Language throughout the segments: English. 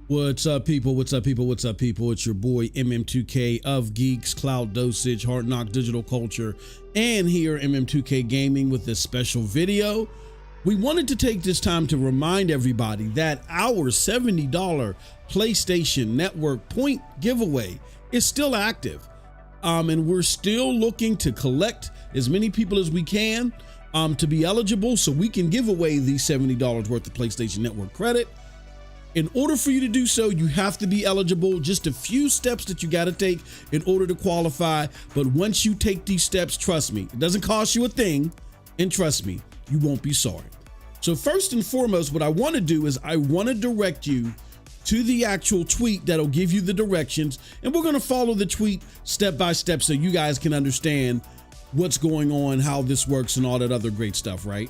What's up, people? What's up, people? What's up, people? It's your boy MM2K of GEiX, Cloud Dosage, Hard Knock Digital Culture, and here MM2K Gaming with this special video. We wanted to take this time to remind everybody that our $70 PlayStation Network point giveaway is still active. And we're still looking to collect as many people as we can to be eligible so we can give away the $70 worth of PlayStation Network credit. In order for you to do so, you have to be eligible. Just a few steps that you got to take in order to qualify. But once you take these steps, trust me, it doesn't cost you a thing. And trust me, you won't be sorry. So first and foremost, what I want to do is I want to direct you to the actual tweet that'll give you the directions. And we're going to follow the tweet step by step so you guys can understand what's going on, how this works, and all that other great stuff, right?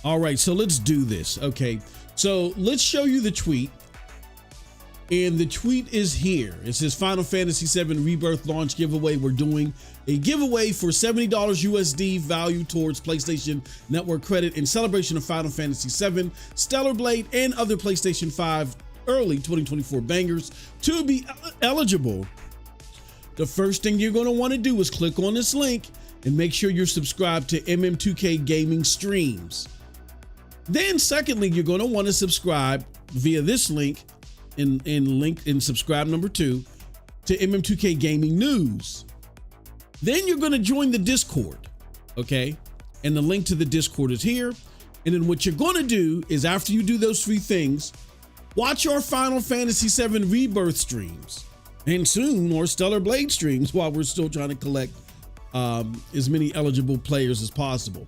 All right, so let's do this. Okay, so let's show you the tweet. And the tweet is here. It says Final Fantasy VII Rebirth launch giveaway. We're doing a giveaway for $70 USD value towards PlayStation Network credit in celebration of Final Fantasy VII, Stellarblade, and other PlayStation 5 early 2024 bangers. To be eligible, the first thing you're going to want to do is click on this link and make sure you're subscribed to MM2K Gaming Streams. Then secondly, you're going to want to subscribe via this link in subscribe number 2 to MM2K Gaming News. Then you're going to join the Discord, okay? And the link to the Discord is here. And then what you're going to do is after you do those 3 things, watch our Final Fantasy VII Rebirth streams and soon more Stellarblade streams while we're still trying to collect as many eligible players as possible.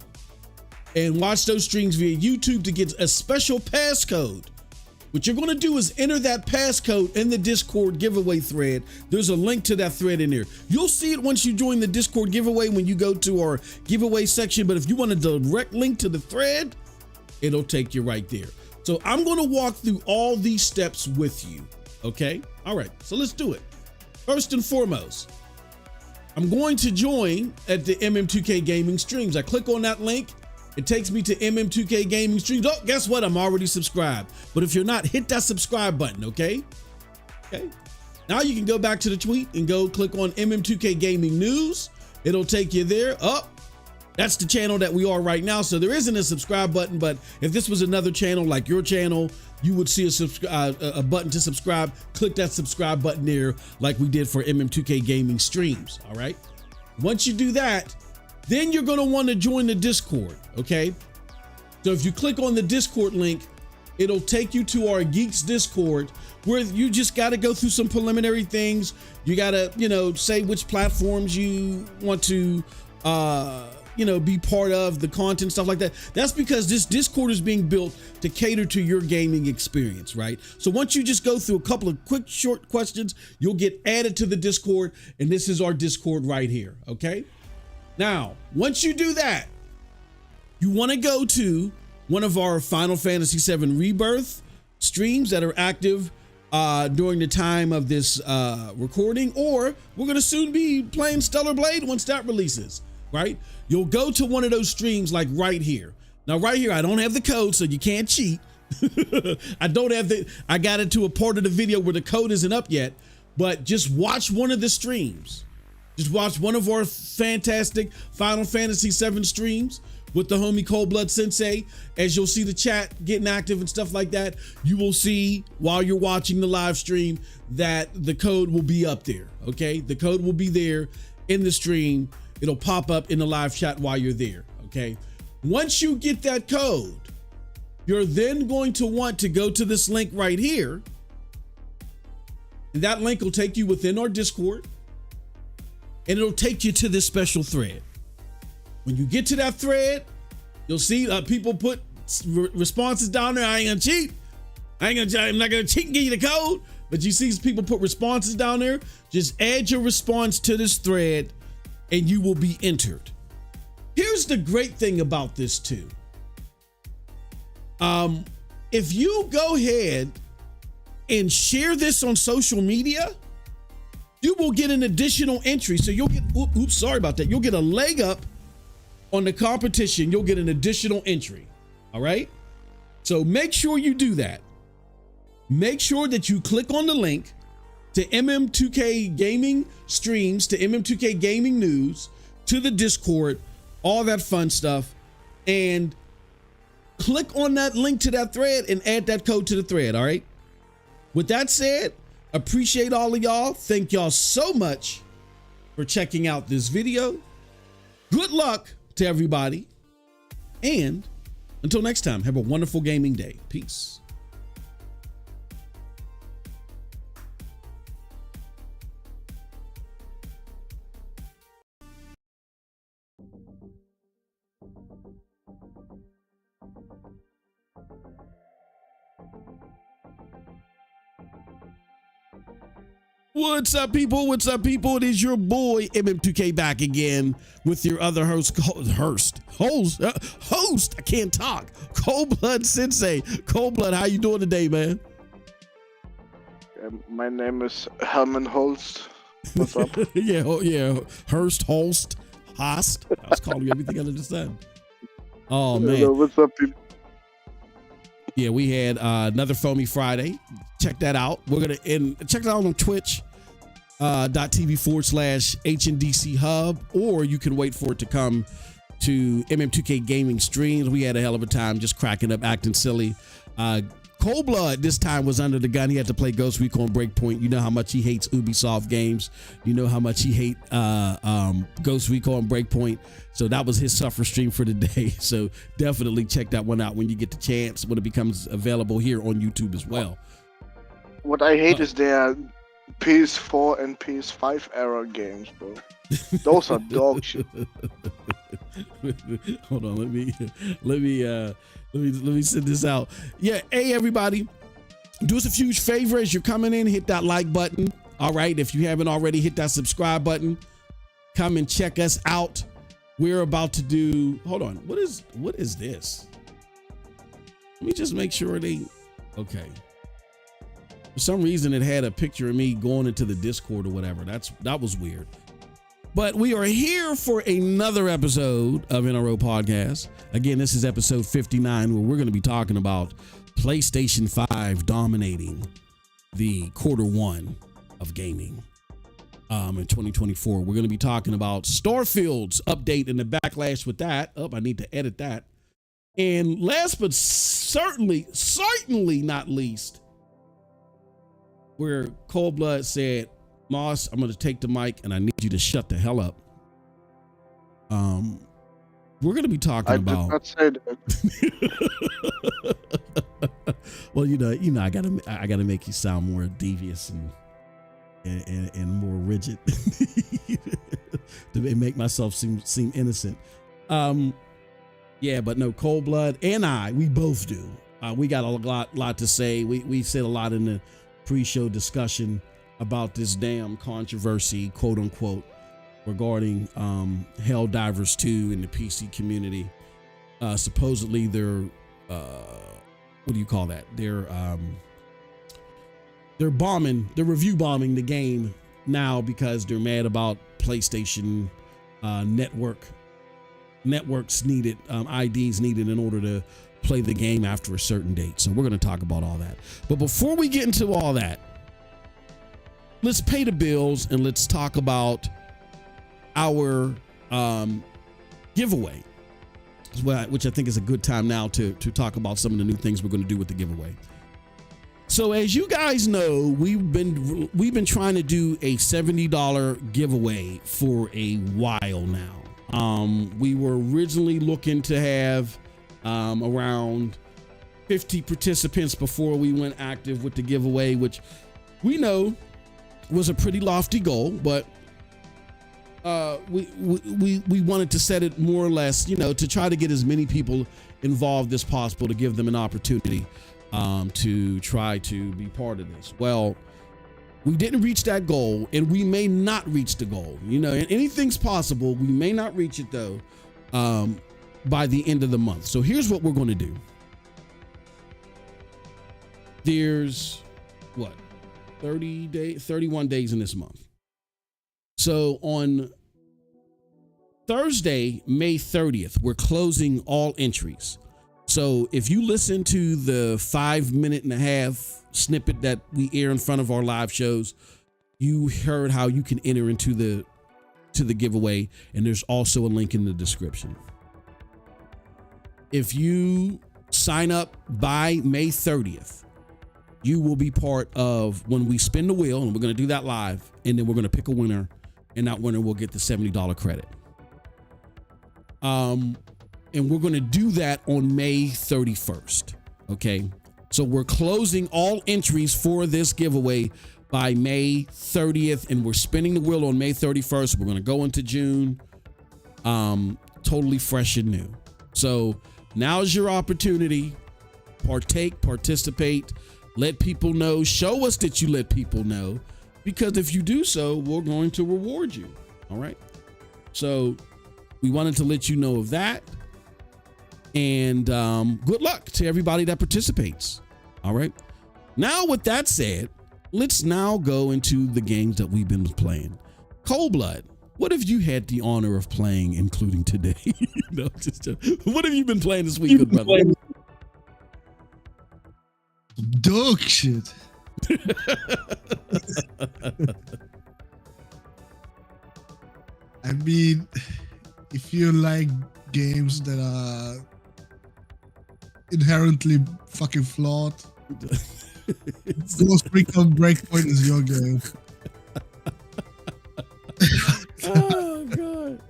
And watch those streams via YouTube to get a special passcode. What you're going to do is enter that passcode in the Discord giveaway thread. There's a link to that thread in there. You'll see it once you join the Discord giveaway when you go to our giveaway section. But if you want a direct link to the thread, it'll take you right there. So I'm going to walk through all these steps with you. Okay. All right. So let's do it. First and foremost, I'm going to join at the MM2K Gaming Streams. I click on that link. It takes me to MM2K Gaming Streams. Oh, guess what? I'm already subscribed. But if you're not, hit that subscribe button, okay? Okay. Now you can go back to the tweet and go click on MM2K Gaming News. It'll take you there. Oh, that's the channel that we are right now. So there isn't a subscribe button, but if this was another channel like your channel, you would see a button to subscribe. Click that subscribe button there like we did for MM2K Gaming Streams, all right? Once you do that, then you're going to want to join the Discord, okay? So if you click on the Discord link, it'll take you to our GEiX Discord where you just got to go through some preliminary things. You got to, say which platforms you want to, be part of, the content, stuff like that. That's because this Discord is being built to cater to your gaming experience, right? So once you just go through a couple of quick, short questions, you'll get added to the Discord, and this is our Discord right here, okay? Now, once you do that, you want to go to one of our Final Fantasy VII Rebirth streams that are active during the time of this recording, or we're going to soon be playing Stellarblade once that releases, right? You'll go to one of those streams like right here. Now, right here, I don't have the code, so you can't cheat. I got it to a part of the video where the code isn't up yet, but just watch one of the streams. Just watch one of our fantastic Final Fantasy VII streams with the homie Cold Blood Sensei. As you'll see the chat getting active and stuff like that, you will see while you're watching the live stream that the code will be up there, okay? The code will be there in the stream. It'll pop up in the live chat while you're there, okay? Once you get that code, you're then going to want to go to this link right here. And that link will take you within our Discord. And it'll take you to this special thread. When you get to that thread, you'll see people put responses down there. I ain't gonna cheat. I'm not gonna cheat and give you the code. But you see people put responses down there. Just add your response to this thread and you will be entered. Here's the great thing about this too. If you go ahead and share this on social media, you will get an additional entry. So you'll get, sorry about that. You'll get a leg up on the competition. You'll get an additional entry. All right. So make sure you do that. Make sure that you click on the link to MM2K Gaming streams, to MM2K Gaming News, to the Discord, all that fun stuff, and click on that link to that thread and add that code to the thread, all right? With that said, appreciate all of y'all. Thank y'all so much for checking out this video. Good luck to everybody. And until next time, have a wonderful gaming day. Peace. What's up, people? What's up, people? It is your boy MM2K back again with your other host. I can't talk. Cold Blood Sensei. Cold Blood, how you doing today, man? My name is Helman Holst. What's up? yeah. Hurst, Holst, Host. I was calling you everything under the sun. Oh man. Hello, what's up, people? Yeah, we had another Foamy Friday. Check that out. We're gonna check it out on Twitch. .tv/HNDC Hub, or you can wait for it to come to MM2K Gaming streams. We had a hell of a time just cracking up, acting silly. Cold Blood this time was under the gun. He had to play Ghost Recon Breakpoint. You know how much he hates Ubisoft games. You know how much he hates Ghost Recon Breakpoint. So that was his suffer stream for the day. So definitely check that one out when you get the chance, when it becomes available here on YouTube as well. What I hate is their PS4 and PS5 era games, bro. Those are dog shit. Hold on, let me send this out. Yeah, hey everybody, do us a huge favor as you're coming in, hit that like button. All right, if you haven't already, hit that subscribe button. Come and check us out. We're about to do. Hold on, what is this? Let me just make sure they. Okay. For some reason, it had a picture of me going into the Discord or whatever. That was weird. But we are here for another episode of NRO Podcast. Again, this is episode 59, where we're going to be talking about PlayStation 5 dominating the quarter one of gaming in 2024. We're going to be talking about Starfield's update and the backlash with that. Oh, I need to edit that. And last but certainly not least, where Cold Blood said, Moss, I'm going to take the mic and I need you to shut the hell up. We're going to be talking about. I did not say that. Well, you know, I gotta make you sound more devious and more rigid to make myself seem innocent. Yeah, but no, Cold Blood and we both do. We got a lot to say. We said a lot in the pre-show discussion about this damn controversy, quote unquote, regarding Helldivers 2 in the PC community. Supposedly they're what do you call that? They're review bombing the game now because they're mad about PlayStation networks needed, IDs needed in order to play the game after a certain date. So we're going to talk about all that. But before we get into all that, let's pay the bills and let's talk about our giveaway, which I think is a good time now to talk about some of the new things we're going to do with the giveaway. So as you guys know, we've been trying to do a $70 giveaway for a while now. We were originally looking to have around 50 participants before we went active with the giveaway, which we know was a pretty lofty goal, but we wanted to set it more or less, to try to get as many people involved as possible, to give them an opportunity to try to be part of this. Well, we didn't reach that goal, and we may not reach the goal. Anything's possible. We may not reach it though by the end of the month. So here's what we're going to do. There's 31 days in this month. So on Thursday, May 30th, we're closing all entries So if you listen to the 5.5 minute snippet that we air in front of our live shows, you heard how you can enter into the giveaway, and there's also a link in the description. If you sign up by May 30th, you will be part of when we spin the wheel, and we're going to do that live, and then we're going to pick a winner, and that winner will get the $70 credit. And we're going to do that on May 31st. Okay. So we're closing all entries for this giveaway by May 30th, and we're spinning the wheel on May 31st. We're going to go into June, totally fresh and new. So now's your opportunity. Partake, participate, let people know, show us that you let people know, because if you do so, we're going to reward you. All right. So we wanted to let you know of that. And good luck to everybody that participates. All right. Now, with that said, let's now go into the games that we've been playing. Cold Blood, what have you had the honor of playing, including today? No, what have you been playing this week, good brother? Dog shit. I mean, if you like games that are inherently fucking flawed, Ghost Recon Breakpoint is your game. Oh god.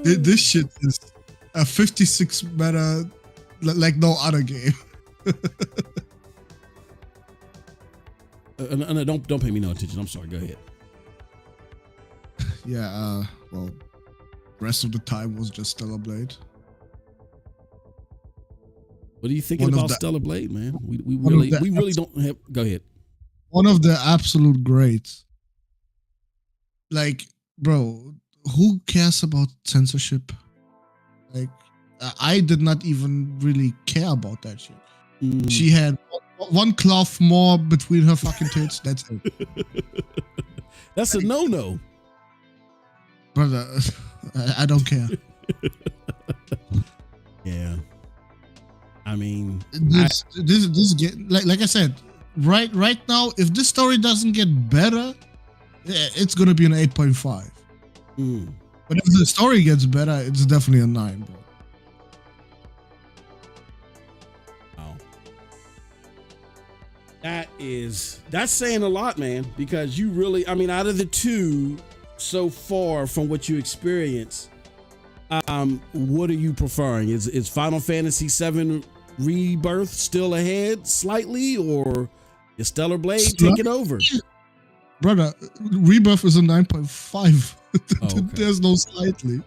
This shit is a 56 meta like no other game. No, don't pay me no attention. I'm sorry. Go ahead. Yeah, well, rest of the time was just Stellarblade. What are you thinking about Stellarblade, man? We really don't have. Go ahead. One of the absolute greats. Like, bro, who cares about censorship? Like, I did not even really care about that shit. She had one cloth more between her fucking tits. That's it. That's a no-no. Brother, I don't care. Yeah. I mean, this like I said, right now, if this story doesn't get better, it's gonna be an 8.5. But if the story gets better, it's definitely a 9, bro. Wow. That's saying a lot, man, because you really, I mean, out of the two so far from what you experience, what are you preferring? Is Final Fantasy VII Rebirth still ahead slightly, or is Stellarblade taking over? Brother, Rebirth is a 9.5. Oh, okay. There's no slightly.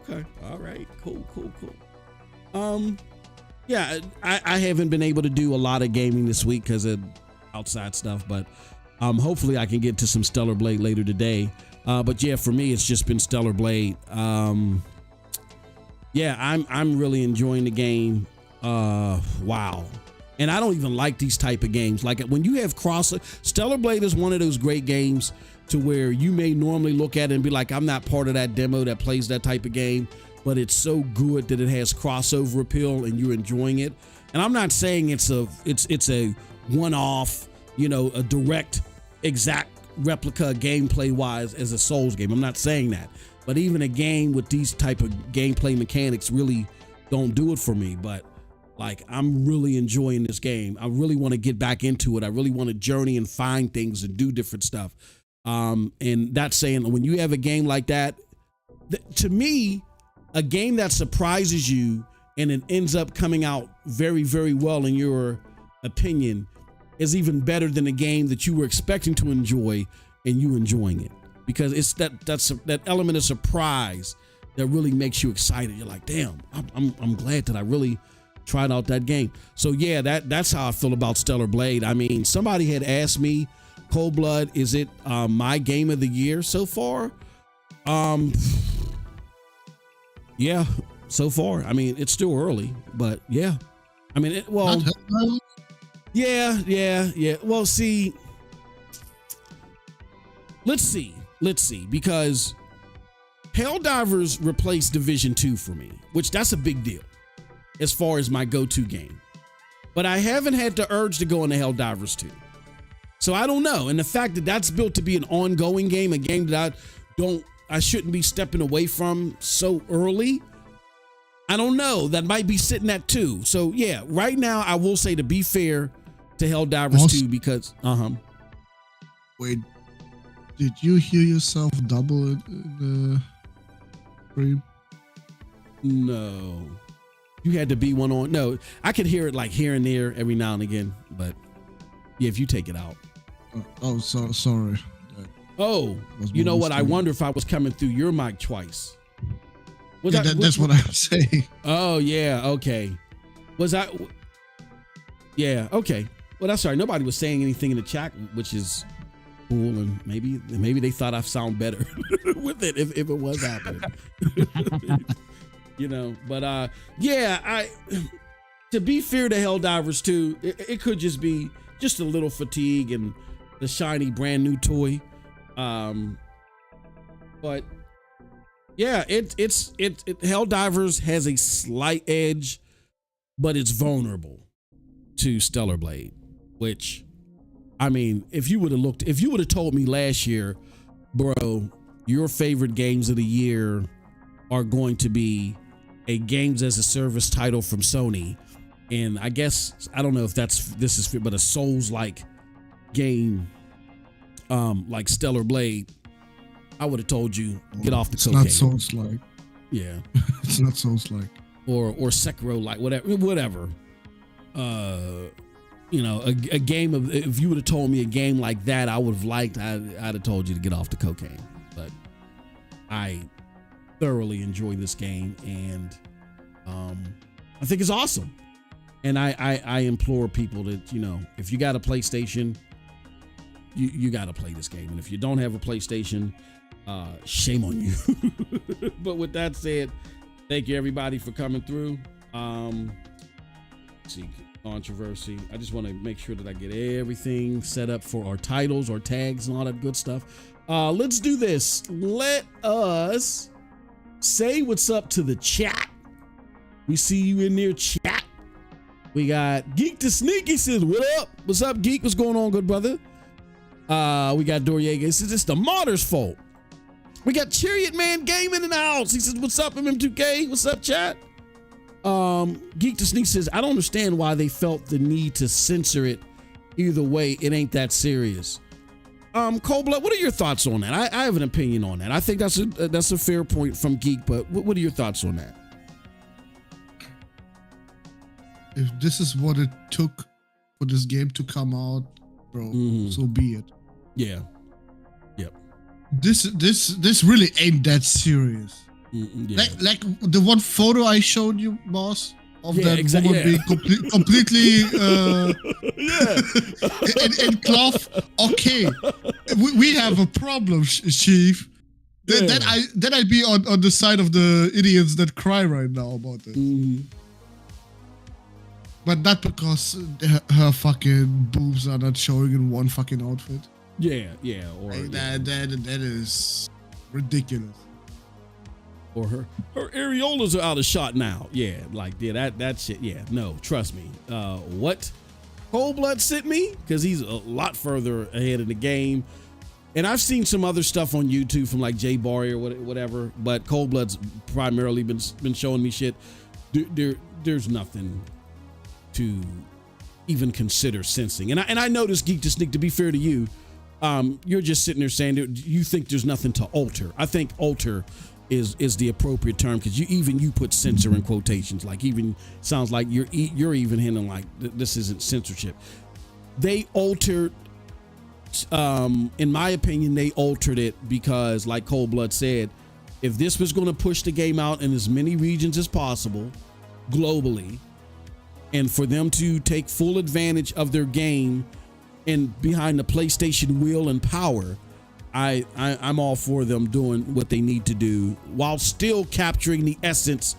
Okay. All right. Cool. Yeah, I haven't been able to do a lot of gaming this week because of outside stuff, but hopefully I can get to some Stellarblade later today. But yeah, for me, it's just been Stellarblade. Yeah, I'm really enjoying the game. Wow. And I don't even like these type of games. Like when you have Stellarblade is one of those great games to where you may normally look at it and be like, I'm not part of that demo that plays that type of game, but it's so good that it has crossover appeal and you're enjoying it. And I'm not saying it's a one-off, a direct, exact replica gameplay wise as a Souls game. I'm not saying that, but even a game with these type of gameplay mechanics really don't do it for me. But like, I'm really enjoying this game. I really want to get back into it. I really want to journey and find things and do different stuff. And that's saying when you have a game like that, to me, a game that surprises you and it ends up coming out very, very well in your opinion is even better than a game that you were expecting to enjoy and you enjoying it, because it's that element of surprise that really makes you excited. You're like, damn, I'm glad that I really tried out that game. So yeah, that's how I feel about Stellarblade. I mean, somebody had asked me, Cold Blood, is it my game of the year so far? Yeah, so far. I mean, it's still early, but yeah. I mean, yeah. Well, see, let's see, because Helldivers replaced Division 2 for me, which that's a big deal as far as my go-to game. But I haven't had the urge to go into Helldivers 2. So I don't know. And the fact that that's built to be an ongoing game, a game that I shouldn't be stepping away from so early. I don't know. That might be sitting at 2. So yeah, right now I will say, to be fair to Helldivers 2, because Wait, did you hear yourself double it in the stream? No. You had to be one on. No, I could hear it like here and there every now and again, but yeah, if you take it out. Sorry. Oh, you know what? I wonder if I was coming through your mic twice. That's what I'm saying. Oh, yeah. Okay. Yeah. Okay. Well, that's all right. Nobody was saying anything in the chat, which is cool. And maybe they thought I sound better with it if it was happening. But yeah, to be fair to Helldivers 2, it could just be just a little fatigue and the shiny brand new toy. But yeah, Helldivers has a slight edge, but it's vulnerable to Stellarblade, which, I mean, if you would have told me last year, bro, your favorite games of the year are going to be a games as a service title from Sony, and I guess, I don't know if this is but a Souls-like game, like Stellarblade, I would have told you, get off the cocaine. It's not Souls-like. Yeah. It's not Souls-like. Or Sekiro-like, whatever. A game of, if you would have told me a game like that I would have liked, I'd have told you to get off the cocaine. But I thoroughly enjoy this game, and I think it's awesome. And I implore people that, if you got a PlayStation, you got to play this game. And if you don't have a PlayStation, shame on you. But with that said, thank you everybody for coming through. Let's see, controversy. I just want to make sure that I get everything set up for our titles, our tags, and all that good stuff. Let's do this. Let us say what's up to the chat. We see you in there, chat. We got Geek the Sneaky says, what up? What's up, Geek? What's going on, good brother? We got Doriega. He says, it's the modders' fault. We got Chariot Man Gaming in the house. He says, what's up, MM2K? What's up, chat? Geek to Sneak says, I don't understand why they felt the need to censor it. Either way, it ain't that serious. Cold Blood, what are your thoughts on that? I have an opinion on that. I think that's a fair point from Geek, but what are your thoughts on that? If this is what it took for this game to come out, bro, so be it. Yeah. Yep. This really ain't that serious. Yeah. Like the one photo I showed you, boss, of that woman being completely in cloth. Okay, we have a problem, Chief. Then I'd be on the side of the idiots that cry right now about this. But not because her fucking boobs are not showing in one fucking outfit. Yeah. Or that is ridiculous. Or her areolas are out of shot now. Yeah, that shit. Yeah, no, trust me. What Cold Blood sent me, because he's a lot further ahead of the game. And I've seen some other stuff on YouTube from like Jay Barry or whatever, but Cold Blood's primarily been showing me shit. There's nothing to even consider censoring. And I know this, Geek to Sneak, to be fair to you, you're just sitting there saying that you think there's nothing to alter. I think alter is the appropriate term, because you put censor in quotations, like even sounds like you're even hinting like this isn't censorship. They altered, in my opinion, they altered it because, like Cold Blood said, if this was going to push the game out in as many regions as possible globally, and for them to take full advantage of their game and behind the PlayStation wheel and power, I'm all for them doing what they need to do while still capturing the essence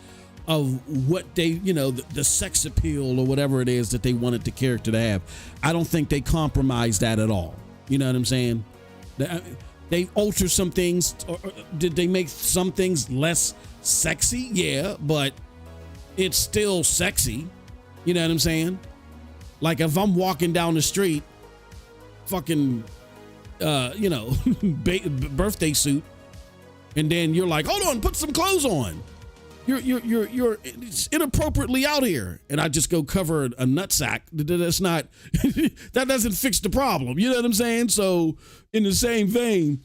of what they, the sex appeal or whatever it is that they wanted the character to have. I don't think they compromised that at all. You know what I'm saying? they alter some things, or did they make some things less sexy? Yeah, but it's still sexy. You know what I'm saying? Like if I'm walking down the street, fucking, birthday suit, and then you're like, hold on, put some clothes on. You're inappropriately out here, and I just go cover a nutsack. That's not, that doesn't fix the problem. You know what I'm saying? So in the same vein,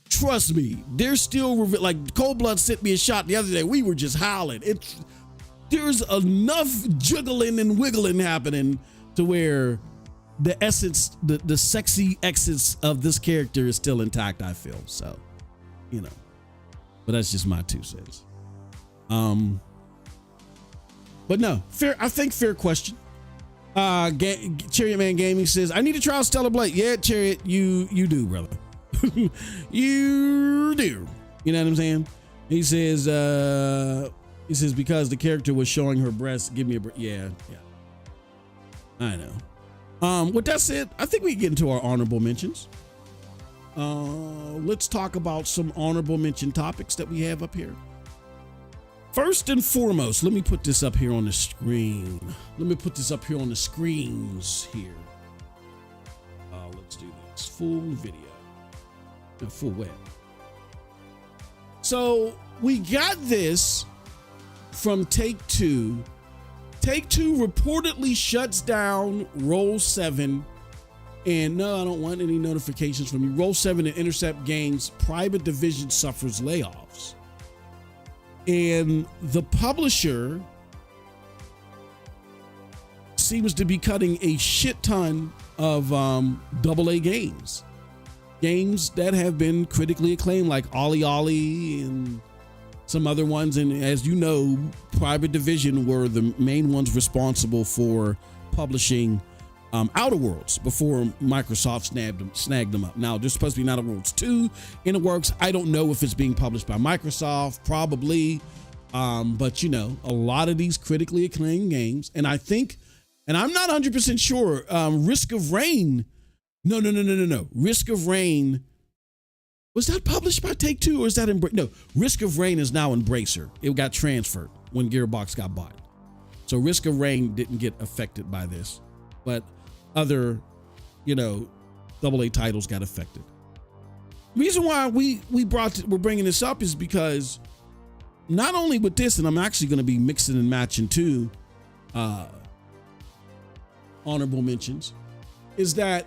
trust me, there's still, like Cold Blood sent me a shot the other day. We were just howling. There's enough jiggling and wiggling happening to where the essence, the sexy essence of this character is still intact, I feel. So, but that's just my 2 cents. But no, I think fair question. Chariot Man Gaming says, I need to try Stellarblade. Yeah, Chariot, you do, brother. You do. You know what I'm saying? He says, because the character was showing her breasts, give me a break. Yeah. I know. With that said, I think we can get into our honorable mentions. Let's talk about some honorable mention topics that we have up here. First and foremost, let me put this up here on the screen. Let me put this up here on the screens here. Let's do this. Full video. Full web. So we got this from Take-Two. Take-Two reportedly shuts down Roll 7. And no, I don't want any notifications from you. Roll 7 and Intercept Games private division suffers layoffs. And the publisher seems to be cutting a shit ton of AA games. Games that have been critically acclaimed, like Ollie Ollie and some other ones. And as you know, Private Division were the main ones responsible for publishing Outer Worlds before Microsoft snagged them up. Now, there's supposed to be an Outer Worlds 2 in the works. I don't know if it's being published by Microsoft, probably. But a lot of these critically acclaimed games, and I think, and I'm not 100% sure, Risk of Rain. No. Risk of Rain, was that published by Take-Two or is that no, Risk of Rain is now Embracer. It got transferred when Gearbox got bought. So Risk of Rain didn't get affected by this, but other, AA titles got affected. Reason why we're bringing this up is because not only with this, and I'm actually going to be mixing and matching two honorable mentions, is that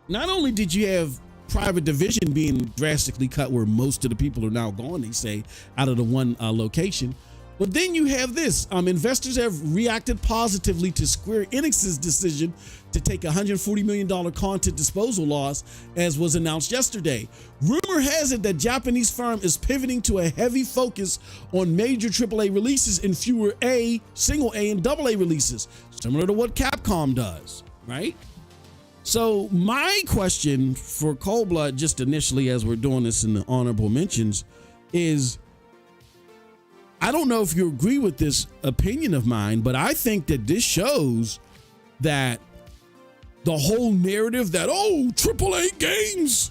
not only did you have Private Division being drastically cut where most of the people are now gone, they say, out of the one location, but then you have this. Investors have reacted positively to Square Enix's decision to take a $140 million content disposal loss, as was announced yesterday. Rumor has it that Japanese firm is pivoting to a heavy focus on major AAA releases and fewer single A and AA releases, similar to what Capcom does, right? So my question for Cold Blood, just initially as we're doing this in the honorable mentions, is I don't know if you agree with this opinion of mine, but I think that this shows that the whole narrative that, AAA games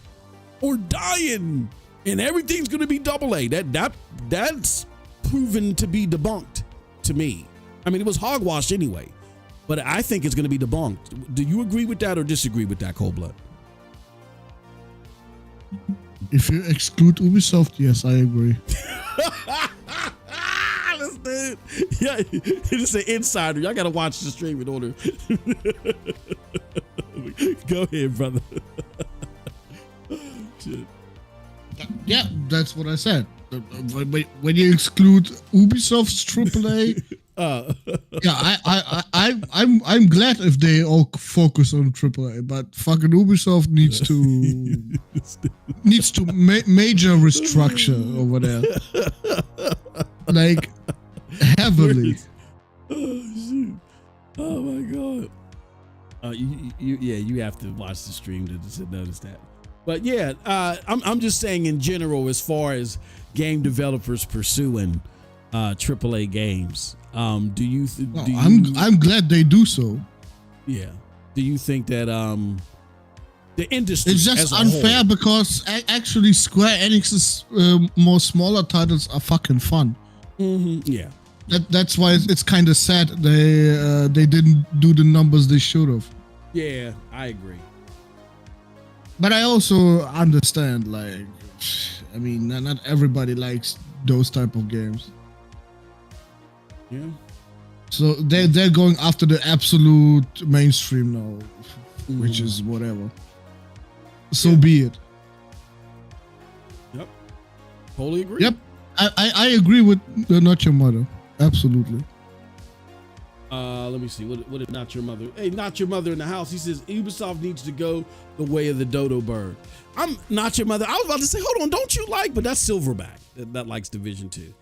are dying and everything's going to be AA, that's proven to be debunked to me. I mean, it was hogwash anyway, but I think it's going to be debunked. Do you agree with that or disagree with that, Cold Blood? If you exclude Ubisoft, yes, I agree. Dude. Yeah, it's an insider. Y'all gotta watch the stream in order. Go ahead, brother. Shit. Yeah, that's what I said. When you exclude Ubisoft's AAA, I'm glad if they all focus on AAA, but fucking Ubisoft needs to major restructure over there, like heavily. Oh shoot! Oh my god! You have to watch the stream to notice that. But yeah, I'm just saying in general, as far as game developers pursuing AAA games, I'm glad they do so. Yeah. Do you think that the industry. It's just as a unfair whole. because actually Square Enix's more smaller titles are fucking fun. Yeah. That's why it's kind of sad they didn't do the numbers they should have. Yeah, I agree. But I also understand, like, I mean, not everybody likes those type of games. Yeah. So they're going after the absolute mainstream now, which is whatever. So be it. Yep. Totally agree. Yep. I agree with Not Your Mother. Absolutely. Let me see. What did Not Your Mother? Hey, Not Your Mother in the house. He says Ubisoft needs to go the way of the dodo bird. I'm Not Your Mother. I was about to say, hold on, don't you like? But that's Silverback that likes Division 2.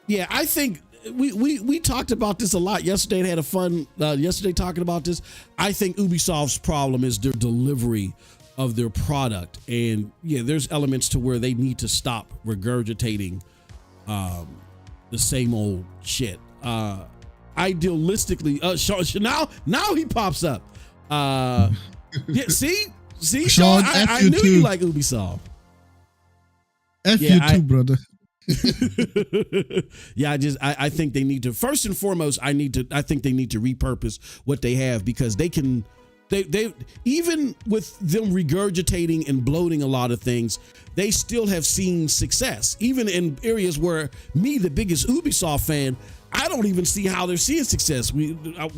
Yeah, I think we talked about this a lot yesterday and had a fun yesterday talking about this. I think Ubisoft's problem is their delivery of their product, and yeah, there's elements to where they need to stop regurgitating the same old shit. Idealistically, now he pops up. Yeah, see, Sean, I knew you like Ubisoft. F you too, brother. Yeah, I think they need to, first and foremost, I think they need to repurpose what they have, because they even with them regurgitating and bloating a lot of things, they still have seen success, even in areas where me, the biggest Ubisoft fan, I don't even see how they're seeing success. I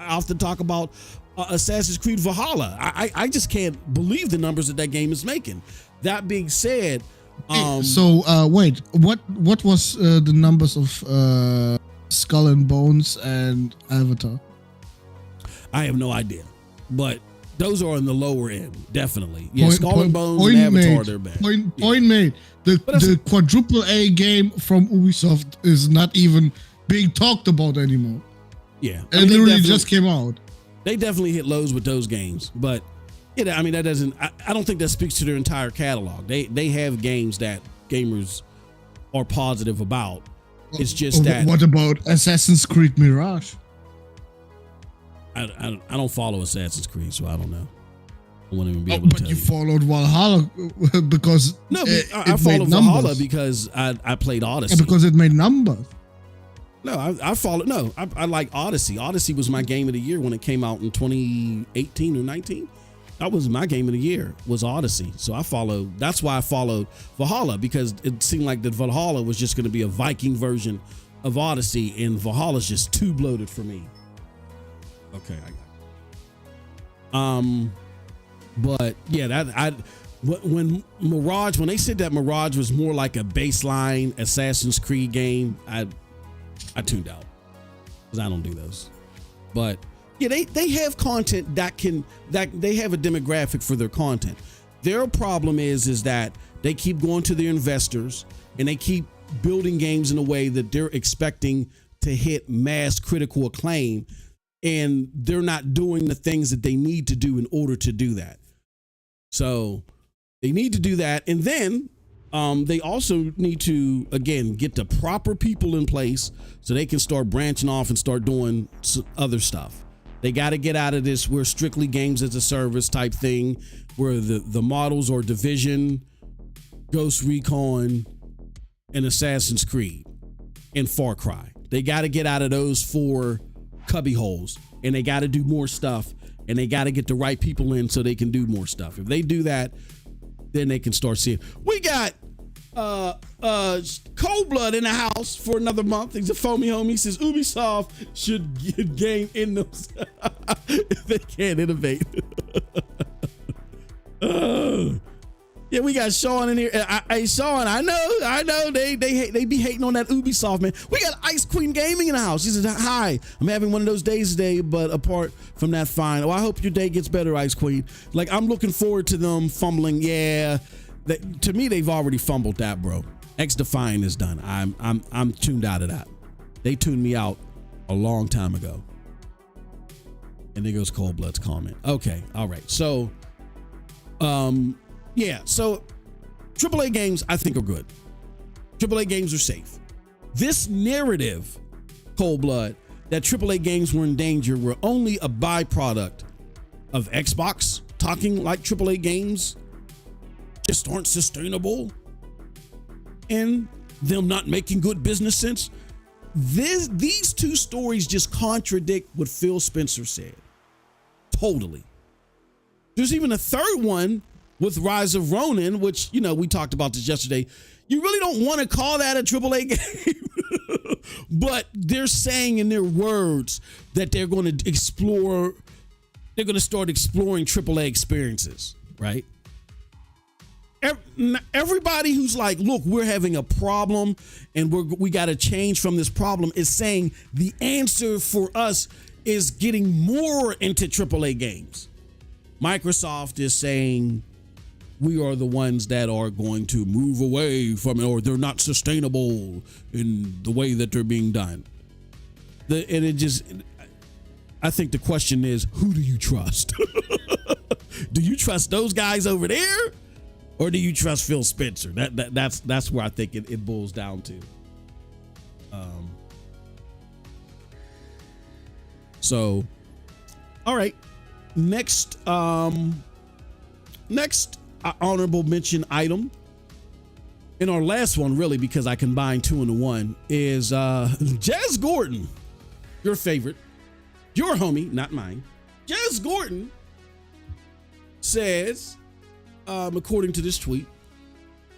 often talk about Assassin's Creed Valhalla. I just can't believe the numbers that game is making. That being said, wait, what was the numbers of Skull and Bones and Avatar? I have no idea, but those are on the lower end, definitely. Yeah, Skull and Bones and Avatar, they're bad. Point made. The quadruple A game from Ubisoft is not even being talked about anymore. Yeah, it literally just came out. They definitely hit lows with those games, but I mean, that doesn't. I don't think that speaks to their entire catalog. They have games that gamers are positive about. It's just that. What about Assassin's Creed Mirage? I don't follow Assassin's Creed, so I don't know. I wouldn't even be able to tell you. But you followed Valhalla because I followed Valhalla because I played Odyssey. Yeah, because it made numbers. No, I followed. No, I like Odyssey. Odyssey was my game of the year when it came out in 2018 or 19. That was my game of the year, was Odyssey. So that's why I followed Valhalla, because it seemed like that Valhalla was just going to be a Viking version of Odyssey, and Valhalla's just too bloated for me. Okay, I got it. But yeah, when they said that Mirage was more like a baseline Assassin's Creed game, I tuned out, because I don't do those. But yeah, they have content that they have a demographic for their content. Their problem is that they keep going to their investors and they keep building games in a way that they're expecting to hit mass critical acclaim, and they're not doing the things that they need to do in order to do that. So they need to do that, and then they also need to, again, get the proper people in place so they can start branching off and start doing other stuff. They got to get out of this we're strictly games as a service type thing, where the models are Division, Ghost Recon, and Assassin's Creed, and Far Cry. They got to get out of those 4 cubby holes, and they got to do more stuff, and they got to get the right people in so they can do more stuff. If they do that, then they can start seeing. We got Cold Blood in the house for another month. He's a foamy homie. He says Ubisoft should get game in them if they can't innovate. Yeah, we got Sean in here. Hey, Sean, I know they be hating on that Ubisoft, man. We got Ice Queen Gaming in the house. She says, hi, I'm having one of those days today, but apart from that, fine. Oh, I hope your day gets better, Ice Queen. Like, I'm looking forward to them fumbling. Yeah, to me, they've already fumbled that, bro. X-Defying is done. I'm tuned out of that. They tuned me out a long time ago. And there goes Cold Blood's comment. Okay, all right. So, yeah, so AAA games, I think, are good. AAA games are safe. This narrative, Cold Blood, that AAA games were in danger were only a byproduct of Xbox talking like AAA games just aren't sustainable and them not making good business sense. These two stories just contradict what Phil Spencer said. Totally. There's even a third one with Rise of Ronin, which, we talked about this yesterday. You really don't want to call that a AAA game, but they're saying in their words that they're going to explore, they're going to start exploring AAA experiences, right? Everybody who's like, look, we're having a problem and we got to change from this problem is saying the answer for us is getting more into AAA games. Microsoft is saying we are the ones that are going to move away from it, or they're not sustainable in the way that they're being done. I think the question is, who do you trust? Do you trust those guys over there? Or do you trust Phil Spencer? That's where I think it boils down to. So, all right. Next honorable mention item, in our last one, really, because I combined two into one, is Jez Gordon, your favorite, your homie, not mine. Jez Gordon says, according to this tweet,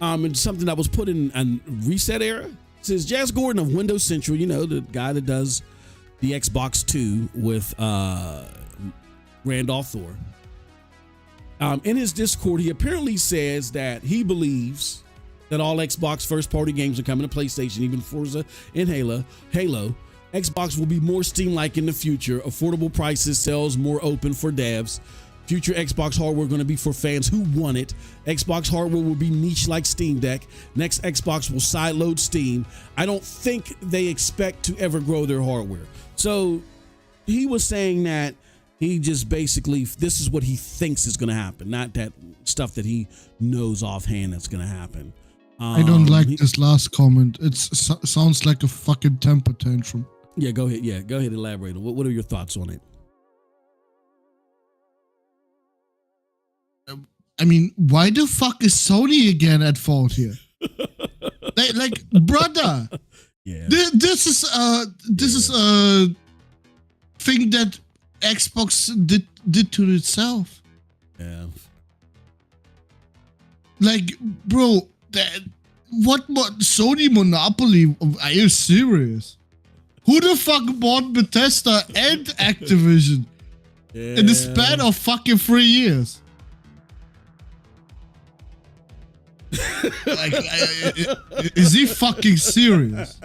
and something that was put in a reset era, it says Jez Gordon of Windows Central, the guy that does the Xbox 2 with Randolph Thor. In his Discord, he apparently says that he believes that all Xbox first-party games are coming to PlayStation, even Forza and Halo. Xbox will be more Steam-like in the future. Affordable prices, sales more open for devs. Future Xbox hardware going to be for fans who want it. Xbox hardware will be niche like Steam Deck. Next Xbox will sideload Steam. I don't think they expect to ever grow their hardware. So he was saying that he just basically, this is what he thinks is going to happen, not that stuff that he knows offhand that's going to happen. I don't like this last comment. It sounds like a fucking temper tantrum. Yeah, go ahead. Yeah, go ahead and elaborate. What are your thoughts on it? I mean, why the fuck is Sony again at fault here? like, brother. Yeah. This is a thing that Xbox did to itself. Yeah. Like, bro, what Sony monopoly? Are you serious? Who the fuck bought Bethesda and Activision in the span of fucking 3 years? Like, is he fucking serious?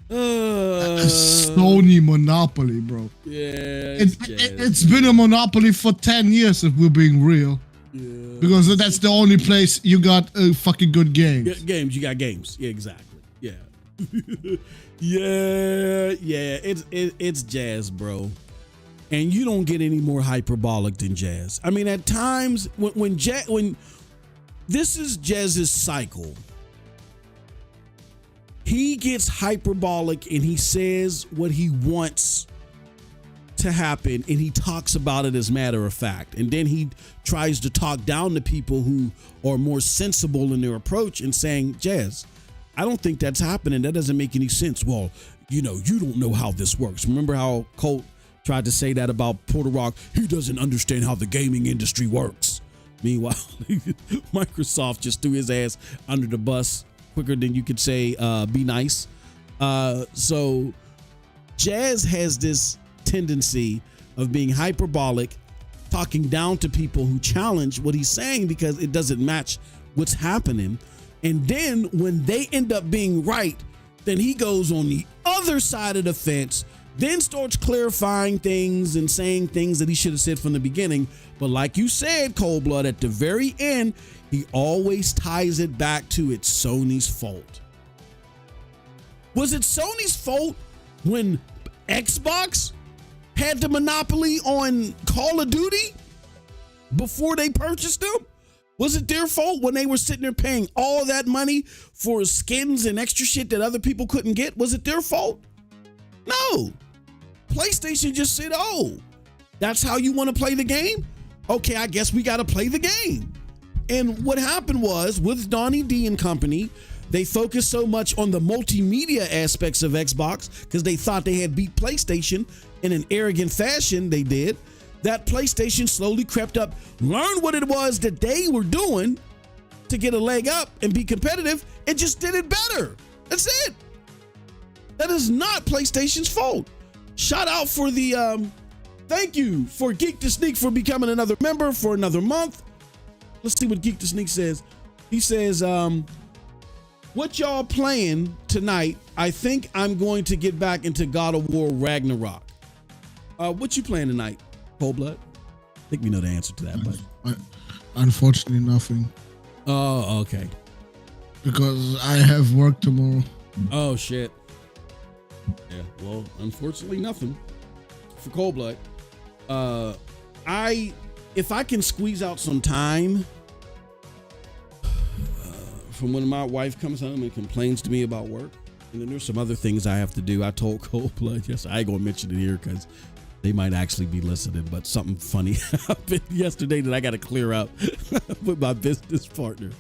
Sony monopoly, bro. Yeah, it's been a monopoly for 10 years if we're being real. Yeah. Because that's the only place you got fucking good games. Games, you got games. Yeah, exactly. Yeah. yeah. It's Jazz, bro. And you don't get any more hyperbolic than Jazz. I mean, at times when this is Jazz's cycle, he gets hyperbolic and he says what he wants to happen and he talks about it as matter of fact. And then he tries to talk down to people who are more sensible in their approach and saying, Jazz, I don't think that's happening. That doesn't make any sense. Well, you don't know how this works. Remember how Colt tried to say that about Porter Rock? He doesn't understand how the gaming industry works. Meanwhile, Microsoft just threw his ass under the bus quicker than you could say, be nice. So Jazz has this tendency of being hyperbolic, talking down to people who challenge what he's saying because it doesn't match what's happening. And then when they end up being right, then he goes on the other side of the fence, then starts clarifying things and saying things that he should have said from the beginning. But like you said, Cold Blood, at the very end, he always ties it back to it's Sony's fault. Was it Sony's fault when Xbox had the monopoly on Call of Duty before they purchased them? Was it their fault when they were sitting there paying all that money for skins and extra shit that other people couldn't get? Was it their fault? No. PlayStation just said, oh, that's how you want to play the game? okay, I guess we got to play the game. And what happened was with Donnie D and company, they focused so much on the multimedia aspects of Xbox because they thought they had beat PlayStation in an arrogant fashion. They did. That PlayStation slowly crept up, learned what it was that they were doing to get a leg up and be competitive, and just did it better. That's it. That is not PlayStation's fault. Shout out for the, thank you for Geek to Sneak for becoming another member for another month. Let's see what Geek to Sneak says. He says, what y'all playing tonight? I think I'm going to get back into God of War Ragnarok. What you playing tonight, Cold Blood? I think we know the answer to that, but unfortunately, nothing. Oh, okay. Because I have work tomorrow. Oh shit. Yeah. Well, unfortunately, nothing for Cold Blood. If I can squeeze out some time from when my wife comes home and complains to me about work, and then there's some other things I have to do. I told Cold Blood, yes, I ain't gonna mention it here because they might actually be listening, but something funny happened yesterday that I got to clear up with my business partner.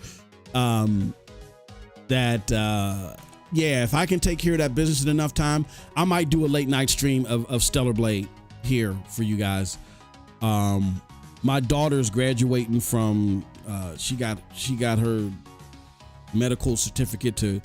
Yeah, if I can take care of that business in enough time, I might do a late night stream of Stellarblade here for you guys. My daughter's graduating from, she got her medical certificate to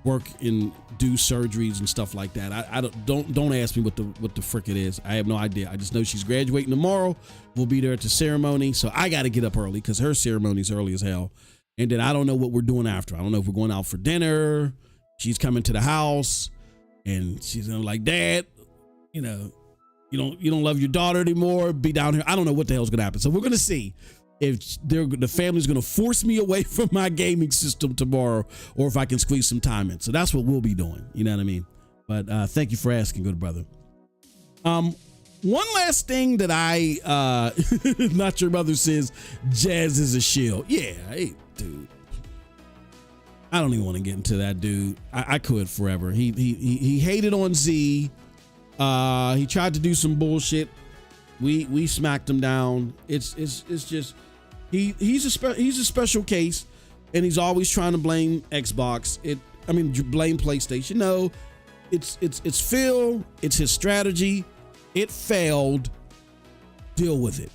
work and do surgeries and stuff like that. I don't ask me what the frick it is. I have no idea. I just know she's graduating tomorrow. We'll be there at the ceremony, so I got to get up early because her ceremony's early as hell. And then I don't know what we're doing after. I don't know if we're going out for dinner. She's coming to the house, and she's gonna like, Dad, you know, you don't love your daughter anymore. Be down here. I don't know what the hell's gonna happen. So we're gonna see if the family's gonna force me away from my gaming system tomorrow, or if I can squeeze some time in. So that's what we'll be doing. You know what I mean? But thank you for asking, good brother. One last thing that I not your mother says, Jazz is a shill. Yeah, hey, dude. I don't even want to get into that dude. I could forever. He hated on Z. He tried to do some bullshit. We smacked him down. It's just he's a special case, and he's always trying to blame Xbox. Blame PlayStation. No, it's Phil. It's his strategy. It failed. Deal with it.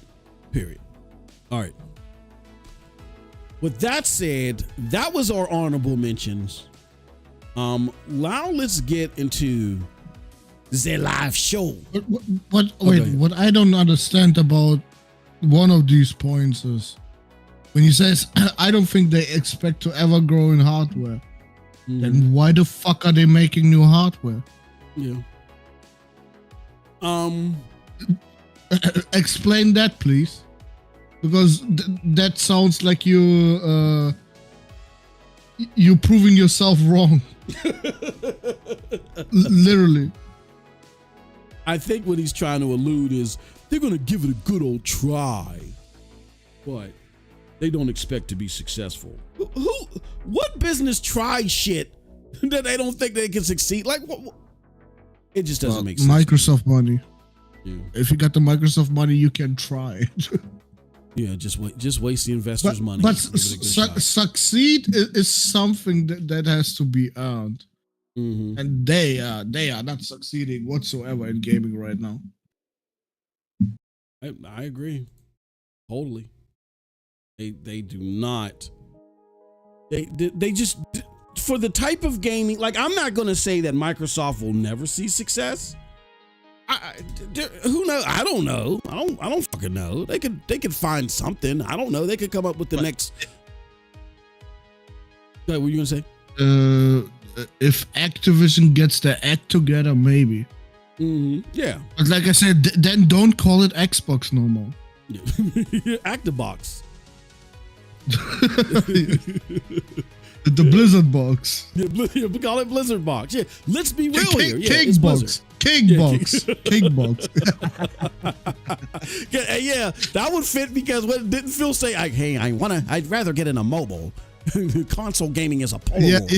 Period. All right. With that said, that was our honorable mentions. Now let's get into the live show. What I don't understand about one of these points is when he says, I don't think they expect to ever grow in hardware. Then why the fuck are they making new hardware? Yeah. Explain that, please. Because that sounds like you're proving yourself wrong. Literally. I think what he's trying to allude is they're going to give it a good old try, but they don't expect to be successful. What business tries shit that they don't think they can succeed? Like, what? It just doesn't make sense. Microsoft money. Yeah. If you got the Microsoft money, you can try. Yeah, just waste the investors' money. But succeed is something that has to be earned, and they are not succeeding whatsoever in gaming right now. I agree, totally. They do not. They just, for the type of gaming. Like, I'm not going to say that Microsoft will never see success. Who knows? I don't know. I don't fucking know. They could find something. I don't know. They could come up with the next. What were you gonna say? If Activision gets their act together, maybe. Yeah. But like I said, then don't call it Xbox no more. Actibox. The Blizzard box. Yeah, we call it Blizzard box. Yeah, let's be real here. Yeah, King box. King box. King box. Yeah, that would fit because what didn't Phil say? Hey, I'd rather get in a mobile. Console gaming is a Polaroid.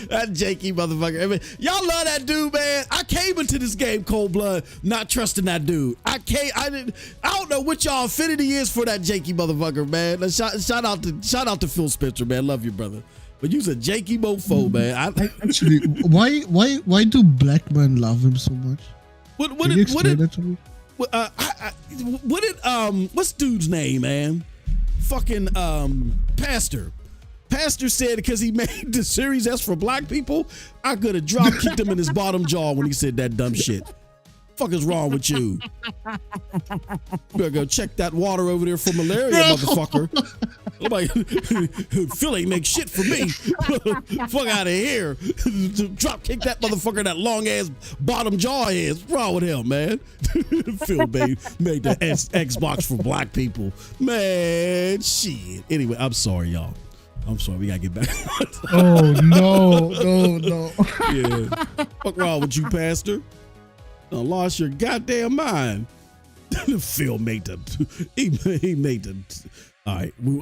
That Jakey motherfucker. I mean, y'all love that dude, man. I came into this game cold blood, not trusting that dude. I don't know what y'all affinity is for that Jakey motherfucker, man. Shout out to Phil Spencer, man. Love you, brother. But you's a Jakey mofo, man. Actually, why do black men love him so much? Can you explain that to me? What's dude's name, man? Fucking Pastor. Pastor said because he made the Series S for black people, I could have drop kicked him in his bottom jaw when he said that dumb shit. Fuck is wrong with you? Better go check that water over there for malaria, motherfucker. Nobody, Phil ain't make shit for me. Fuck out of here. Drop kick that motherfucker, that long ass bottom jaw is. What's wrong with him, man? Phil made the Xbox for black people. Man, shit. Anyway, I'm sorry, y'all. I'm sorry, we gotta get back. Oh, no. Yeah. Fuck wrong with you, Pastor? Lost your goddamn mind. Phil made the. He made the. All right, we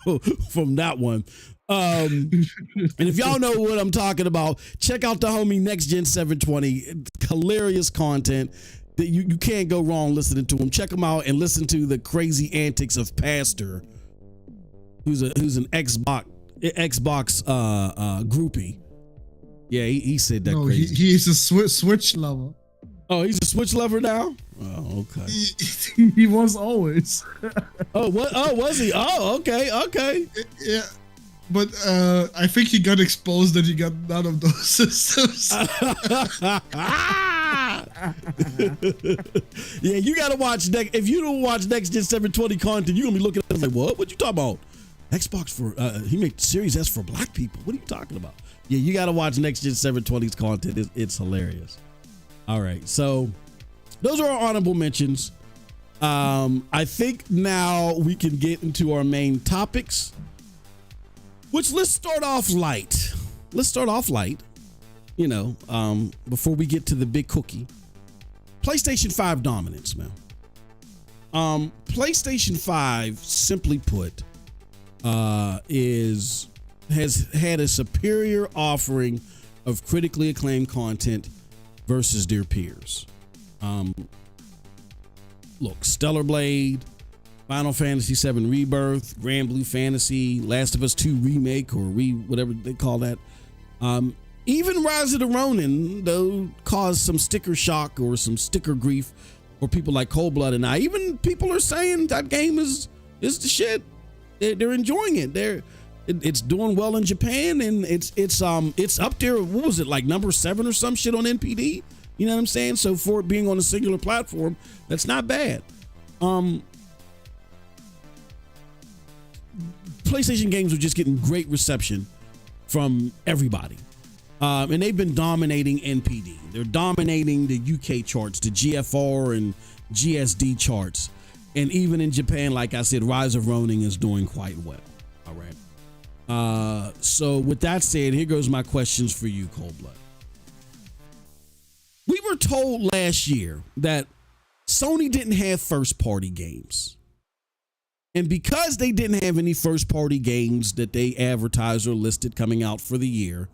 go from that one. And if y'all know what I'm talking about, check out the homie Next Gen 720. Hilarious content that you can't go wrong listening to him. Check him out and listen to the crazy antics of Pastor, who's an Xbox groupie. Yeah, he said that crazy. He's a Switch lover. Oh, he's a Switch lover now? Oh, okay. He was always. Oh, what? Oh, was he? Oh, okay. Yeah, but I think he got exposed that he got none of those systems. Yeah, you gotta watch if you don't watch Next Gen 720 content, you're gonna be looking at it like, what you talking about? Xbox for he made Series S for black people. What are you talking about? Yeah, you gotta watch Next Gen 720's content. It's hilarious. All right, so those are our honorable mentions. I think now we can get into our main topics, which let's start off light. You know, before we get to the big cookie. PlayStation 5 dominance, man. PlayStation 5, simply put, has had a superior offering of critically acclaimed content versus their peers. Look, Stellarblade, Final Fantasy VII Rebirth, Grand Blue Fantasy, Last of Us 2 Remake, or whatever they call that. Even Rise of the Ronin, though, caused some sticker shock or some sticker grief for people like Cold Blood and I. Even people are saying that game is the shit. They're enjoying it. It's doing well in Japan, and it's up there. What was it, like number 7 or some shit on NPD? You know what I'm saying? So for it being on a singular platform, that's not bad. PlayStation games are just getting great reception from everybody. And they've been dominating NPD. They're dominating the UK charts, the GFR and GSD charts. And even in Japan, like I said, Rise of Ronin is doing quite well. All right. So with that said, here goes my questions for you, Cold Blood. We were told last year that Sony didn't have first-party games. And because they didn't have any first-party games that they advertised or listed coming out for the year,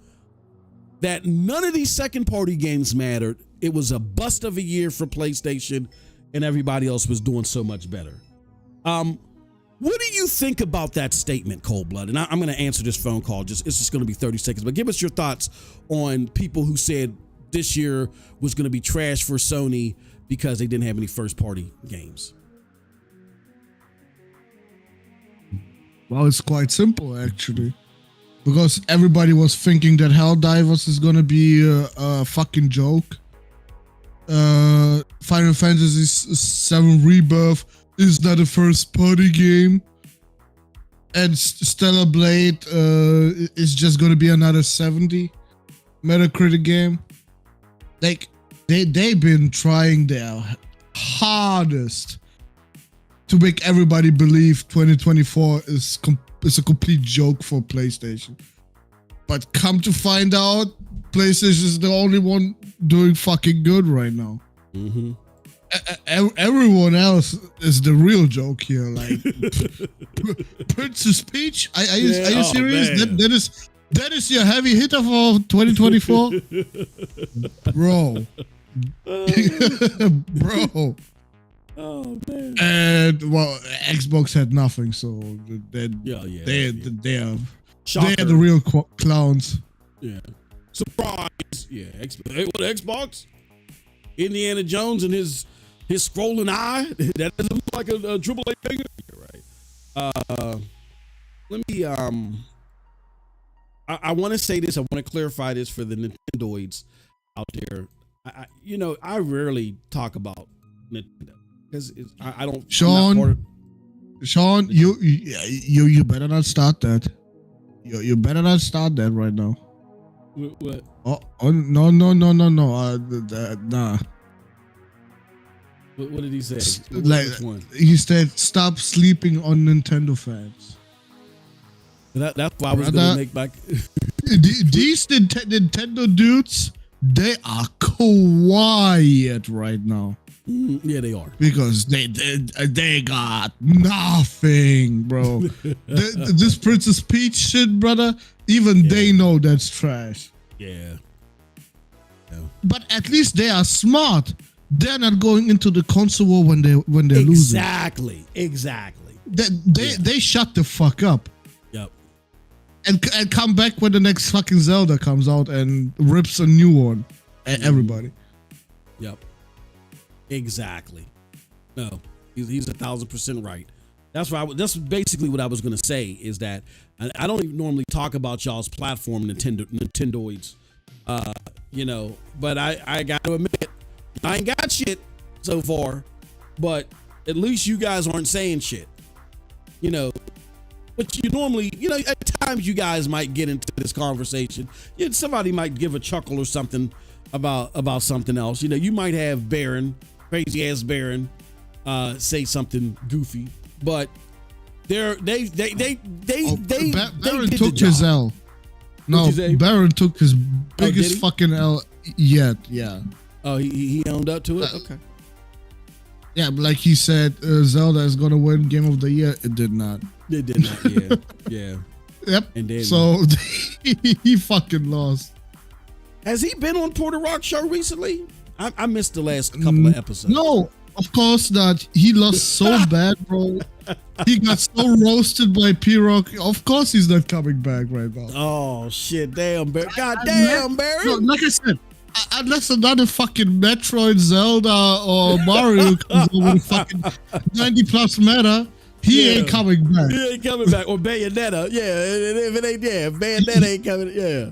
that none of these second-party games mattered. It was a bust of a year for PlayStation, and everybody else was doing so much better. What do you think about that statement, Cold Blood? And I'm going to answer this phone call. It's just going to be 30 seconds. But give us your thoughts on people who said this year was going to be trash for Sony because they didn't have any first-party games. Well, it's quite simple, actually. Because everybody was thinking that Helldivers is going to be a fucking joke. Final Fantasy VII Rebirth is not a first-party game. And Stellarblade is just going to be another 70 Metacritic game. Like, they've been trying their hardest to make everybody believe 2024 is a complete joke for PlayStation. But come to find out, PlayStation is the only one doing fucking good right now. Mm-hmm. Everyone else is the real joke here. Like Princess Peach. Are you serious? That is your heavy hitter for 2024, bro. Bro. Oh man. And well, Xbox had nothing, so they're the real clowns. Yeah. Surprise. Yeah. Hey, what Xbox? Indiana Jones and his scrolling eye. That doesn't look like a AAA thing. You're right. Let me I want to say this. I want to clarify this for the Nintendoids out there. I rarely talk about Nintendo because I don't. Sean, you better not start that. You better not start that right now. What? Oh no. Nah. What did he say? Like he said, stop sleeping on Nintendo fans. That's why I was going to make back. These Nintendo dudes, they are quiet right now. Yeah, they are. Because they got nothing, bro. This Princess Peach shit, brother, even they know that's trash. Yeah. But at least they are smart. They're not going into the console war when they're losing. Exactly. They shut the fuck up. Yep. And come back when the next fucking Zelda comes out and rips a new one at everybody. Yep. Exactly. No, he's 1,000% right. That's basically what I was gonna say is that I don't even normally talk about y'all's platform Nintendoids, but I got to admit I ain't got shit so far, but at least you guys aren't saying shit, But you normally, at times you guys might get into this conversation. Somebody might give a chuckle or something about something else. You might have crazy ass Baron, say something goofy, but Baron took his L. No, Baron took his biggest fucking L yet. Yeah. Oh, he owned up to it. Okay. Yeah, but like he said, Zelda is gonna win Game of the Year. It did not. It did not. Yeah. Yep. And then so he fucking lost. Has he been on Porter Rock Show recently? I missed the last couple of episodes. No, of course not. He lost so bad, bro. He got so roasted by P-Rock. Of course he's not coming back right now. Oh shit! Damn, Barry. God damn, Barry. No, like I said, unless another fucking Metroid, Zelda, or Mario comes over with fucking 90+ meta, he ain't coming back. He ain't coming back. Or Bayonetta. Yeah, if it ain't, if Bayonetta ain't coming, yeah.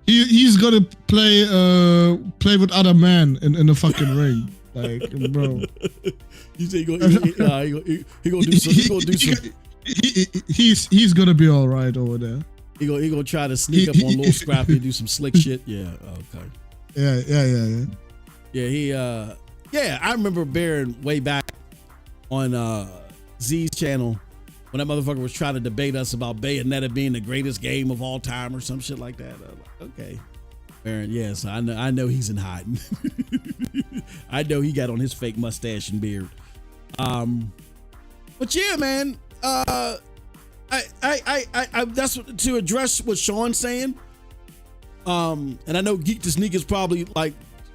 He's gonna play with other men in the fucking ring, like, bro. You say he gonna do some. He's gonna be all right over there. He gonna try to sneak up on Lil Scrappy and do some slick shit. Yeah. Okay. Yeah. I remember Baron way back on Z's channel when that motherfucker was trying to debate us about Bayonetta being the greatest game of all time or some shit like that. Okay, Baron. Yes, I know he's in hiding. I know he got on his fake mustache and beard. But yeah, man. I that's to address what Sean's saying. And I know Geek to Sneak is probably like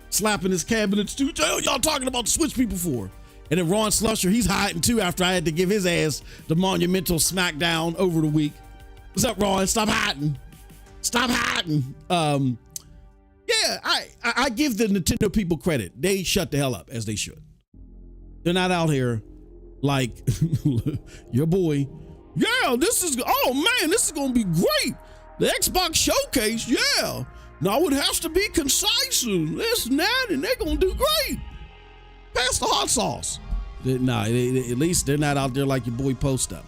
slapping his cabinets too. Y'all talking about the Switch people for? And then Ron Slusher, he's hiding too after I had to give his ass the monumental smackdown over the week. What's up, Ron? Stop hiding. Yeah, I give the Nintendo people credit. They shut the hell up, as they should. They're not out here like your boy. Yeah, this is gonna be great. The Xbox showcase, yeah. Now it has to be concise and this and that, and they're gonna do great. Pass the hot sauce. At least they're not out there like your boy Post Up.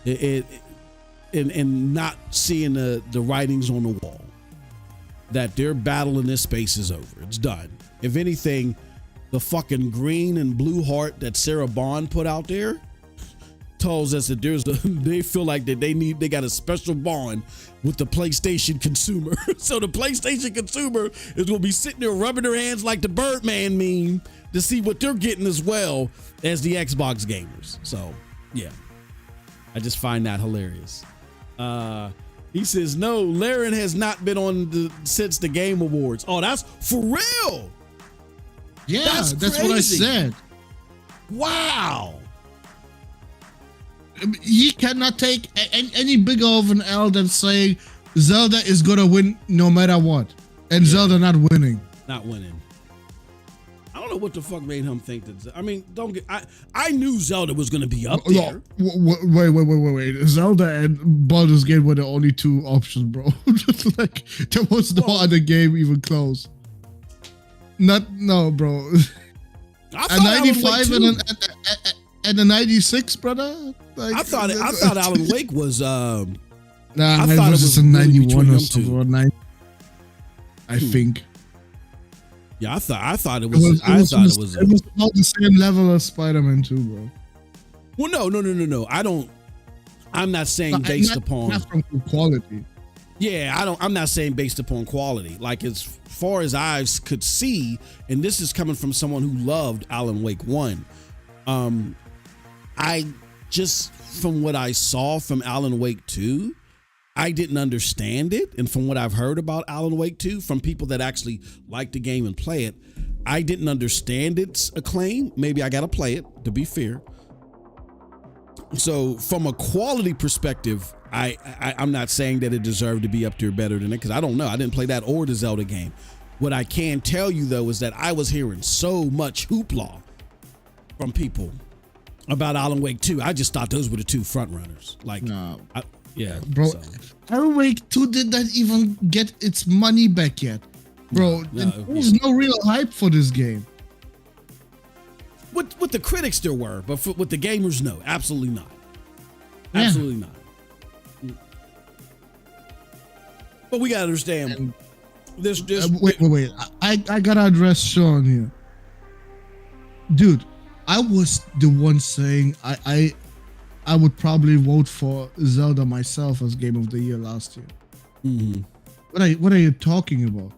And not seeing the writings on the wall that their battle in this space is over. It's done. If anything, the fucking green and blue heart that Sarah Bond put out there, tells us that they feel like that they got a special bond with the PlayStation consumer. So the PlayStation consumer is going to be sitting there rubbing their hands like the Birdman meme to see what they're getting as well as the Xbox gamers. So yeah, I just find that hilarious. He says, no, Laren has not been on since the Game Awards. Oh, that's for real. Yeah, that's what I said. Wow. He cannot take any bigger of an L than saying Zelda is gonna win no matter what, and Zelda not winning. Not winning. I don't know what the fuck made him think that. I mean, I knew Zelda was gonna be up there. Wait. Zelda and Baldur's Gate were the only two options, bro. Like there was no other game even close. No, bro. A 95 and a 96, brother. Like, I thought Alan Wake was. Nah, I thought it was a 91 or something. Or 90, I think. Yeah, I thought it was. It was about the same level as Spider-Man 2, bro. Well, no. I'm not saying based upon not from quality. Yeah, I'm not saying based upon quality. Like as far as I could see, and this is coming from someone who loved Alan Wake 1. I just, from what I saw from Alan Wake 2, I didn't understand it. And from what I've heard about Alan Wake 2 from people that actually like the game and play it, I didn't understand its acclaim. Maybe I got to play it, to be fair. So from a quality perspective, I'm not saying that it deserved to be up there better than it, because I don't know. I didn't play that or the Zelda game. What I can tell you, though, is that I was hearing so much hoopla from people about Alan Wake 2. I just thought those were the two front runners. Like, no. Yeah. Bro, so. Alan Wake 2 did not even get its money back yet. Bro, there's no real hype for this game. With the critics there were, but with the gamers, no. Absolutely not. Absolutely not. But we got to understand. Wait. I got to address Sean here. Dude, I was the one saying I would probably vote for Zelda myself as Game of the Year last year. Mm-hmm. What are you talking about?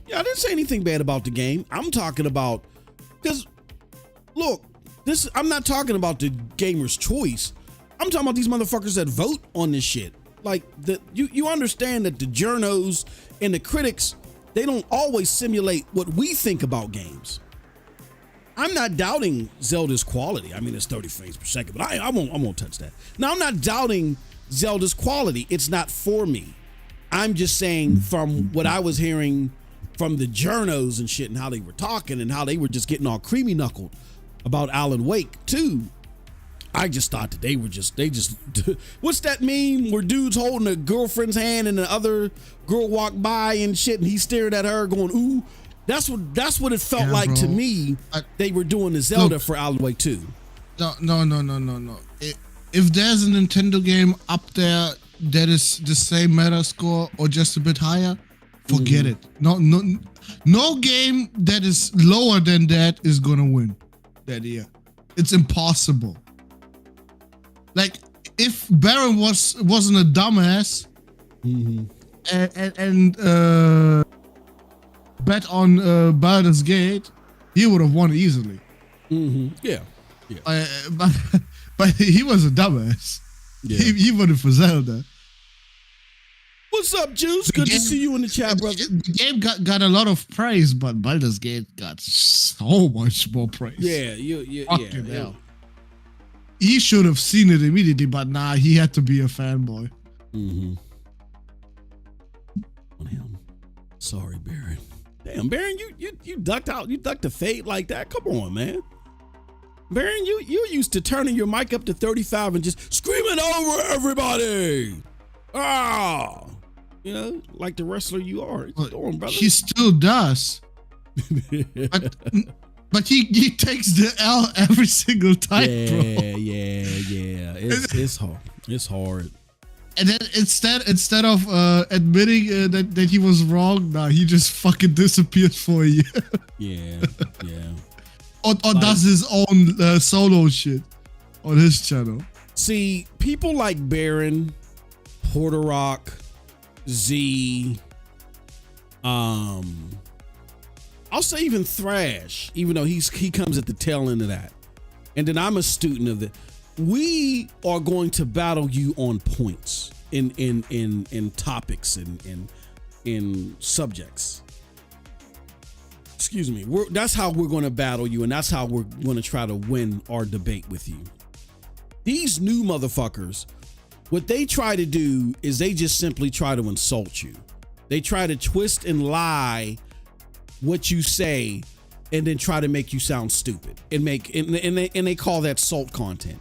Yeah, I didn't say anything bad about the game. I'm talking about, because look, I'm not talking about the gamer's choice. I'm talking about these motherfuckers that vote on this shit. Like you understand that the journos and the critics, they don't always simulate what we think about games. I'm not doubting Zelda's quality. I mean, it's 30 frames per second, but I won't touch that. Now, I'm not doubting Zelda's quality. It's not for me. I'm just saying from what I was hearing from the journos and shit and how they were talking and how they were just getting all creamy knuckled about Alan Wake 2. I just thought that they just what's that meme where dude's holding a girlfriend's hand and the other girl walked by and shit and he stared at her going, ooh. That's what it felt like, bro. To me. They were doing the Zelda for Alan Wake 2. No. If there's a Nintendo game up there that is the same meta score or just a bit higher, forget it. No game that is lower than that is gonna win that year. It's impossible. Like if Baron wasn't a dumbass and bet on Baldur's Gate, he would have won easily. Yeah. But he was a dumbass. Yeah. He voted for Zelda. What's up, Juice? Good to see you in the chat, brother. The game got a lot of praise, but Baldur's Gate got so much more praise. Yeah. He should have seen it immediately, but nah, he had to be a fanboy. On him. Sorry, Baron. Damn, Baron, you ducked out. You ducked the fade like that. Come on, man. Baron, you used to turning your mic up to 35 and just screaming over everybody. Ah, you know, like the wrestler you are. Doing, brother. He still does. But he takes the L every single time, bro. Yeah. It's hard. It's hard. And then instead of admitting that he was wrong, nah, he just fucking disappeared for a year. Yeah. or does his own solo shit. on his channel. See, people like Baron, Porter Rock, Z, I'll say even Thrash, even though he comes at the tail end of that. And then I'm a student of it. We are going to battle you on points in topics and in subjects. Excuse me. That's how we're going to battle you, and that's how we're going to try to win our debate with you. These new motherfuckers, what they try to do is they just simply try to insult you. They try to twist and lie what you say and then try to make you sound stupid and they call that salt content.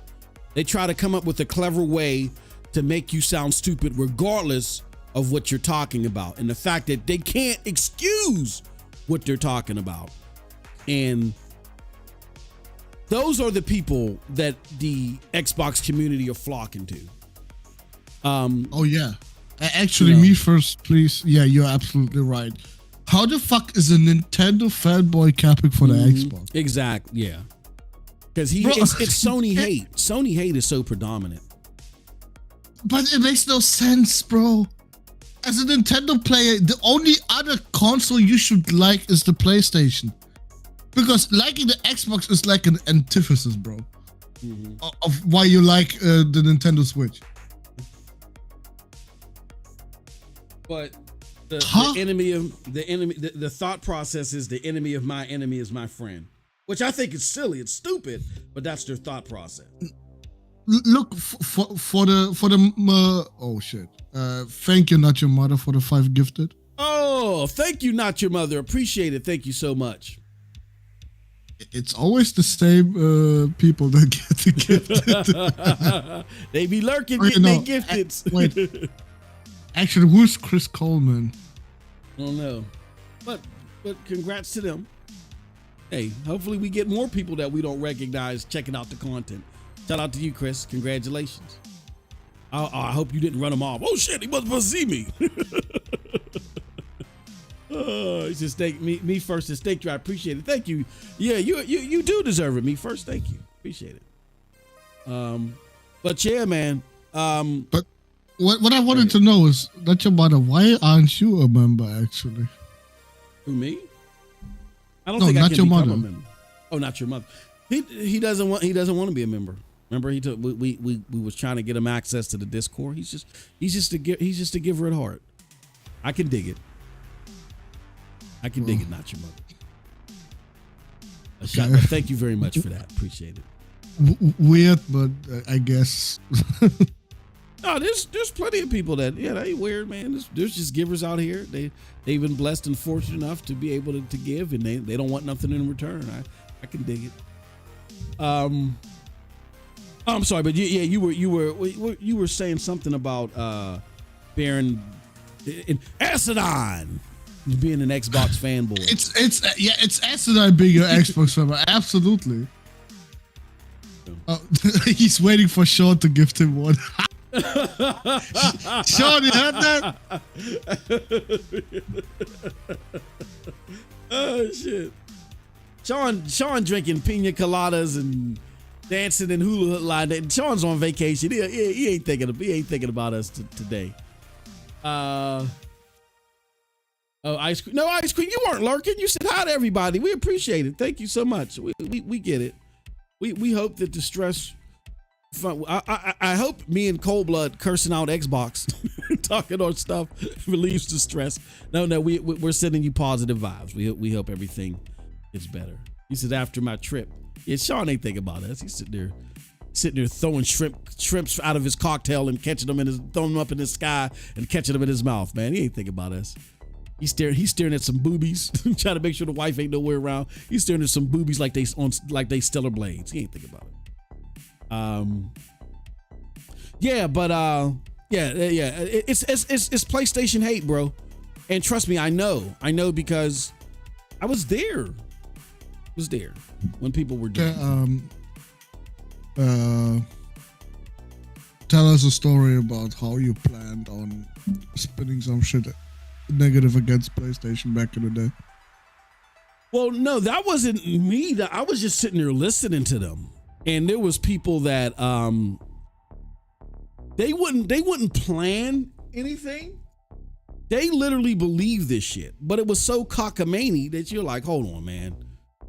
They try to come up with a clever way to make you sound stupid regardless of what you're talking about and the fact that they can't excuse what they're talking about. And those are the people that the Xbox community are flocking to. Oh yeah. Actually, me first, please. Yeah, you're absolutely right. How the fuck is a Nintendo fanboy capping for the Xbox? Exactly, yeah. Because it's Sony hate. Sony hate is so predominant. But it makes no sense, bro. As a Nintendo player, the only other console you should like is the PlayStation. Because liking the Xbox is like an antithesis, bro, of why you like the Nintendo Switch. But the thought process is the enemy of my enemy is my friend, which I think is silly. It's stupid, but that's their thought process. Look for the oh shit. Thank you, Not Your Mother, for the 5 gifted. Oh, thank you, Not Your Mother. Appreciate it. Thank you so much. It's always the same people that get the gifted. They be lurking getting their gifted. Wait. Actually, who's Chris Coleman? I don't know. But congrats to them. Hey, hopefully we get more people that we don't recognize checking out the content. Shout out to you, Chris. Congratulations. I hope you didn't run him off. Oh shit, he wasn't supposed to see me. It's just me first to stake you. I appreciate it. Thank you. Yeah, you do deserve it. Me first. Thank you. Appreciate it. But yeah, man. But what I wanted to know is, Not Your Mother, why aren't you a member actually? Who, me? I don't think I can become a member. Oh, Not Your Mother. He doesn't want to be a member. Remember, we was trying to get him access to the Discord. He's just a giver at heart. I can dig it. I can dig it, Not Your Mother. Okay. Thank you very much for that. Appreciate it. Weird, but I guess. No, there's plenty of people that they ain't weird, man. There's just givers out here. They've been blessed and fortunate enough to be able to give, and they don't want nothing in return. I can dig it. I'm sorry, but yeah, you were saying something about Baron and Acidon being an Xbox fanboy. It's Acidon being an Xbox fanboy. Absolutely. He's waiting for Sean to gift him one. Sean, you heard that? Oh shit! Sean drinking pina coladas and dancing in hula hoop line. Sean's on vacation. He ain't thinking about us today. Ice cream. No ice cream. You weren't lurking. You said hi to everybody. We appreciate it. Thank you so much. We get it. We hope that the stress. I hope me and Cold Blood cursing out Xbox, talking our stuff relieves the stress. No, we're sending you positive vibes. We hope everything is better. He said after my trip. Yeah, Sean ain't thinking about us. He's sitting there throwing shrimps out of his cocktail and catching them throwing them up in the sky and catching them in his mouth. Man, he ain't thinking about us. He's staring at some boobies, trying to make sure the wife ain't nowhere around. He's staring at some boobies like they Stellarblades. He ain't thinking about it. It's PlayStation hate, bro. And trust me, I know because I was there. When people were doing tell us a story about how you planned on spinning some shit negative against PlayStation back in the day. Well, no, that wasn't me. I was just sitting there listening to them. And there was people that they wouldn't plan anything. They literally believe this shit, but it was so cockamamie that you're like, hold on, man,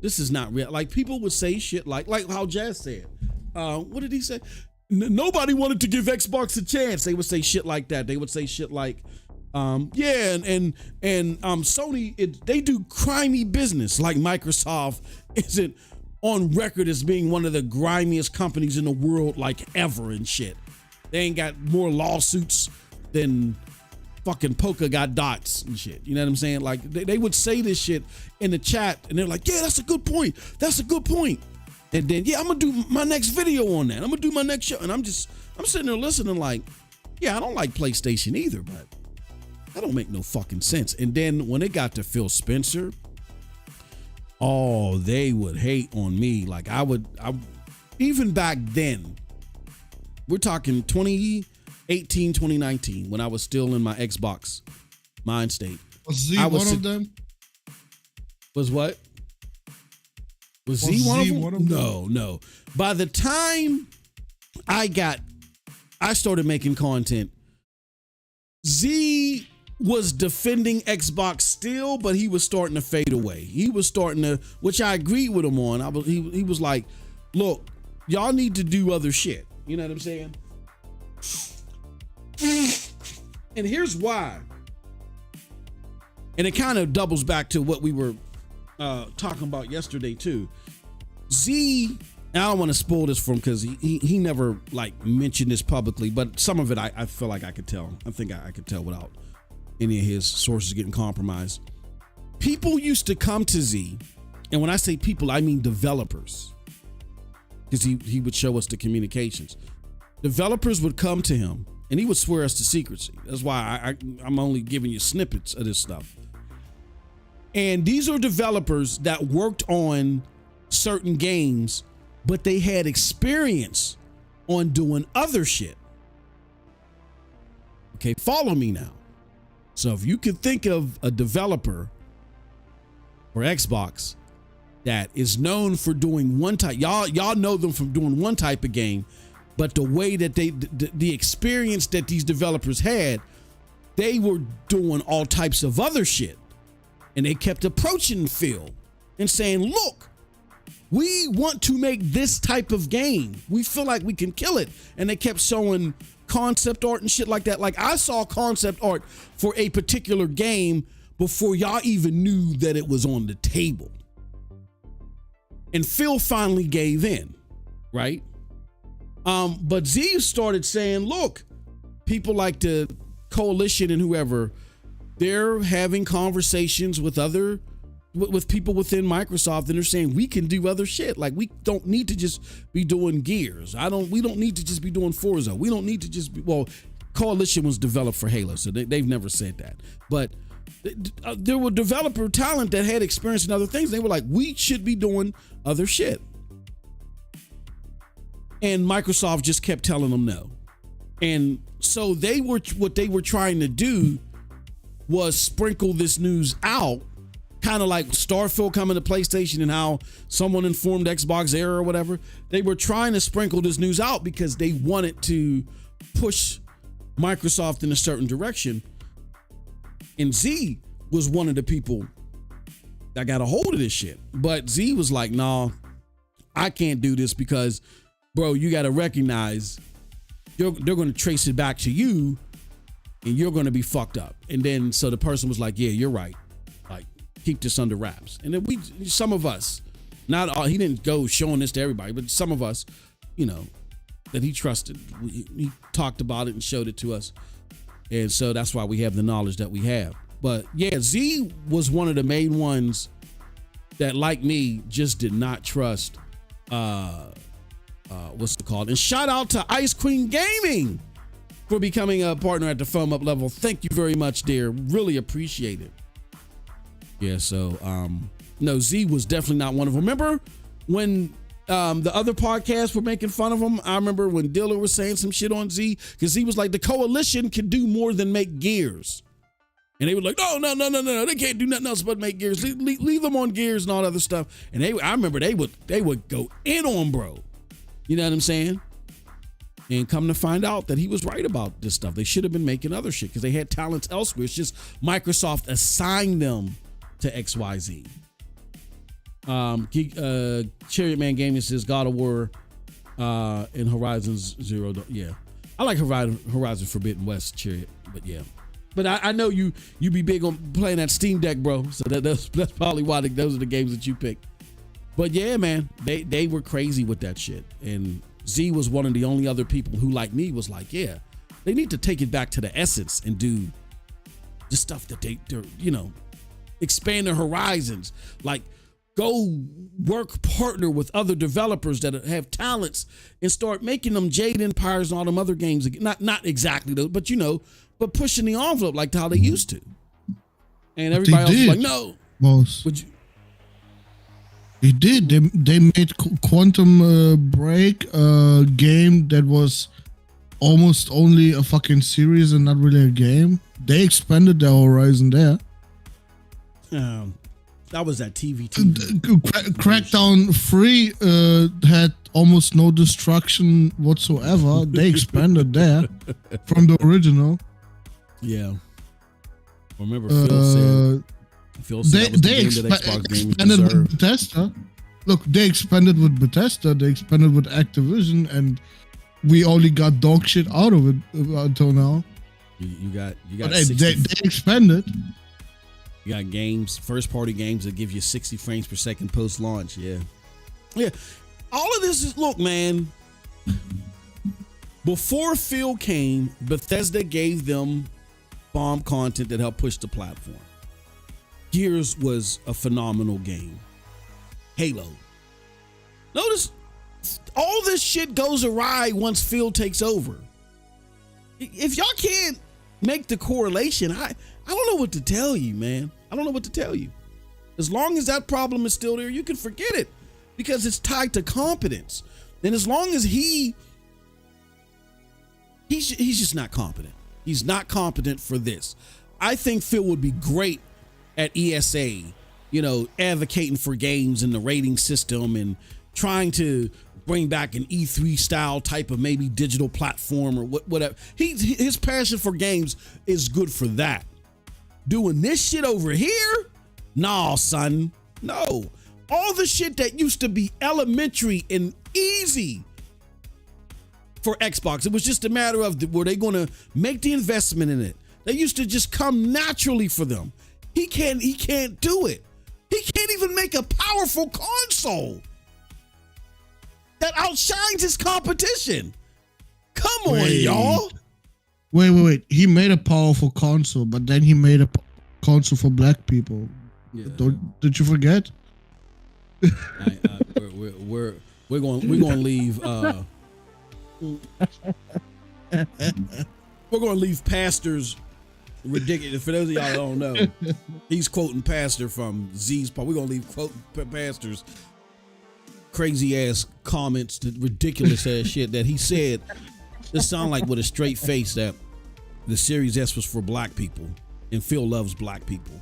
this is not real. Like people would say shit like how Jazz said. What did he say? Nobody wanted to give Xbox a chance. They would say shit like that. They would say shit like, yeah, and Sony, they do crimey business. Like Microsoft isn't on record as being one of the grimiest companies in the world, like ever and shit. They ain't got more lawsuits than fucking Poker got dots and shit. You know what I'm saying? Like they would say this shit in the chat and they're like, yeah, that's a good point. That's a good point. And then, yeah, I'm gonna do my next video on that. I'm gonna do my next show. And I'm sitting there listening like, yeah, I don't like PlayStation either, but that don't make no fucking sense. And then when it got to Phil Spencer, oh, they would hate on me. Like I even back then, we're talking 2018, 2019, when I was still in my Xbox mind state. Was Z one of them? Was what? Was Z one of them? No. By the time I started making content, Z was defending Xbox still, but he was starting to fade away. He was starting to, which I agreed with him on. He was like, look, y'all need to do other shit. You know what I'm saying? And here's why. And it kind of doubles back to what we were talking about yesterday too. Z, I don't want to spoil this for him because he never like mentioned this publicly, but some of it I feel like I could tell. I think I could tell without any of his sources getting compromised. People used to come to Z, and when I say people, I mean developers, because he would show us the communications. Developers would come to him and he would swear us to secrecy. That's why I'm only giving you snippets of this stuff. And these are developers that worked on certain games, but they had experience on doing other shit. Okay, follow me now. So if you could think of a developer for Xbox that is known for doing one type, y'all know them from doing one type of game, but the way that the experience that these developers had, they were doing all types of other shit. And they kept approaching Phil and saying, look, we want to make this type of game. We feel like we can kill it. And they kept showing concept art and shit like that. Like I saw concept art for a particular game before y'all even knew that it was on the table. And Phil finally gave in, right? But Z started saying, look, people like the Coalition and whoever, they're having conversations with people within Microsoft, and they're saying we can do other shit. Like we don't need to just be doing Gears. We don't need to just be doing Forza. We don't need to just be, well, Coalition was developed for Halo, so they've never said that. But there were developer talent that had experience in other things. They were like, we should be doing other shit. And Microsoft just kept telling them no. And so what they were trying to do was sprinkle this news out, kind of like Starfield coming to PlayStation and how someone informed Xbox error or whatever. They were trying to sprinkle this news out because they wanted to push Microsoft in a certain direction. And Z was one of the people that got a hold of this shit. But Z was like, nah, I can't do this because, bro, you got to recognize they're going to trace it back to you and you're going to be fucked up. And then so the person was like, yeah, you're right. Like, keep this under wraps. And then some of us, not all, he didn't go showing this to everybody, but some of us, you know, that he trusted, he talked about it and showed it to us. And so that's why we have the knowledge that we have. But yeah, Z was one of the main ones that, like me, just did not trust what's it called? And shout out to Ice Queen Gaming for becoming a partner at the Foam Up level. Thank you very much, dear. Really appreciate it. Yeah, so no, Z was definitely not one of them. Remember when the other podcasts were making fun of him? I remember when Diller was saying some shit on Z, because he was like, the Coalition can do more than make Gears. And they were like, no, they can't do nothing else but make Gears. Leave them on Gears and all that other stuff. And I remember they would go in on bro. You know what I'm saying? And come to find out that he was right about this stuff. They should have been making other shit because they had talents elsewhere. It's just Microsoft assigned them to XYZ. Chariot Man Gaming says God of War and Horizon Zero. Yeah, I like Horizon Forbidden West, Chariot, but yeah. But I know you be big on playing that Steam Deck, bro. So that's probably why those are the games that you pick. But yeah, man, they were crazy with that shit. And Z was one of the only other people who, like me, was like, yeah, they need to take it back to the essence and do the stuff that they're, you know, expand their horizons. Like, go partner with other developers that have talents and start making them Jade Empires and all them other games. Not exactly those, but you know, but pushing the envelope like how they used to. And everybody else was like, no. Most. Would you? They did. They made Quantum Break a game that was almost only a fucking series and not really a game. They expanded their horizon there. That was that TV. Crackdown 3 had almost no destruction whatsoever. They expanded there from the original. Yeah. Remember Phil said they expanded with Bethesda. Look, they expanded with Bethesda. They expanded with Activision, and we only got dog shit out of it until now. You got. But they expanded. You got games, first party games that give you 60 frames per second post launch. Yeah. All of this is, look, man. Before Phil came, Bethesda gave them bomb content that helped push the platform. Gears was a phenomenal game. Halo. Notice all this shit goes awry once Phil takes over. If y'all can't make the correlation, I don't know what to tell you, man. I don't know what to tell you. As long as that problem is still there, you can forget it because it's tied to competence. And as long as he's just not competent. He's not competent for this. I think Phil would be great at ESA, you know, advocating for games and the rating system and trying to bring back an E3 style type of maybe digital platform or whatever. His passion for games is good for that. Doing this shit over here? Nah, son. No. All the shit that used to be elementary and easy for Xbox, it was just a matter of were they going to make the investment in it? They used to just come naturally for them. He can't do it. He can't even make a powerful console that outshines his competition. Come on, y'all. Wait. He made a powerful console, but then he made a console for black people. Yeah. Did you forget? We're going to leave. We're going to leave pastors ridiculous. For those of y'all that don't know, he's quoting Pastor from Z's part. We're going to leave quoting Pastor's crazy ass comments, to ridiculous ass shit that he said. It sound like with a straight face that the Series S was for black people and Phil loves black people.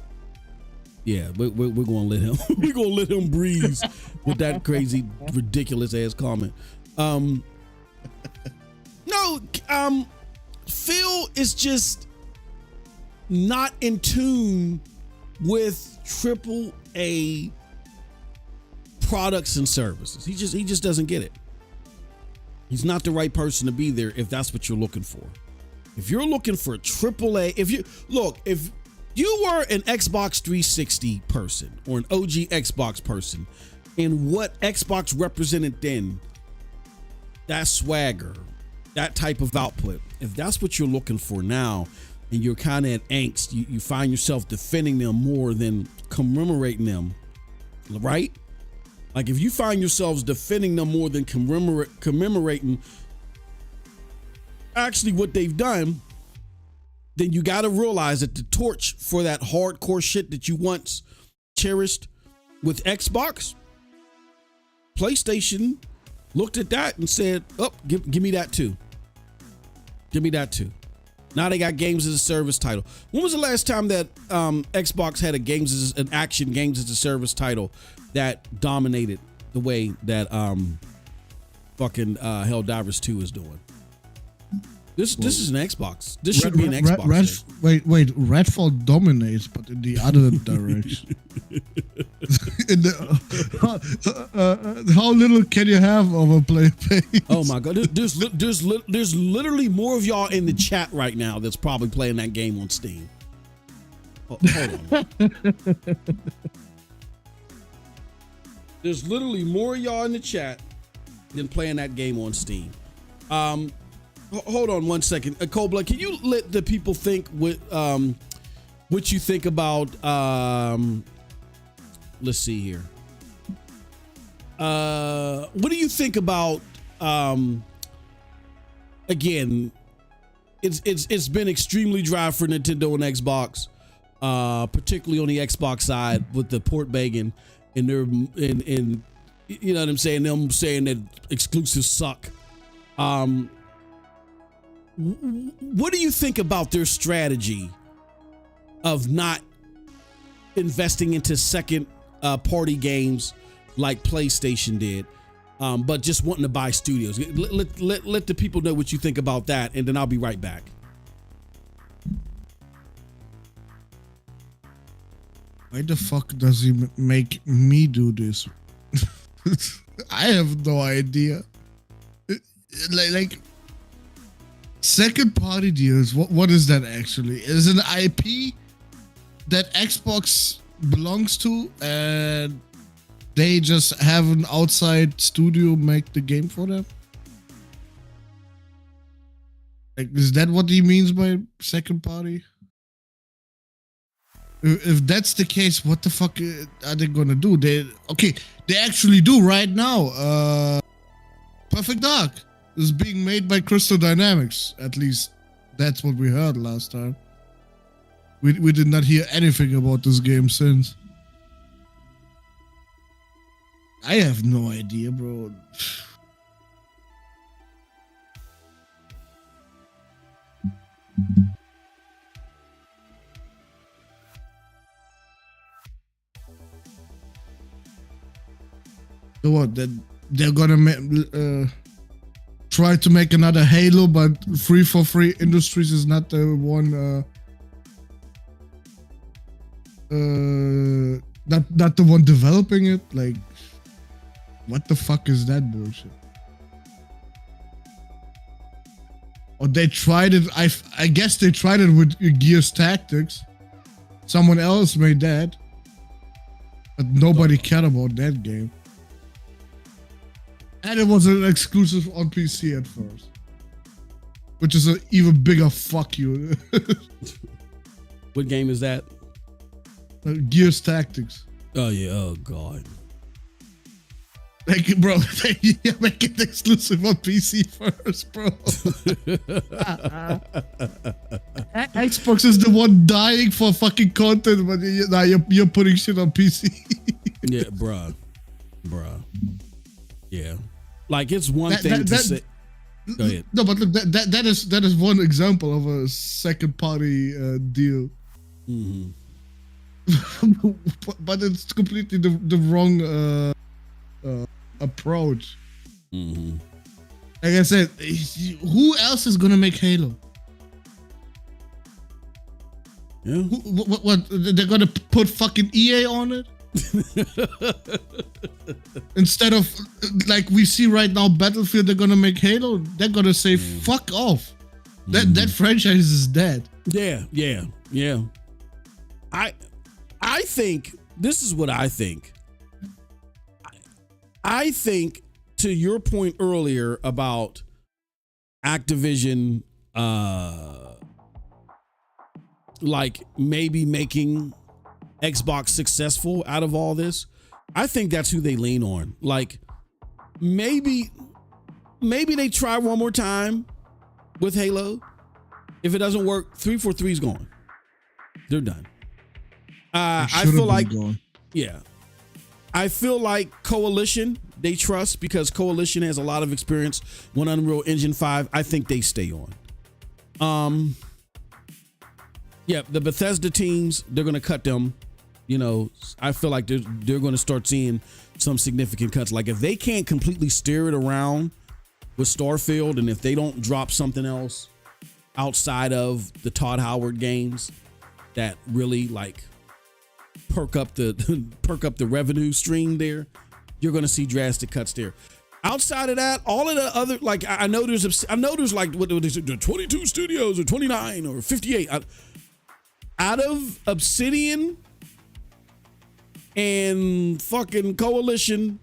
Yeah, we're going to let him. We're going to let him breathe with that crazy, ridiculous ass comment. Phil is just not in tune with AAA products and services. He just doesn't get it. He's not the right person to be there if that's what you're looking for. If you're looking for a AAA, if you were an Xbox 360 person or an OG Xbox person, and what Xbox represented then, that swagger, that type of output, if that's what you're looking for now, and you're kind of at angst, you find yourself defending them more than commemorating them, right? Like if you find yourselves defending them more than commemorating actually what they've done, then you got to realize that the torch for that hardcore shit that you once cherished with Xbox, PlayStation looked at that and said, oh, give me that too. Give me that too. Now they got games as a service title. When was the last time that Xbox had an action games as a service title that dominated the way that fucking Helldivers 2 is doing. This is an Xbox. This should be an Xbox. Wait, Redfall dominates, but in the other direction. In the, how little can you have of a play page? Oh my god, there's literally more of y'all in the chat right now that's probably playing that game on Steam. Hold on. There's literally more of y'all in the chat than playing that game on Steam. Hold on one second. Cobla, can you let the people think what you think about let's see here. What do you think about again, it's been extremely dry for Nintendo and Xbox, particularly on the Xbox side with the port begging and their and you know what I'm saying, them saying that exclusives suck. What do you think about their strategy of not investing into second party games like PlayStation did, but just wanting to buy studios? Let the people know what you think about that, and then I'll be right back. Why the fuck does he make me do this? I have no idea. Like second party deals, what is that actually? Is an IP that Xbox belongs to and they just have an outside studio make the game for them? Like, is that what he means by second party? If that's the case, what the fuck are they gonna do? They actually do right now. Perfect Dark is being made by Crystal Dynamics. At least that's what we heard last time. We did not hear anything about this game since. I have no idea, bro. So what? They're gonna try to make another Halo, but Free for Free Industries is not the one. Not the one developing it. Like, what the fuck is that bullshit? Or they tried it. I guess they tried it with Gears Tactics. Someone else made that, but nobody cared about that game. And it was an exclusive on PC at first, which is an even bigger fuck you. What game is that? Gears Tactics. Oh yeah. Oh god. Like, bro, you make it exclusive on PC first, bro. Xbox is the one dying for fucking content, but now you're putting shit on PC. Yeah, bruh. Yeah. Like, it's one thing to say. Go ahead. No, but look, that is one example of a second party deal. Mm-hmm. But it's completely the wrong approach. Mm-hmm. Like I said, who else is gonna make Halo? Yeah. What? They're gonna put fucking EA on it? Instead of, like we see right now, Battlefield, they're gonna make Halo. They're gonna say fuck off. That franchise is dead. Yeah. I think this is what I think. I think, to your point earlier about Activision, like maybe making Xbox successful out of all this, I think that's who they lean on. Like, maybe they try one more time with Halo. If it doesn't work, 343 is gone. They're done. I feel like, yeah, I feel like Coalition, they trust, because Coalition has a lot of experience with Unreal Engine 5. I think they stay on. Yeah, the Bethesda teams, they're going to cut them. You know, I feel like they're going to start seeing some significant cuts. Like, if they can't completely steer it around with Starfield, and if they don't drop something else outside of the Todd Howard games that really like perk up the revenue stream there, you're going to see drastic cuts there. Outside of that, all of the other, like I know there's like what is it, 22 studios or 29 or 58 out of Obsidian and fucking Coalition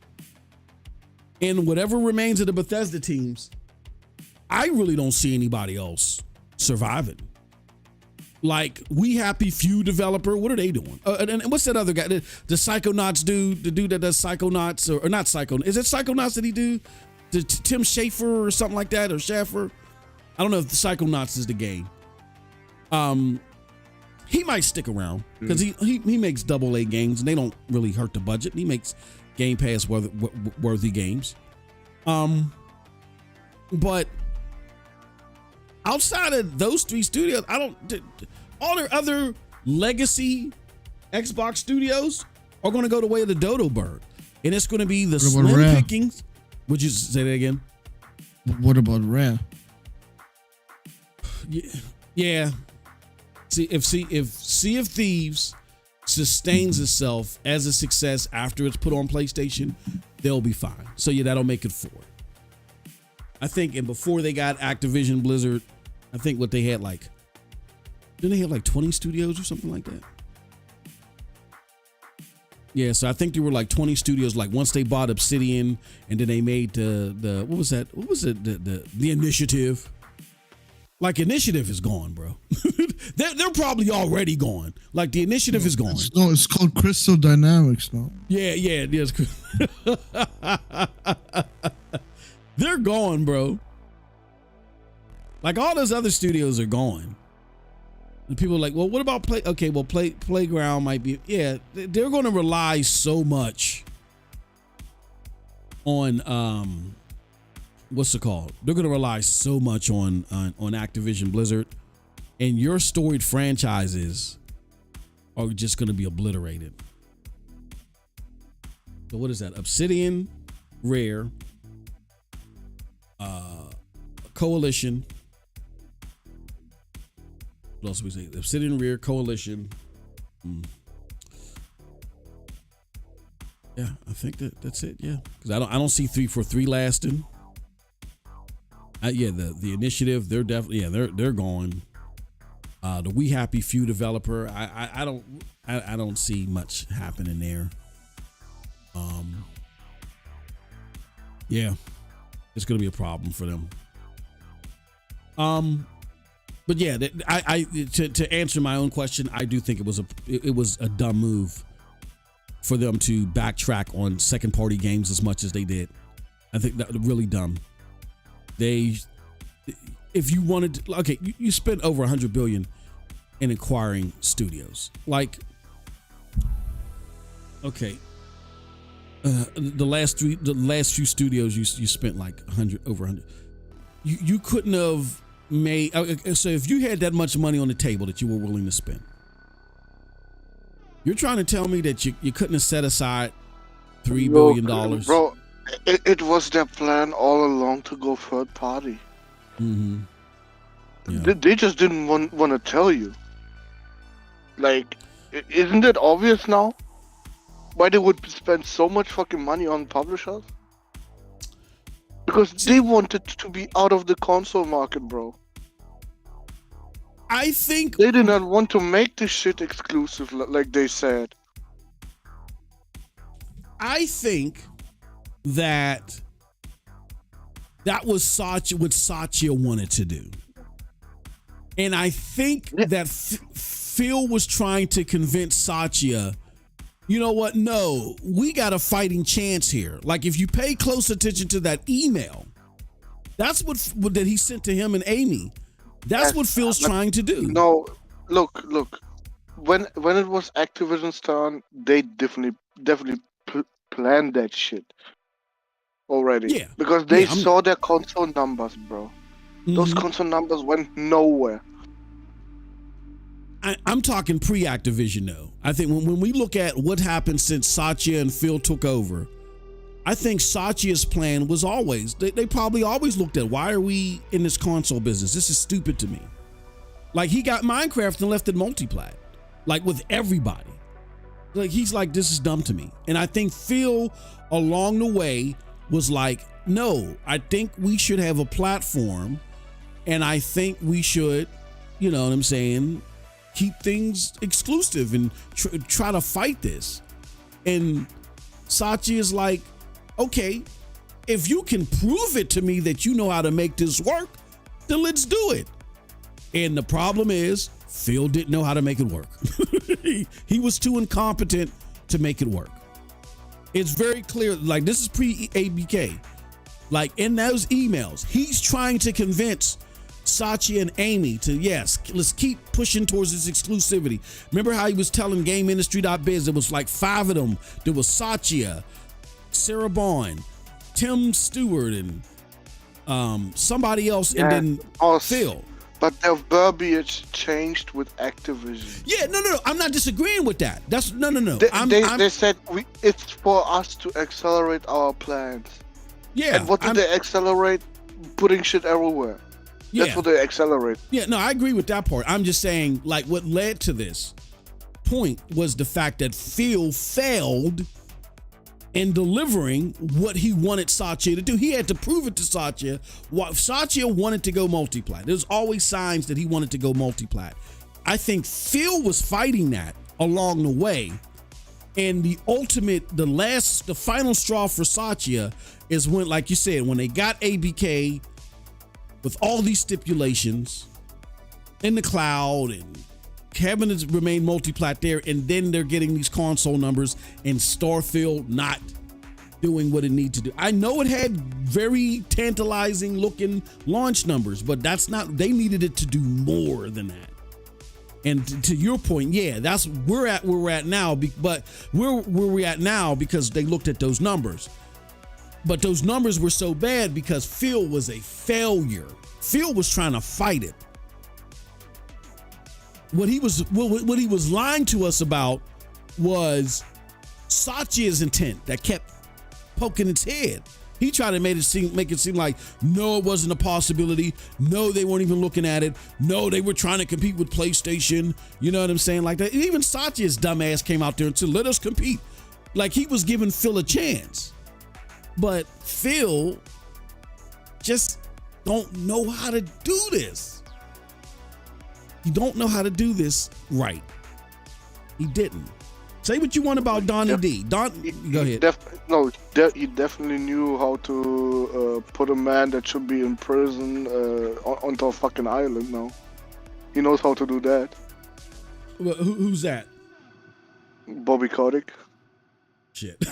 and whatever remains of the Bethesda teams. I really don't see anybody else surviving. Like We Happy Few developer, what are they doing? And what's that other guy? The Psychonauts dude, the dude that does Psychonauts, or not Psychonauts? Is it Psychonauts that he do? Tim Schafer or something like that, or Schaffer? I don't know if the Psychonauts is the game. He might stick around because he makes AA games and they don't really hurt the budget. He makes Game Pass worthy games. But outside of those three studios, all their other legacy Xbox studios are going to go the way of the dodo bird. And it's going to be the slim pickings. Would you say that again? What about Rare? Yeah. See if Sea of Thieves sustains itself as a success after it's put on PlayStation, they'll be fine. So yeah, that'll make it 4. I think, and before they got Activision Blizzard, I think what they had didn't they have like 20 studios or something like that? Yeah, so I think there were like 20 studios. Like once they bought Obsidian, and then they made the what was that? What was it? The Initiative. Like Initiative is gone, bro. they're probably already gone. Like the Initiative is gone. It's called Crystal Dynamics now. Yeah, it is. They're gone, bro. Like all those other studios are gone. And people are like, well, what about Playground might be. Yeah, they're going to rely so much on what's it called? They're going to rely so much on Activision Blizzard, and your storied franchises are just going to be obliterated. So what is that? Obsidian, Rare, Coalition. What else we say? Obsidian, Rare, Coalition. Yeah, I think that's it. Yeah, because I don't see 343 lasting. The Initiative, they're definitely they're gone. The We Happy Few developer, I don't see much happening there. Yeah, it's gonna be a problem for them. But yeah, to answer my own question, I do think it was a dumb move for them to backtrack on second party games as much as they did. I think that really dumb. If you wanted to, okay, you spent over $100 billion in acquiring studios. Like, okay, the last few studios you spent like over 100. You couldn't have made. So if you had that much money on the table that you were willing to spend, you're trying to tell me that you couldn't have set aside $3 billion, bro. It was their plan all along to go third party. Mm-hmm. Yeah. They just didn't want to tell you. Like, isn't it obvious now why they would spend so much fucking money on publishers? Because they wanted to be out of the console market, bro. I think they did not want to make this shit exclusive like they said. I think that was what Satya wanted to do. And I think that Phil was trying to convince Satya, you know what? No, we got a fighting chance here. Like if you pay close attention to that email, that's what that he sent to him and Amy. That's what Phil's trying to do. No, look. When it was Activision's turn, they definitely planned that shit already. Yeah. Because they saw their console numbers, bro. Mm-hmm. Those console numbers went nowhere. I'm talking pre-Activision though. I think when we look at what happened since Satya and Phil took over, I think Satya's plan was always, they probably always looked at, why are we in this console business? This is stupid to me. Like, he got Minecraft and left it multiplat, like with everybody. Like, he's like, this is dumb to me. And I think Phil along the way was like, no, I think we should have a platform, and I think we should, you know what I'm saying, keep things exclusive and try to fight this. And Satya is like, okay, if you can prove it to me that you know how to make this work, then let's do it. And the problem is, Phil didn't know how to make it work. He was too incompetent to make it work. It's very clear, like, this is pre-ABK. Like, in those emails, he's trying to convince Satya and Amy to, yes, let's keep pushing towards this exclusivity. Remember how he was telling GameIndustry.biz, there was like 5 of them. There was Satya, Sarah Bond, Tim Stewart, and somebody else, and then Phil. But their verbiage changed with Activision. Yeah, no. I'm not disagreeing with that. That's no. They said it's for us to accelerate our plans. Yeah. And what did they accelerate? Putting shit everywhere. Yeah. That's what they accelerate. Yeah, no, I agree with that part. I'm just saying, like, what led to this point was the fact that Phil failed in delivering what he wanted Satya to do. He had to prove it to Satya. Satya wanted to go multiplat. There's always signs that he wanted to go multiplat. I think Phil was fighting that along the way. And the final straw for Satya is when, like you said, when they got ABK with all these stipulations in the cloud and having to remain multiplat there, and then they're getting these console numbers and Starfield not doing what it needs to do. I know it had very tantalizing looking launch numbers, but they needed it to do more than that. And to your point, yeah, that's where we're at now, but where we're at now because they looked at those numbers. But those numbers were so bad because Phil was a failure. Phil was trying to fight it. What he was lying to us about was Satya's intent that kept poking its head. He tried to make it seem like, no, it wasn't a possibility. No, they weren't even looking at it. No, they were trying to compete with PlayStation. You know what I'm saying? Like that. Even Satya's dumbass came out there and said, let us compete. Like he was giving Phil a chance. But Phil just don't know how to do this. He don't know how to do this right. He didn't. Say what you want about Donnie D. Go ahead. He definitely knew how to put a man that should be in prison onto a fucking island now. He knows how to do that. Well, who's that? Bobby Kotick. Shit.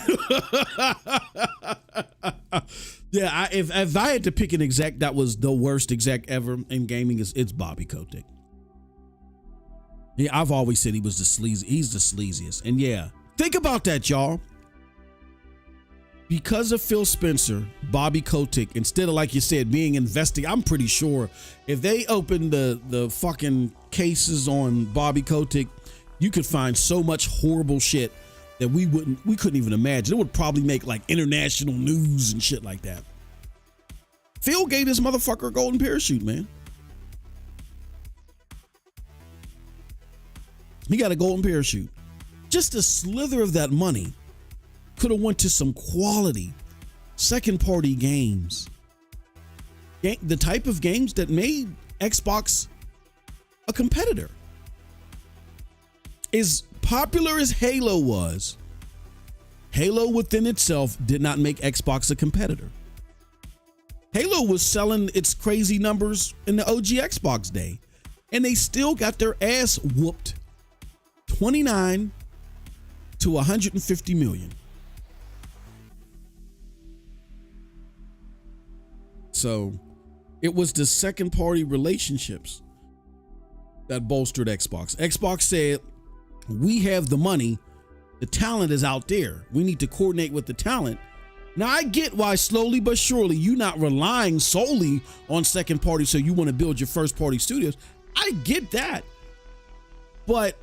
Yeah, if I had to pick an exec that was the worst exec ever in gaming, it's Bobby Kotick. Yeah, I've always said he was the sleazy. He's the sleaziest. And yeah, think about that, y'all. Because of Phil Spencer, Bobby Kotick, instead of, like you said, being invested, I'm pretty sure if they opened the fucking cases on Bobby Kotick, you could find so much horrible shit that we couldn't even imagine. It would probably make like international news and shit like that. Phil gave this motherfucker a golden parachute, man. He got a golden parachute. Just a slither of that money could have went to some quality second-party games. The type of games that made Xbox a competitor. As popular as Halo was, Halo within itself did not make Xbox a competitor. Halo was selling its crazy numbers in the OG Xbox day, and they still got their ass whooped 29 to 150 million. So it was the second party relationships that bolstered Xbox. Xbox said, we have the money. The talent is out there. We need to coordinate with the talent. Now I get why slowly but surely you're not relying solely on second party. So you want to build your first party studios. I get that. But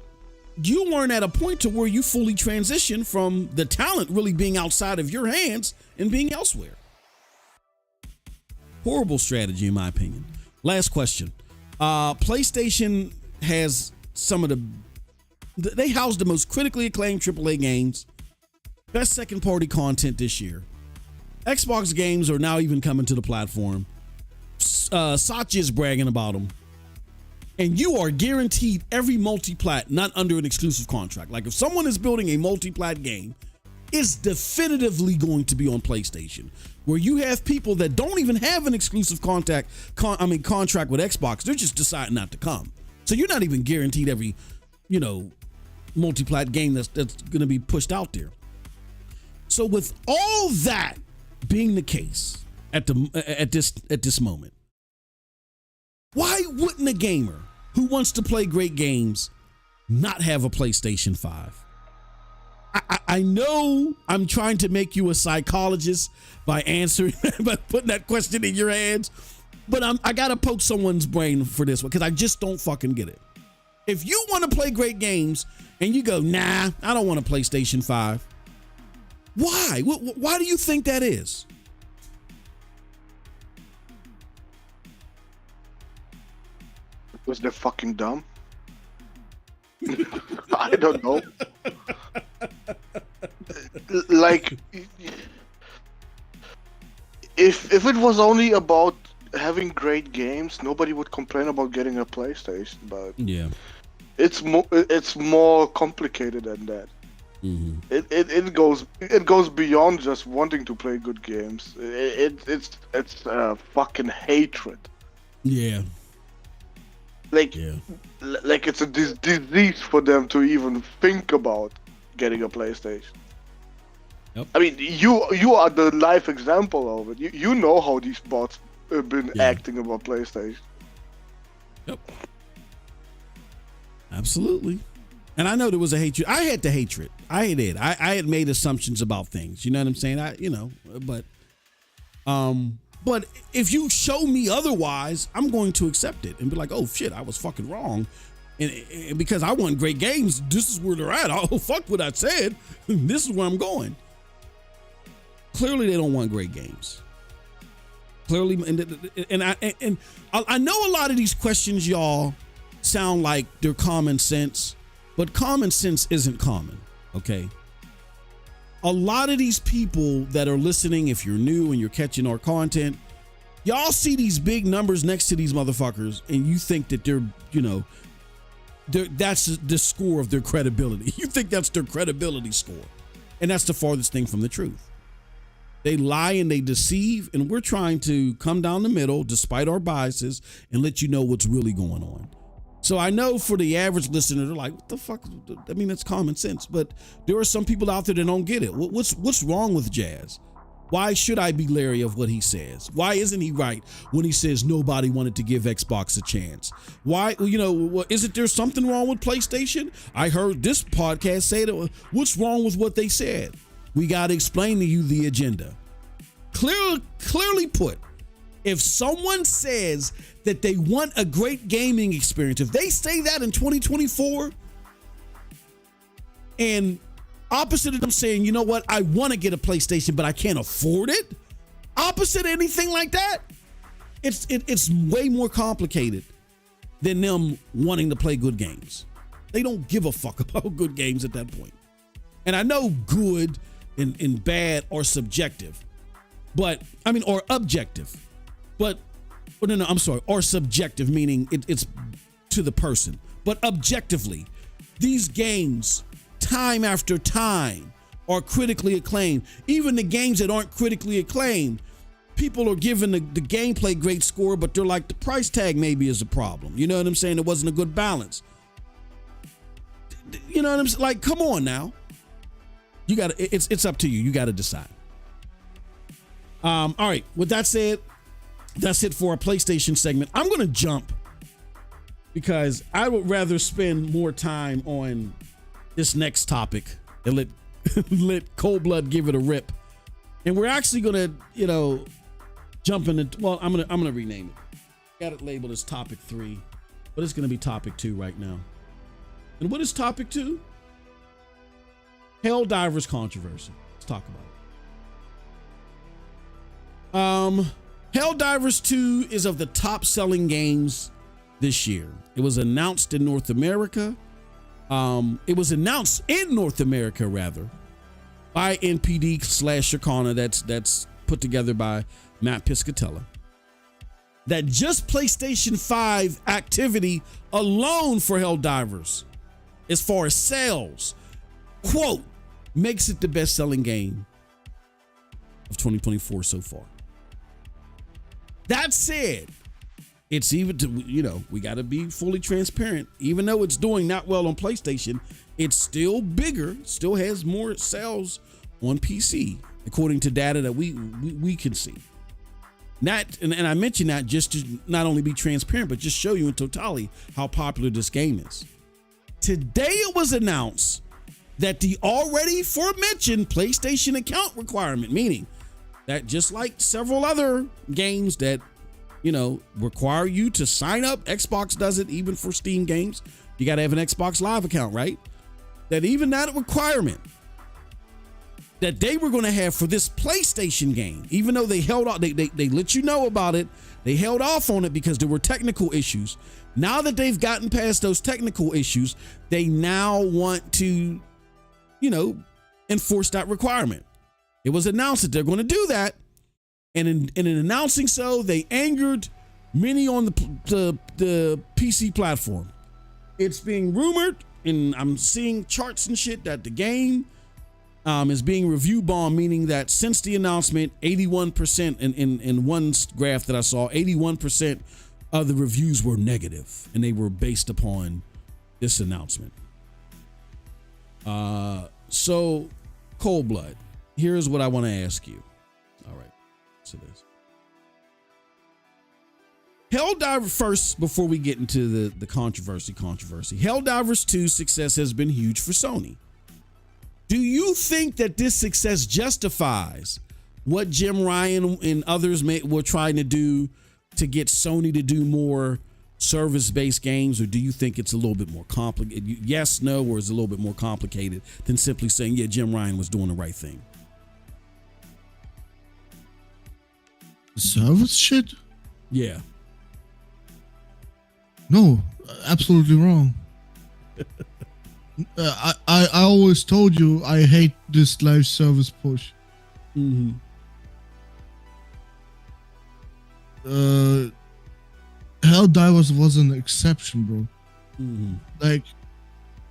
you weren't at a point to where you fully transition from the talent really being outside of your hands and being elsewhere. Horrible strategy, in my opinion. Last question. PlayStation has some of they house the most critically acclaimed AAA games, best second party content this year. Xbox games are now even coming to the platform. Satya is bragging about them. And you are guaranteed every multi-plat, not under an exclusive contract. Like if someone is building a multi-plat game, it's definitively going to be on PlayStation, where you have people that don't even have an exclusive contract with Xbox. They're just deciding not to come. So you're not even guaranteed every, multi-plat game that's going to be pushed out there. So with all that being the case at this moment, why wouldn't a gamer who wants to play great games not have a PlayStation 5? I know I'm trying to make you a psychologist by putting that question in your hands, but I gotta poke someone's brain for this one because I just don't fucking get it. If you want to play great games and you go, nah, I don't want a PlayStation 5. Why? Why do you think that is? Was they fucking dumb? I don't know. Like, if it was only about having great games, nobody would complain about getting a PlayStation. But yeah, it's more complicated than that. Mm-hmm. It goes beyond just wanting to play good games. It's fucking hatred. Yeah. Like it's a disease for them to even think about getting a PlayStation. Yep. I mean, you are the live example of it. You know how these bots have been acting about PlayStation. Yep. Absolutely. And I know there was a hatred. I had the hatred. I did. I had made assumptions about things. You know what I'm saying? But if you show me otherwise, I'm going to accept it and be like, oh shit, I was fucking wrong. And because I want great games, this is where they're at. Oh, fuck what I said. This is where I'm going. Clearly they don't want great games. Clearly, and I know a lot of these questions, y'all, sound like they're common sense, but common sense isn't common, okay? A lot of these people that are listening, if you're new and you're catching our content, y'all see these big numbers next to these motherfuckers and you think that that's the score of their credibility. You think that's their credibility score. And that's the farthest thing from the truth. They lie and they deceive, and we're trying to come down the middle despite our biases and let you know what's really going on. So I know for the average listener, they're like, what the fuck? I mean, that's common sense. But there are some people out there that don't get it. What's wrong with Jazz? Why should I be leery of what he says? Why isn't he right when he says nobody wanted to give Xbox a chance? Why, isn't there something wrong with PlayStation? I heard this podcast say that. What's wrong with what they said? We got to explain to you the agenda. Clearly put. If someone says that they want a great gaming experience, if they say that in 2024, and opposite of them saying, you know what, I want to get a PlayStation, but I can't afford it, opposite of anything like that, it's way more complicated than them wanting to play good games. They don't give a fuck about good games at that point. And I know good and bad are subjective, but I mean, or objective. But no, I'm sorry, or subjective, meaning it's to the person. But objectively, these games, time after time, are critically acclaimed. Even the games that aren't critically acclaimed, people are giving the gameplay great score, but they're like, the price tag maybe is a problem. You know what I'm saying? It wasn't a good balance. You know what I'm saying? Like, come on now. You got to, it's up to you. You got to decide. All right. With that said, that's it for our PlayStation segment. I'm going to jump because I would rather spend more time on this next topic and let Cold Blood give it a rip. And we're actually going to, jump into, well, I'm going to rename it. Got it labeled as topic 3, but it's going to be topic 2 right now. And what is topic 2? Helldivers controversy. Let's talk about it. Helldivers 2 is of the top selling games this year. It was announced in North America. It was announced in North America, rather, by NPD/Shakana. That's put together by Matt Piscatella. That just PlayStation 5 activity alone for Helldivers, as far as sales, quote, makes it the best-selling game of 2024 so far. That said, it's even to, we got to be fully transparent. Even though it's doing not well on PlayStation, it's still bigger, still has more sales on PC, according to data that we can see. And I mention that just to not only be transparent, but just show you in totality how popular this game is. Today it was announced that the already aforementioned PlayStation account requirement, meaning that just like several other games that, require you to sign up, Xbox does it even for Steam games. You got to have an Xbox Live account, right? That even that requirement that they were going to have for this PlayStation game, even though they held off, they let you know about it. They held off on it because there were technical issues. Now that they've gotten past those technical issues, they now want to, enforce that requirement. It was announced that they're going to do that. And in announcing so, they angered many on the PC platform. It's being rumored, and I'm seeing charts and shit, that the game is being review bombed, meaning that since the announcement, 81% in one graph that I saw, 81% of the reviews were negative, and they were based upon this announcement. So, Cold Blood, here's what I want to ask you. All right, so this. Helldivers, first, before we get into the controversy, Helldivers 2 success has been huge for Sony. Do you think that this success justifies what Jim Ryan and others were trying to do to get Sony to do more service-based games, or do you think it's a little bit more complicated? Yes, no, or is it a little bit more complicated than simply saying, yeah, Jim Ryan was doing the right thing? Service shit? Yeah. No, absolutely wrong. I always told you I hate this live service push. Mm-hmm. Helldivers was an exception, bro. Mm-hmm. Like,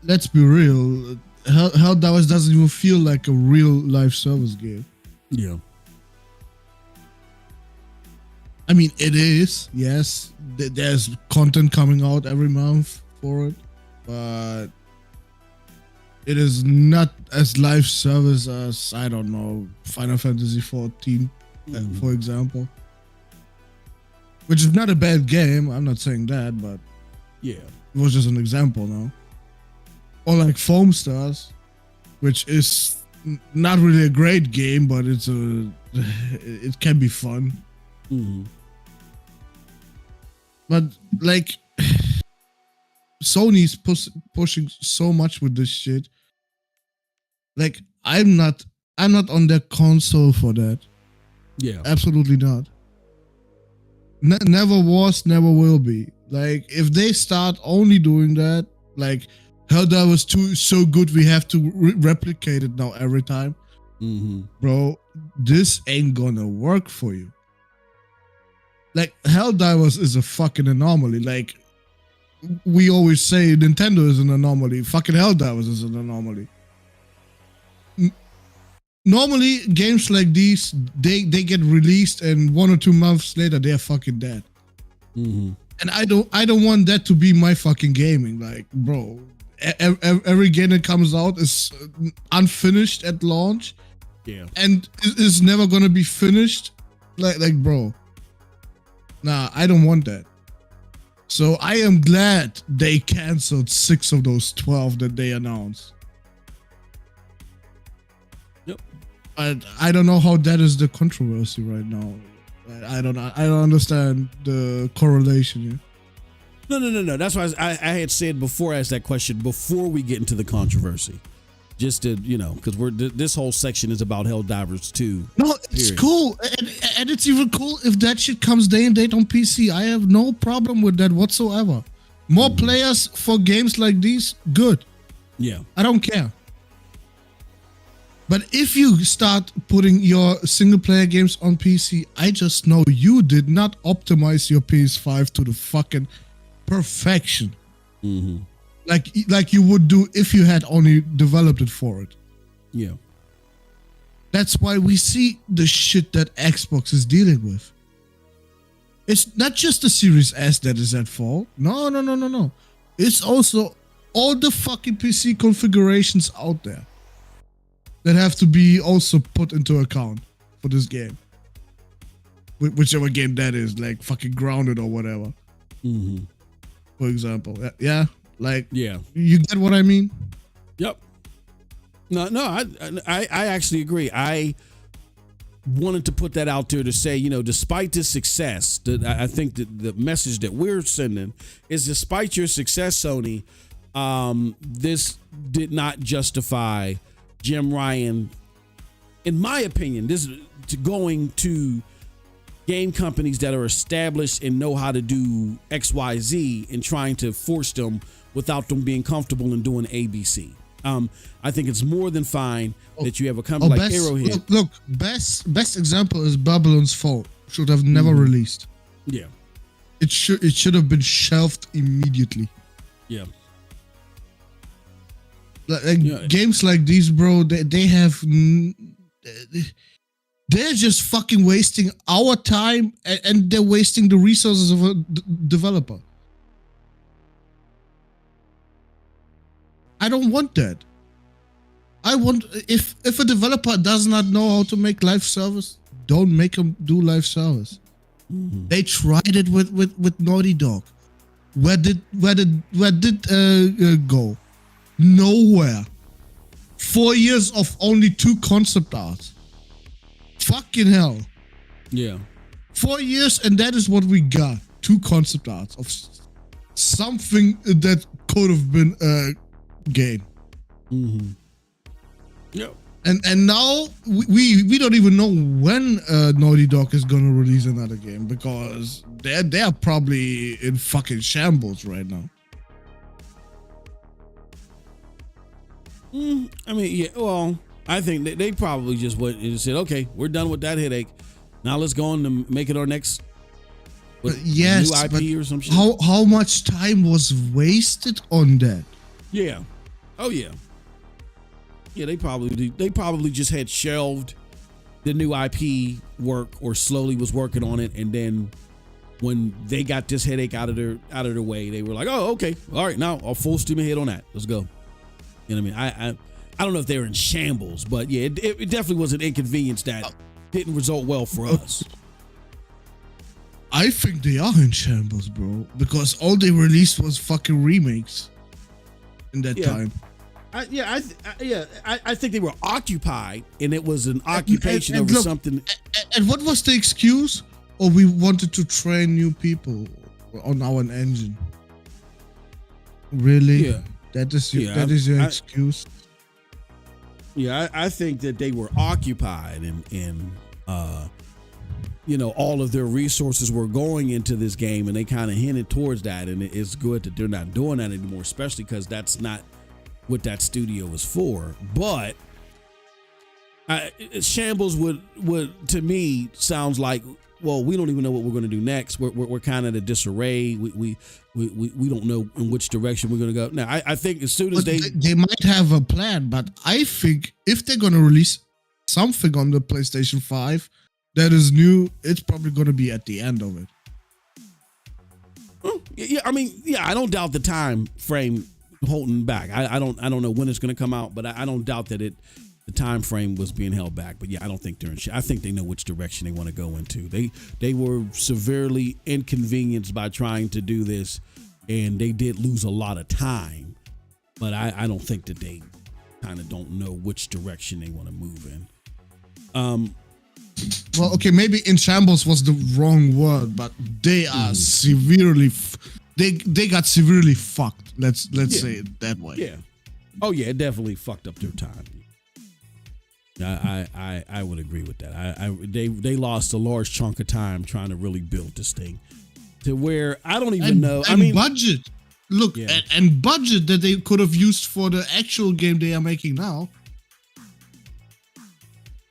let's be real. Helldivers doesn't even feel like a real live service game. Yeah. I mean, it is, yes. There's content coming out every month for it, but it is not as live service as, I don't know, Final Fantasy 14, for example. Which is not a bad game, I'm not saying that, but yeah, it was just an example now. Or like Foam Stars, which is not really a great game, but it can be fun. Mm-hmm. But like, Sony's pushing so much with this shit. Like, I'm not on their console for that. Yeah, absolutely not. Never was, never will be. Like, if they start only doing that, like Helldivers 2 is so good we have to replicate it now every time. Mm-hmm. Bro, this ain't gonna work for you. Like, Helldivers is a fucking anomaly. Like, we always say Nintendo is an anomaly. Fucking Helldivers is an anomaly. Normally, games like these, they get released and 1 or 2 months later, they're fucking dead. Mm-hmm. And I don't want that to be my fucking gaming. Like, bro, every game that comes out is unfinished at launch. Yeah. And is never gonna be finished. Like, bro. Nah, I don't want that. So I am glad they canceled 6 of those 12 that they announced. Yep. I don't know how that is the controversy right now. I don't understand the correlation here. No. That's why I had said before I asked that question, before we get into the controversy. Just to, because this whole section is about Helldivers 2. No, it's cool. And it's even cool if that shit comes day and date on PC. I have no problem with that whatsoever. More players for games like these, good. Yeah. I don't care. But if you start putting your single player games on PC, I just know you did not optimize your PS5 to the fucking perfection. Mm-hmm. Like you would do if you had only developed it for it. Yeah. That's why we see the shit that Xbox is dealing with. It's not just the Series S that is at fault. No. It's also all the fucking PC configurations out there that have to be also put into account for this game. Whichever game that is, like fucking Grounded or whatever. Mm-hmm. For example. Yeah. Yeah. You get what I mean? Yep. No, I actually agree. I wanted to put that out there to say, despite this success, I think that the message that we're sending is, despite your success, Sony, this did not justify Jim Ryan, in my opinion, going to game companies that are established and know how to do XYZ and trying to force them without them being comfortable in doing ABC. I think it's more than fine that you have a company like Arrowhead. Look, best example is Babylon's Fall. Should have never released. Yeah. It should have been shelved immediately. Yeah. Games like these, bro, they're just fucking wasting our time, and they're wasting the resources of a developer. I don't want that. I want, if a developer does not know how to make live service, don't make them do live service. Mm-hmm. They tried it with Naughty Dog. Where did go? Nowhere. 4 years of only 2 concept arts. Fucking hell. Yeah. 4 years, and that is what we got. 2 concept arts of something that could have been a game. Mm-hmm. Yep. And now we don't even know when Naughty Dog is gonna release another game, because they're probably in fucking shambles right now. I mean, yeah. Well, I think they probably just went and said, "Okay, we're done with that headache. Now let's go on to make it our next new IP or some shit." How much time was wasted on that? Yeah. Oh yeah. Yeah, they probably just had shelved the new IP work, or slowly was working on it, and then when they got this headache out of their way, they were like, "Oh, okay, all right, now I'll full steam ahead on that. Let's go." You know what I mean? I don't know if they were in shambles, but yeah, it definitely was an inconvenience that didn't result well for us. I think they are in shambles, bro, because all they released was fucking remakes in that time. I think they were occupied, and it was an occupation over something. And what was the excuse? Or we wanted to train new people on our engine. Really? Yeah. That is your excuse. Yeah, I think that they were occupied, and all of their resources were going into this game, and they kind of hinted towards that, and it's good that they're not doing that anymore, especially because that's not what that studio is for. But shambles would to me sounds like, well, we don't even know what we're going to do next. We're kind of in a disarray. We don't know in which direction we're going to go. Now, I think as soon as they might have a plan, but I think if they're going to release something on the PlayStation 5 that is new, it's probably going to be at the end of it. Yeah, I mean, I don't doubt the time frame holding back. I don't know when it's going to come out, but I don't doubt that the time frame was being held back. But yeah, I don't think they're in. I think they know which direction they want to go into. They were severely inconvenienced by trying to do this, and they did lose a lot of time. But I don't think that they kind of don't know which direction they want to move in. Well, okay, maybe in shambles was the wrong word, but they are severely they got severely fucked. Let's say it that way. Yeah. Oh yeah, it definitely fucked up their time. I would agree with that. They lost a large chunk of time trying to really build this thing to where I don't even know. I mean, budget. Look, and budget that they could have used for the actual game they are making now.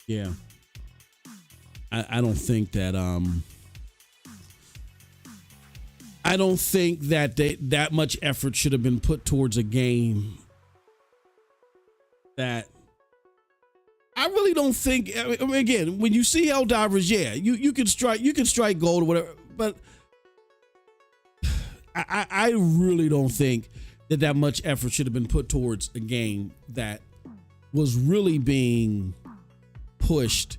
Yeah. I don't think that I don't think that that much effort should have been put towards a game that I really don't think. I mean, again, when you see Helldivers, yeah, you can strike gold or whatever, but I really don't think that much effort should have been put towards a game that was really being pushed.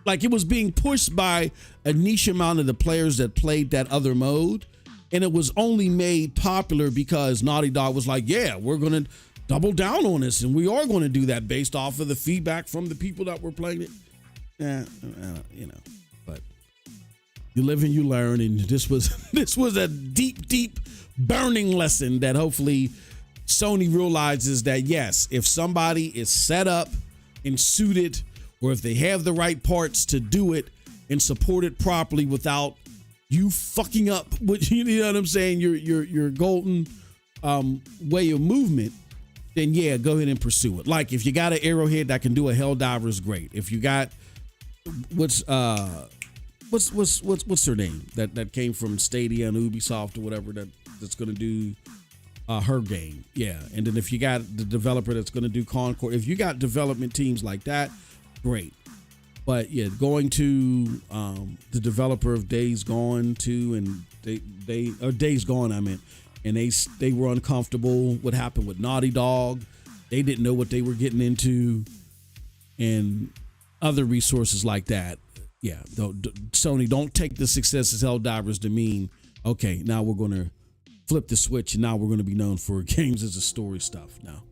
Like it was being pushed by a niche amount of the players that played that other mode. And it was only made popular because Naughty Dog was like, yeah, we're going to double down on this. And we are going to do that based off of the feedback from the people that were playing it. But you live and you learn. And this was a deep burning lesson that hopefully Sony realizes that, yes, if somebody is set up and suited, or if they have the right parts to do it and support it properly without you fucking up what you know what I'm saying, your golden way of movement, then yeah, go ahead and pursue it. Like if you got an Arrowhead that can do a Helldivers, great. If you got what's her name that came from Stadia and Ubisoft or whatever that's gonna do her game, yeah. And then if you got the developer that's gonna do Concord, if you got development teams like that, great. But yeah, going to the developer of Days Gone 2 and Days Gone, I meant, and they were uncomfortable. What happened with Naughty Dog? They didn't know what they were getting into, and other resources like that. Yeah, Sony, don't take the success of Helldivers to mean, okay, now we're going to flip the switch and now we're going to be known for games as a story stuff. No.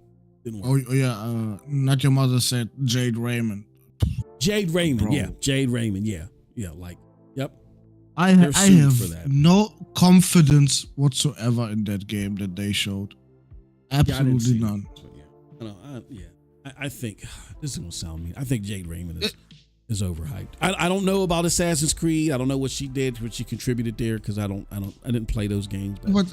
Oh yeah, Not Your Mother said Jade Raymond. Jade Raymond, yeah. Jade Raymond, yeah. Yeah, like, yep. I have no confidence whatsoever in that game that they showed. Absolutely none. I think, this is going to sound mean. I think Jade Raymond is overhyped. I don't know about Assassin's Creed. I don't know what she did, what she contributed there, because I didn't play those games. But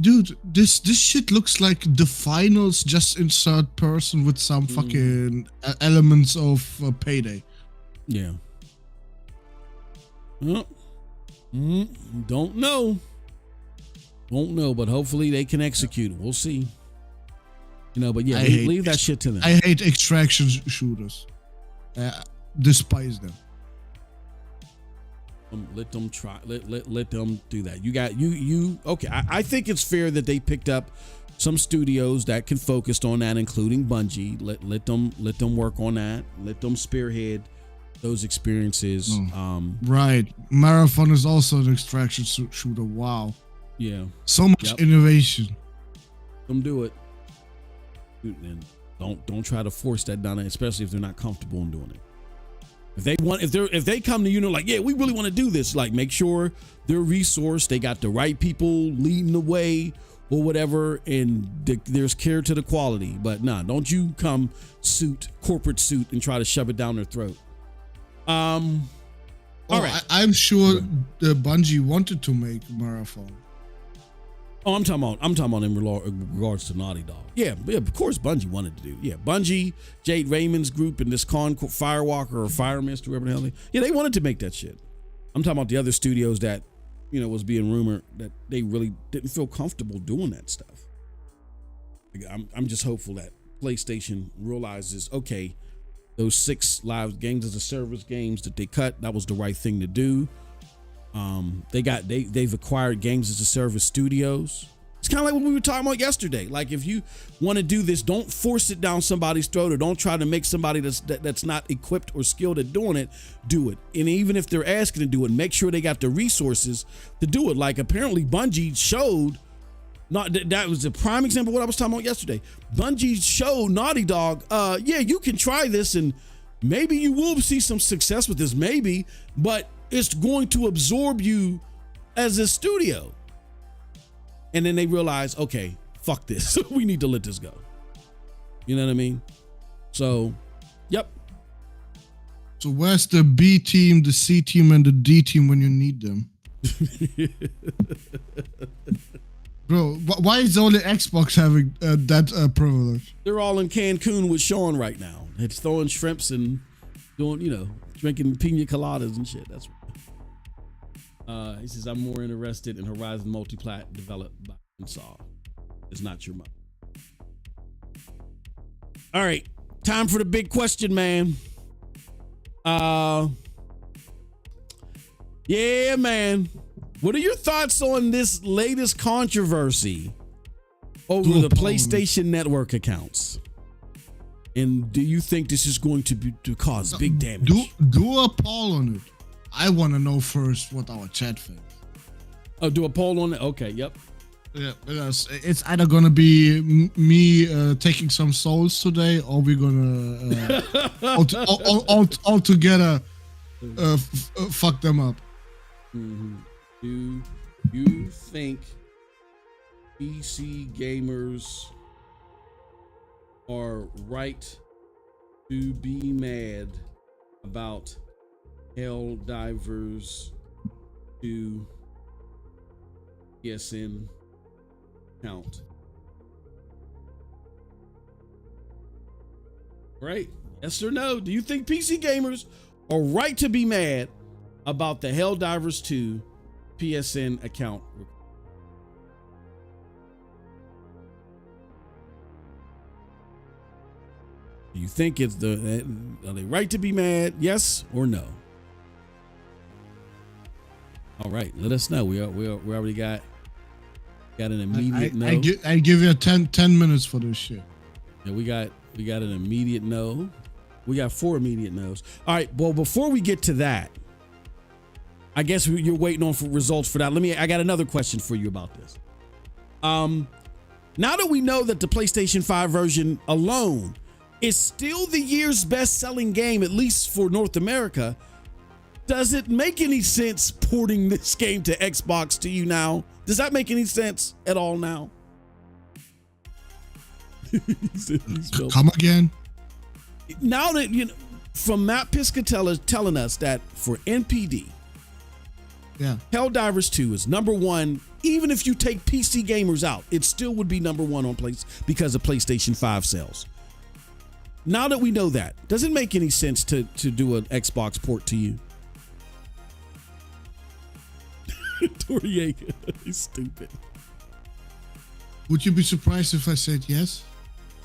dude, this shit looks like the finals just in third person with some fucking elements of Payday. Yeah. Well, don't know. Won't know, but hopefully they can execute. We'll see. But yeah, leave that shit to them. I hate extraction shooters. Despise them. Let them try. Let them do that. You got you. Okay, I think it's fair that they picked up some studios that can focus on that, including Bungie. Let them work on that. Let them spearhead those experiences. Right. Marathon is also an extraction shooter. Wow. Yeah. So much innovation. Let them do it. And don't try to force that down, especially if they're not comfortable in doing it. If they come to you and like, yeah, we really want to do this, like make sure they're resourced, they got the right people leading the way or whatever, and there's care to the quality. But nah, don't you come corporate suit and try to shove it down their throat. All right. I'm sure the Bungie wanted to make Marathon. Oh, I'm talking about in regards to Naughty Dog. Yeah, of course Bungie wanted to do. Yeah, Bungie, Jade Raymond's group, and this Firewalker or Firemist, or whatever the hell they wanted to make that shit. I'm talking about the other studios that, was being rumored that they really didn't feel comfortable doing that stuff. I'm just hopeful that PlayStation realizes, okay, those 6 live games as a service games that they cut, that was the right thing to do. They've acquired games as a service studios. It's kind of like what we were talking about yesterday. Like if you want to do this, don't force it down somebody's throat, or don't try to make somebody that's not equipped or skilled at doing it do it. And even if they're asking to do it, make sure they got the resources to do it. Like apparently Bungie showed, that was a prime example of what I was talking about yesterday. Bungie showed Naughty Dog, yeah, you can try this and maybe you will see some success with this, maybe, but it's going to absorb you as a studio. and then they realize, okay, fuck this. We need to let this go. You know what I mean? So, yep. So where's the B team, the C team, and the D team when you need them? Bro, why is only Xbox having that privilege? They're all in Cancun with Sean right now. It's throwing shrimps and doing, drinking pina coladas and shit. That's right. He says, I'm more interested in Horizon Multiplat developed by Insaw. It's not your mother. All right. Time for the big question, man. Yeah, man. What are your thoughts on this latest controversy over the PlayStation Network accounts? And do you think this is going to cause big damage? Do a poll on it. I want to know first what our chat thinks. Oh, do a poll on it? Okay, yep. Yeah, because it's either gonna be me taking some souls today, or we're gonna all together fuck them up. Mm-hmm. Do you think PC gamers are right to be mad about Helldivers to PSN account? Right? Yes or no? Do you think PC gamers are right to be mad about the Helldivers 2 PSN account? Do you think are they right to be mad? Yes or no? All right, let us know. We already got an immediate no. I give you 10 minutes for this shit. Yeah, we got an immediate no. We got 4 immediate no's. All right. Well, before we get to that, I guess you're waiting on for results for that. I got another question for you about this. Now that we know that the PlayStation 5 version alone is still the year's best-selling game, at least for North America, does it make any sense porting this game to Xbox to you now? Does that make any sense at all now? Come again? Now that, from Matt Piscatella telling us that for NPD, yeah, Helldivers 2 is number 1. Even if you take PC gamers out, it still would be number 1 on place because of PlayStation 5 sales. Now that we know that, does it make any sense to do an Xbox port to you? Toriega, he's stupid. Would you be surprised if I said yes?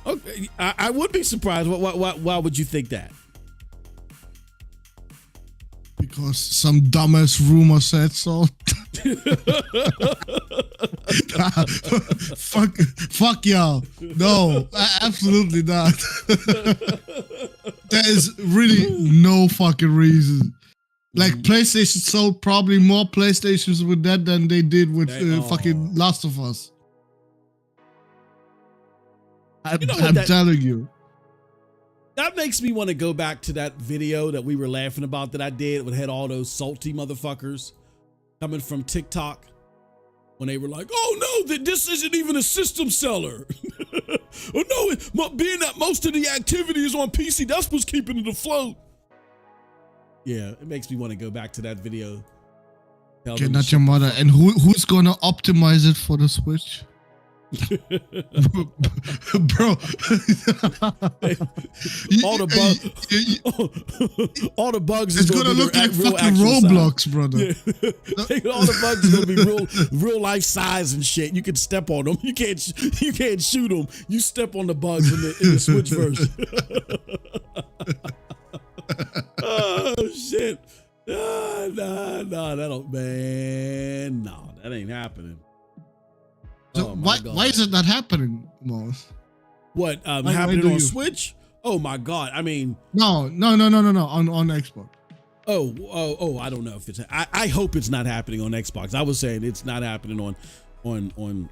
Okay, I would be surprised. Why would you think that? Because some dumbass rumor said so. fuck y'all. No, absolutely not. There is really no fucking reason. Like, PlayStation sold probably more PlayStations with that than they did with fucking Last of Us. I'm telling you. That makes me want to go back to that video that we were laughing about that I did. It had all those salty motherfuckers coming from TikTok when they were like, oh no, this isn't even a system seller. Oh no, being that most of the activity is on PC, that's what's keeping it afloat. Yeah, it makes me want to go back to that video. Okay, not your mother. And who's gonna optimize it for the Switch? Bro, all the bugs. It's gonna look like fucking Roblox, brother. Yeah. All the bugs are gonna be real life size and shit. You can step on them. You can't shoot them. You step on the bugs in the Switch version. Oh shit! Nah, that don't, man. No, that ain't happening. So why is it not happening, Moss? What happening on Switch? Oh my god! I mean, no, on Xbox. Oh! I don't know if it's. I hope it's not happening on Xbox. I was saying it's not happening on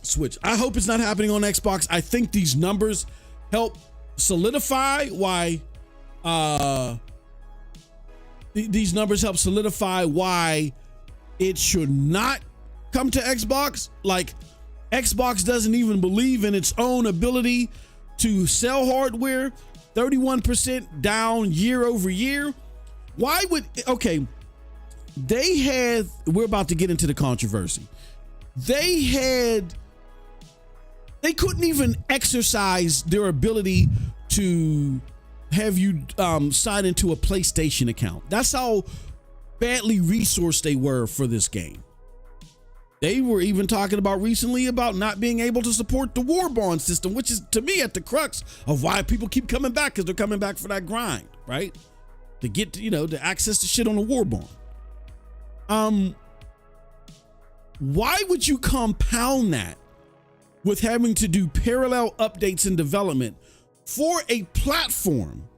Switch. I hope it's not happening on Xbox. I think these numbers help solidify why. These numbers help solidify why it should not come to Xbox. Like, Xbox doesn't even believe in its own ability to sell hardware. 31% down year over year. Why would, okay, we're about to get into the controversy. They couldn't even exercise their ability to have you sign into a PlayStation account. That's how badly resourced they were for this game. They were even talking about recently about not being able to support the war bond system, which is, to me, at the crux of why people keep coming back, because they're coming back for that grind, right? To get, to access the shit on the war bond. Why would you compound that with having to do parallel updates and development for a platform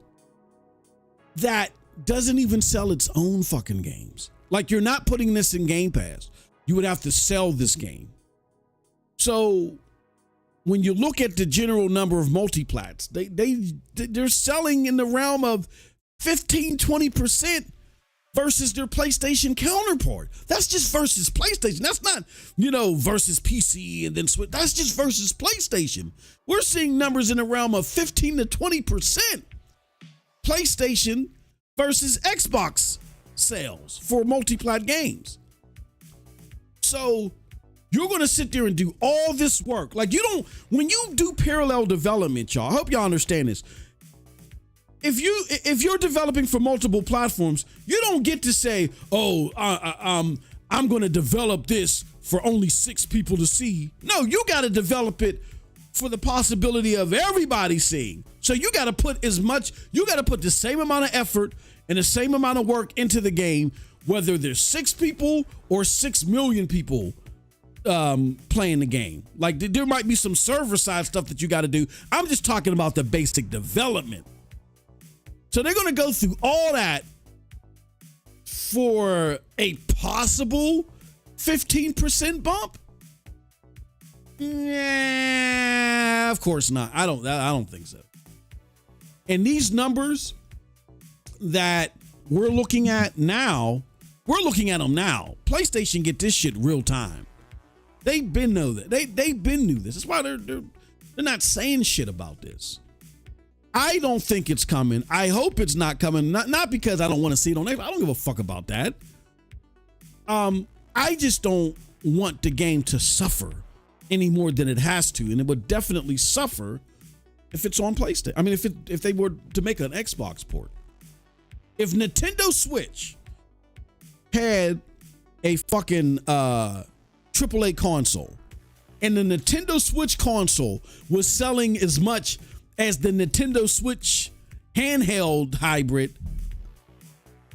that doesn't even sell its own fucking games? Like, you're not putting this in Game Pass. You would have to sell this game. So when you look at the general number of multiplats, they're selling in the realm of 15-20% versus their PlayStation counterpart. That's just versus PlayStation. That's not, versus PC and then Switch. That's just versus PlayStation. We're seeing numbers in the realm of 15 to 20% PlayStation versus Xbox sales for multiplat games. So you're going to sit there and do all this work. Like, when you do parallel development, y'all, I hope y'all understand this. If you're developing for multiple platforms, you don't get to say, I'm going to develop this for only 6 people to see. No, you got to develop it for the possibility of everybody seeing. So you got to put the same amount of effort and the same amount of work into the game, whether there's 6 people or 6 million people playing the game. Like, there might be some server side stuff that you got to do. I'm just talking about the basic development. So they're going to go through all that for a possible 15% bump? Yeah, of course not. I don't think so. And these numbers that we're looking at now, them now. PlayStation get this shit real time. They've been know that. They've been knew this. That's why they're not saying shit about this. I don't think it's coming. I hope it's not coming. Not because I don't want to see it on Xbox. I don't give a fuck about that. I just don't want the game to suffer any more than it has to, and it would definitely suffer if it's on PlayStation. I mean, if they were to make an Xbox port. If Nintendo Switch had a fucking AAA console, and the Nintendo Switch console was selling as much as the Nintendo Switch handheld hybrid,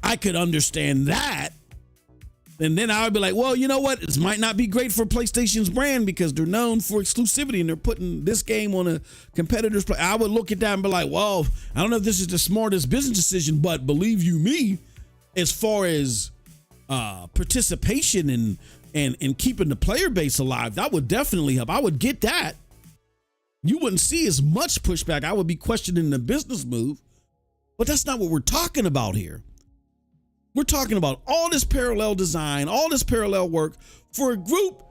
I could understand that. And then I would be like, well, you know what? This might not be great for PlayStation's brand because they're known for exclusivity and they're putting this game on a competitor's play. I would look at that and be like, well, I don't know if this is the smartest business decision, but believe you me, as far as participation and keeping the player base alive, that would definitely help. I would get that. You wouldn't see as much pushback. I would be questioning the business move, but that's not what we're talking about here. We're talking about all this parallel design, all this parallel work for a group.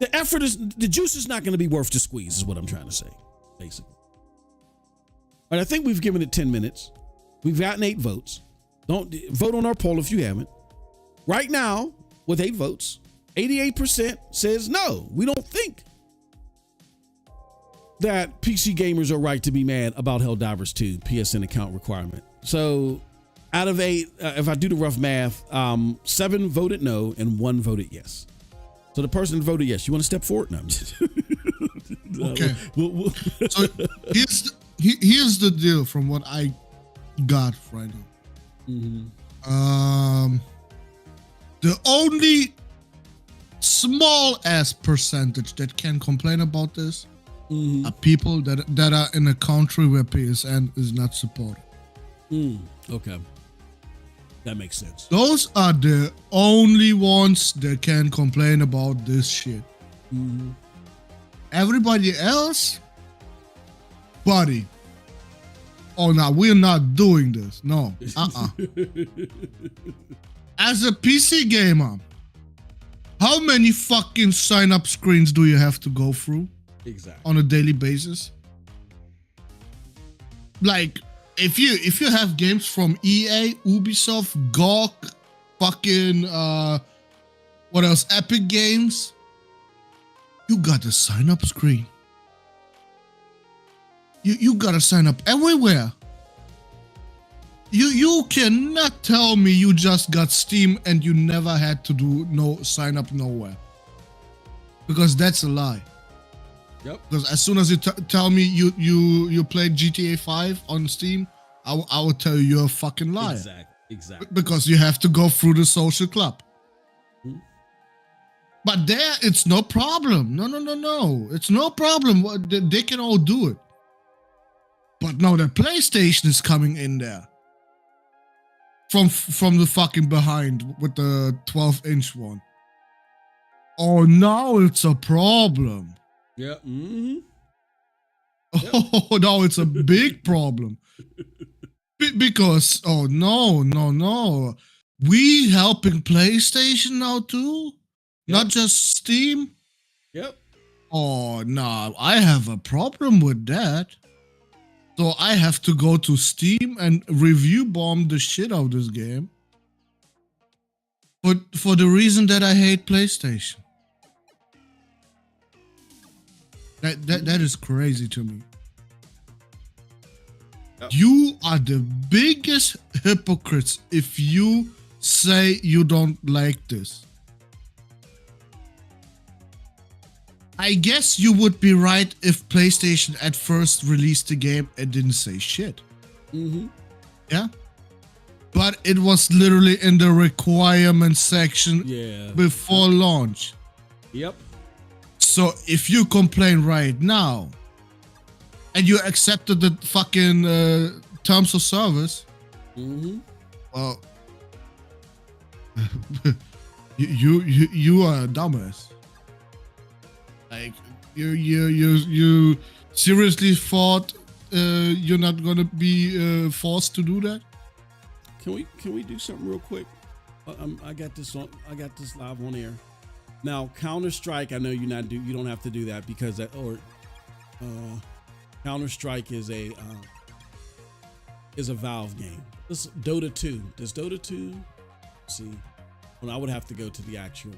The juice is not going to be worth the squeeze, is what I'm trying to say, basically. But I think we've given it 10 minutes. We've gotten 8 votes. Don't vote on our poll if you haven't. Right now, with 8 votes, 88% says no, we don't think that PC gamers are right to be mad about Helldivers 2 PSN account requirement. So out of 8, if I do the rough math, 7 voted no and 1 voted yes. So the person voted yes. You want to step forward? No, I'm just okay. So here's the deal from what I got right now. Mm-hmm. The only small ass percentage that can complain about this are people that are in a country where PSN is not supported. Okay. That makes sense. Those are the only ones that can complain about this shit. Mm-hmm. Everybody else, buddy. Oh, no, we're not doing this. No. As a PC gamer, How many fucking sign-up screens do you have to go through? Exactly. On a daily basis? Like, if you have games from EA, Ubisoft, GOG, fucking what else? Epic Games, you got a sign-up screen. You gotta sign up everywhere. You cannot tell me you just got Steam and you never had to do no sign up nowhere. Because that's a lie. Yep. Because as soon as you tell me you played GTA 5 on Steam, I will tell you you're a fucking liar. Exactly. Because you have to go through the social club. Mm-hmm. But there, it's no problem. No. It's no problem. They can all do it. But now the PlayStation is coming in there. From the fucking behind with the 12-inch one. Oh, now it's a problem. Yeah. Mm-hmm. Oh, now it's a big problem. Because, oh, no. We helping PlayStation now too? Yep. Not just Steam? Yep. Oh, no, I have a problem with that. So I have to go to Steam and review bomb the shit out of this game. But for the reason that I hate PlayStation. That is crazy to me. Yep. You are the biggest hypocrites if you say you don't like this. I guess you would be right if PlayStation at first released the game and didn't say shit. Mm-hmm. Yeah? But it was literally in the requirement section before launch. Yep. So if you complain right now and you accepted the fucking terms of service, well, you are a dumbass. Like you seriously thought you're not gonna be forced to do that? Can we do something real quick? I got this live on air. Now Counter-Strike, I know you don't have to do that because Counter-Strike is a Valve game. This Dota 2. Does Dota 2 see? Well, I would have to go to the actual.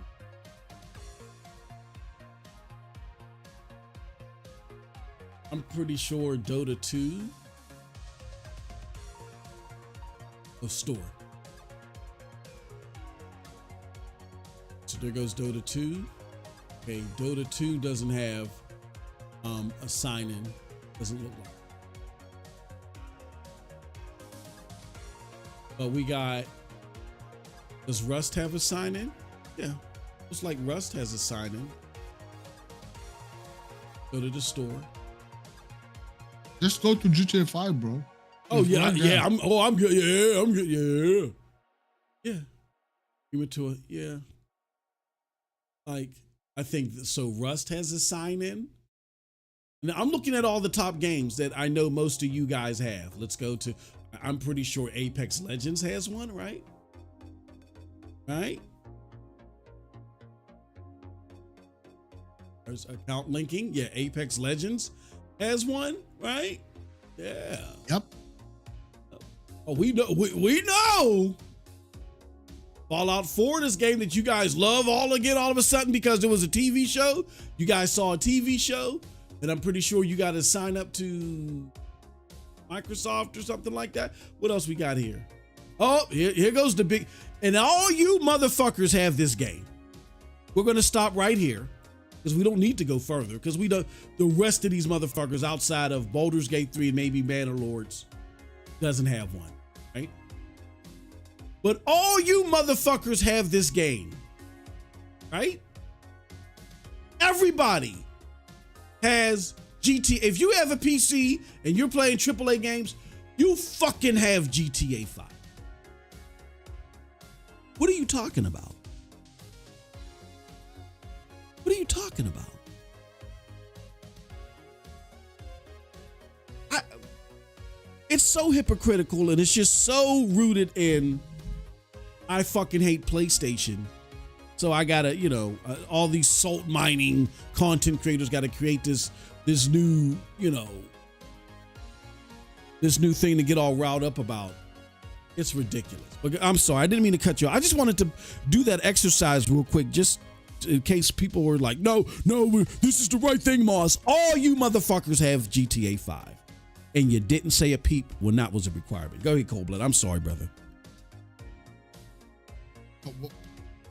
I'm pretty sure Dota 2 the store. So there goes Dota 2. Okay, Dota 2 doesn't have a sign-in. Doesn't look like. But we got. Does Rust have a sign-in? Yeah, looks like Rust has a sign-in. Go to the store. Just go to GTA 5, bro. Oh yeah, yeah. I'm good. Yeah, I'm good. Yeah. You went to like I think so. Rust has a sign in. Now I'm looking at all the top games that I know most of you guys have. Let's go to. I'm pretty sure Apex Legends has one, right? Right. There's account linking. Yeah, Apex Legends has one, right? Yeah. Yep. Oh, we know. We know. Fallout 4, this game that you guys love all of a sudden because there was a TV show. You guys saw a TV show, and I'm pretty sure you got to sign up to Microsoft or something like that. What else we got here? Oh, here goes the big. And all you motherfuckers have this game. We're going to stop right here because we don't need to go further because we don't. The rest of these motherfuckers outside of Baldur's Gate 3 and maybe Bannerlords doesn't have one, right? But all you motherfuckers have this game, right? Everybody has GTA. If you have a PC and you're playing AAA games, you fucking have GTA 5. What are you talking about? What are you talking about? It's so hypocritical and it's just so rooted in I fucking hate PlayStation So I gotta, all these salt mining content creators got to create this new, this new thing to get all riled up about. It's ridiculous. But I'm sorry, I didn't mean to cut you off. I just wanted to do that exercise real quick, just in case people were like, no, this is the right thing, Moss. All you motherfuckers have GTA 5. And you didn't say a peep when that was a requirement. Go ahead, Coldblood. I'm sorry, brother.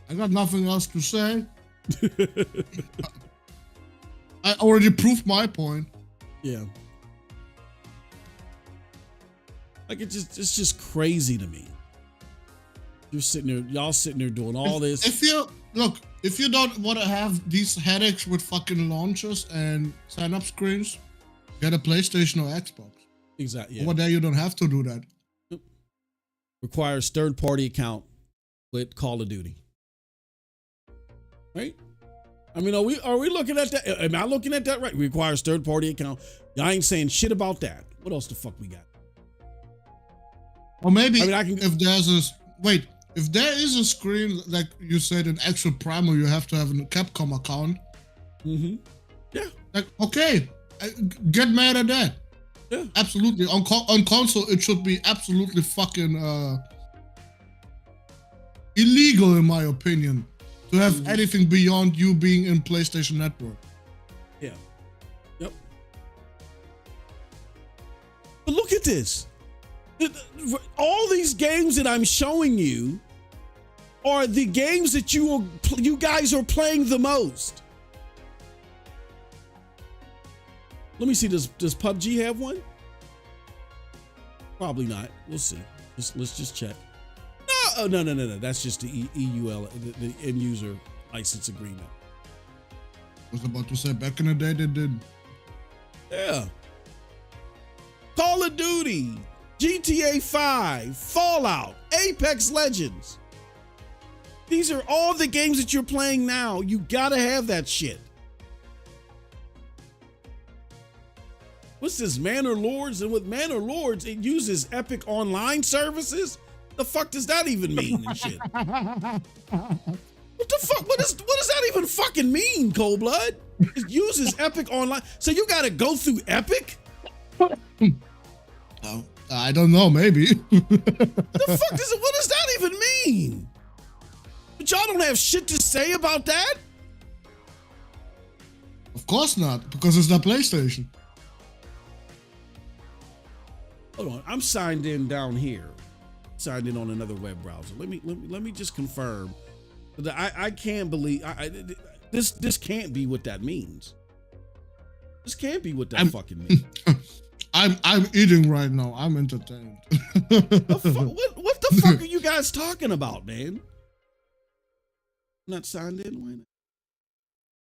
I got nothing else to say. I already proved my point. Yeah. Like it's just crazy to me. Y'all sitting there doing all this. If you don't want to have these headaches with fucking launchers and sign-up screens, get a PlayStation or Xbox. Exactly. Yeah. Over there, you don't have to do that. Requires third-party account with Call of Duty. Right? I mean, are we looking at that? Am I looking at that right? Requires third-party account. Y'all ain't saying shit about that. What else the fuck we got? Or maybe if there is a screen, like you said, an actual primer, you have to have a Capcom account. Mm-hmm. Yeah. Like, okay, get mad at that. Yeah. Absolutely. On console, it should be absolutely fucking illegal, in my opinion, to have anything beyond you being in PlayStation Network. Yeah. Yep. But look at this. All these games that I'm showing you are the games that you guys are playing the most. Let me see. Does PUBG have one? Probably not. We'll see. Let's just check. No. That's just the EUL, the end user license agreement. I was about to say back in the day they did. Yeah. Call of Duty, GTA 5, Fallout, Apex Legends. These are all the games that you're playing now. You gotta have that shit. What's this, Manor Lords? And with Manor Lords, it uses Epic Online Services? The fuck does that even mean and shit? What the fuck? What does that even fucking mean, Coldblood? It uses Epic Online. So you gotta go through Epic? Oh, I don't know, maybe. The fuck what does that even mean? But y'all don't have shit to say about that? Of course not, because it's not PlayStation. Hold on, I'm signed in down here. Signed in on another web browser. Let me just confirm that I can't believe this can't be what that means. This can't be what that fucking means. I'm eating right now. I'm entertained. What the fuck are you guys talking about, man? I'm not signed in. Why not?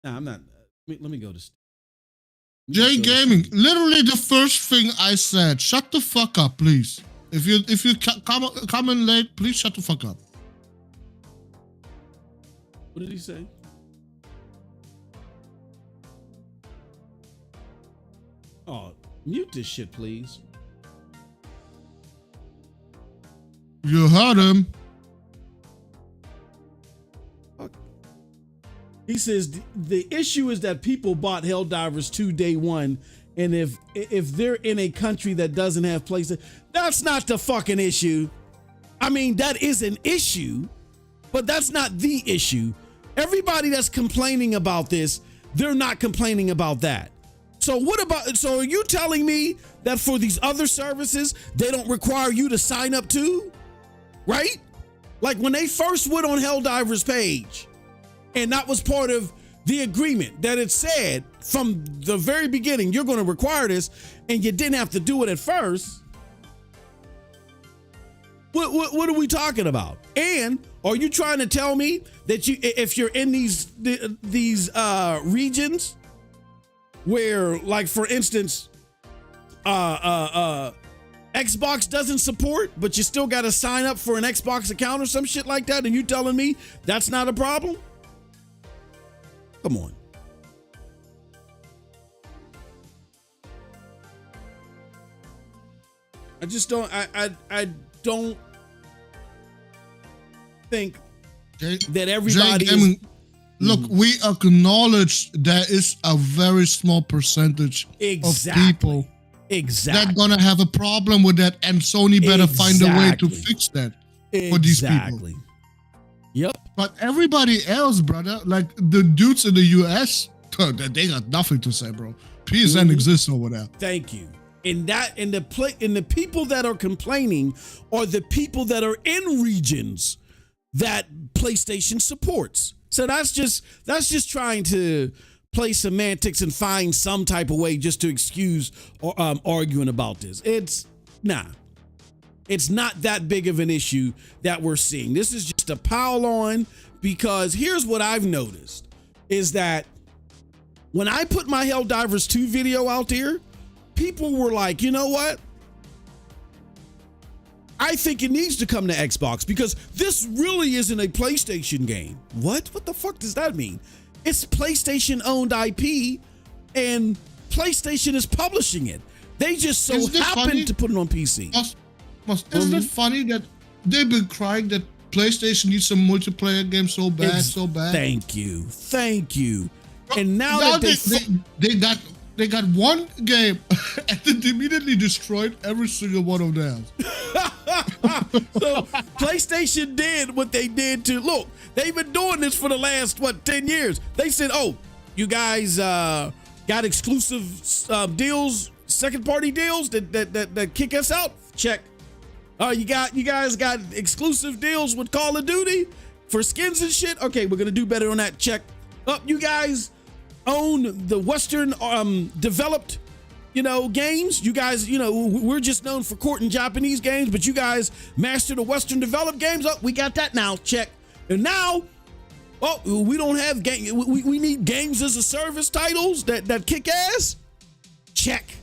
Nah, I'm not. Let me go to. J Gaming. Literally the first thing I said. Shut the fuck up, please. If you come in late, please shut the fuck up. What did he say? Oh, mute this shit, please. You heard him. He says the issue is that people bought Helldivers 2 day one, and if they're in a country that doesn't have PlayStation, that's not the fucking issue. I mean, that is an issue, but that's not the issue. Everybody that's complaining about this, they're not complaining about that. So are you telling me that for these other services, they don't require you to sign up to? Right? Like when they first went on Helldivers page, and that was part of the agreement that it said from the very beginning, you're going to require this, and you didn't have to do it at first. What are we talking about? And are you trying to tell me that if you're in these regions where, like, for instance, Xbox doesn't support, but you still got to sign up for an Xbox account or some shit like that, and you telling me that's not a problem? Come on. I just don't. I don't think that everybody is. Look, we acknowledge there is a very small percentage of people that gonna have a problem with that, and Sony better find a way to fix that for these people. Yep. But everybody else, brother, like the dudes in the US, they got nothing to say, bro. PSN exists over there. Thank you. And the people that are complaining are the people that are in regions that PlayStation supports. So that's just trying to play semantics and find some type of way just to excuse arguing about this. It's not that big of an issue that we're seeing. This is just a pile on, because here's what I've noticed is that when I put my Helldivers 2 video out there, people were like, you know what? I think it needs to come to Xbox because this really isn't a PlayStation game. What? What the fuck does that mean? It's PlayStation owned IP and PlayStation is publishing it. They just so happened to put it on PC. Isn't it funny that they've been crying that PlayStation needs some multiplayer games so bad, so bad? Thank you. And now that they got one game and they immediately destroyed every single one of them. So PlayStation did what they did to look. They've been doing this for the last 10 years. They said, "Oh, you guys got exclusive deals, second party deals that kick us out. Check. You guys got exclusive deals with Call of Duty for skins and shit. Okay, we're gonna do better on that. Check. You guys own the Western developed, games. You guys, we're just known for courting Japanese games, but you guys master the Western developed games. Oh, we got that now. Check. And now, we don't have game. We need games as a service titles that kick ass. Check.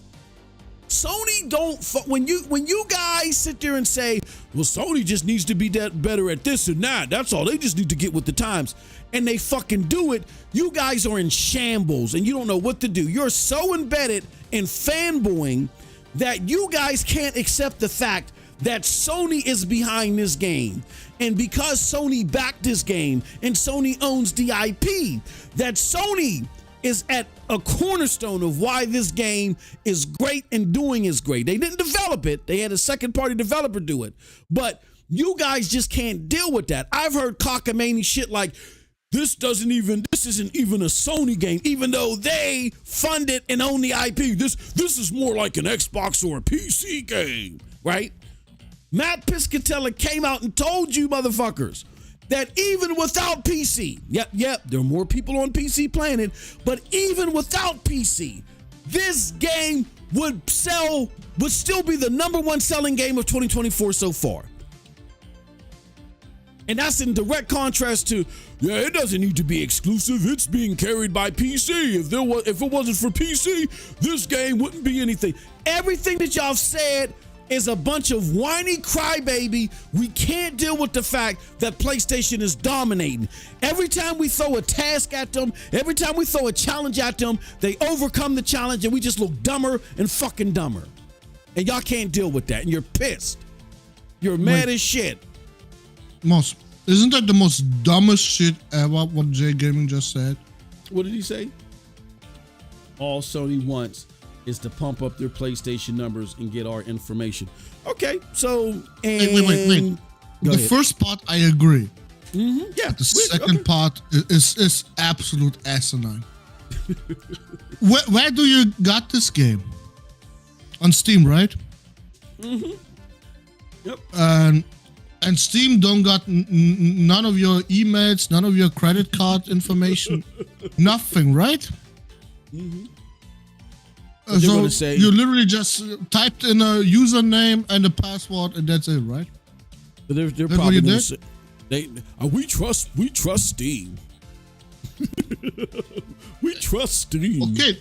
Sony don't when you guys sit there and say, well, Sony just needs to be better at this and that. That's all. They just need to get with the times. And they fucking do it. You guys are in shambles and you don't know what to do. You're so embedded in fanboying that you guys can't accept the fact that Sony is behind this game. And because Sony backed this game and Sony owns the IP, that Sony is at a cornerstone of why this game is great and doing is great. They didn't develop it. They had a second party developer do it. But you guys just can't deal with that. I've heard cockamamie shit like, this isn't even a Sony game, even though they fund it and own the IP. This is more like an Xbox or a PC game, right? Matt Piscatella came out and told you motherfuckers that even without PC, yep, there are more people on PC playing it, but even without PC, this game would still be the number one selling game of 2024 so far. And that's in direct contrast to, it doesn't need to be exclusive. It's being carried by PC. If it wasn't for PC, this game wouldn't be anything. Everything that y'all said is a bunch of whiny crybaby. We can't deal with the fact that PlayStation is dominating. Every time we throw a task at them, every time we throw a challenge at them, they overcome the challenge and we just look dumber and fucking dumber. And y'all can't deal with that and you're pissed. You're mad as shit. Isn't that the most dumbest shit ever, what Jay Gaming just said? What did he say? All Sony wants is to pump up their PlayStation numbers and get our information. Okay, so... Wait. The first part, I agree. Mm-hmm. Yeah. The second part is absolute asinine. Where do you got this game? On Steam, right? Mm-hmm. Yep. And Steam don't got none of your emails, none of your credit card information, nothing, right? Mm-hmm. So you literally just typed in a username and a password, and that's it, right? But they're probably going to say, we trust Steam. We trust Steam. Okay,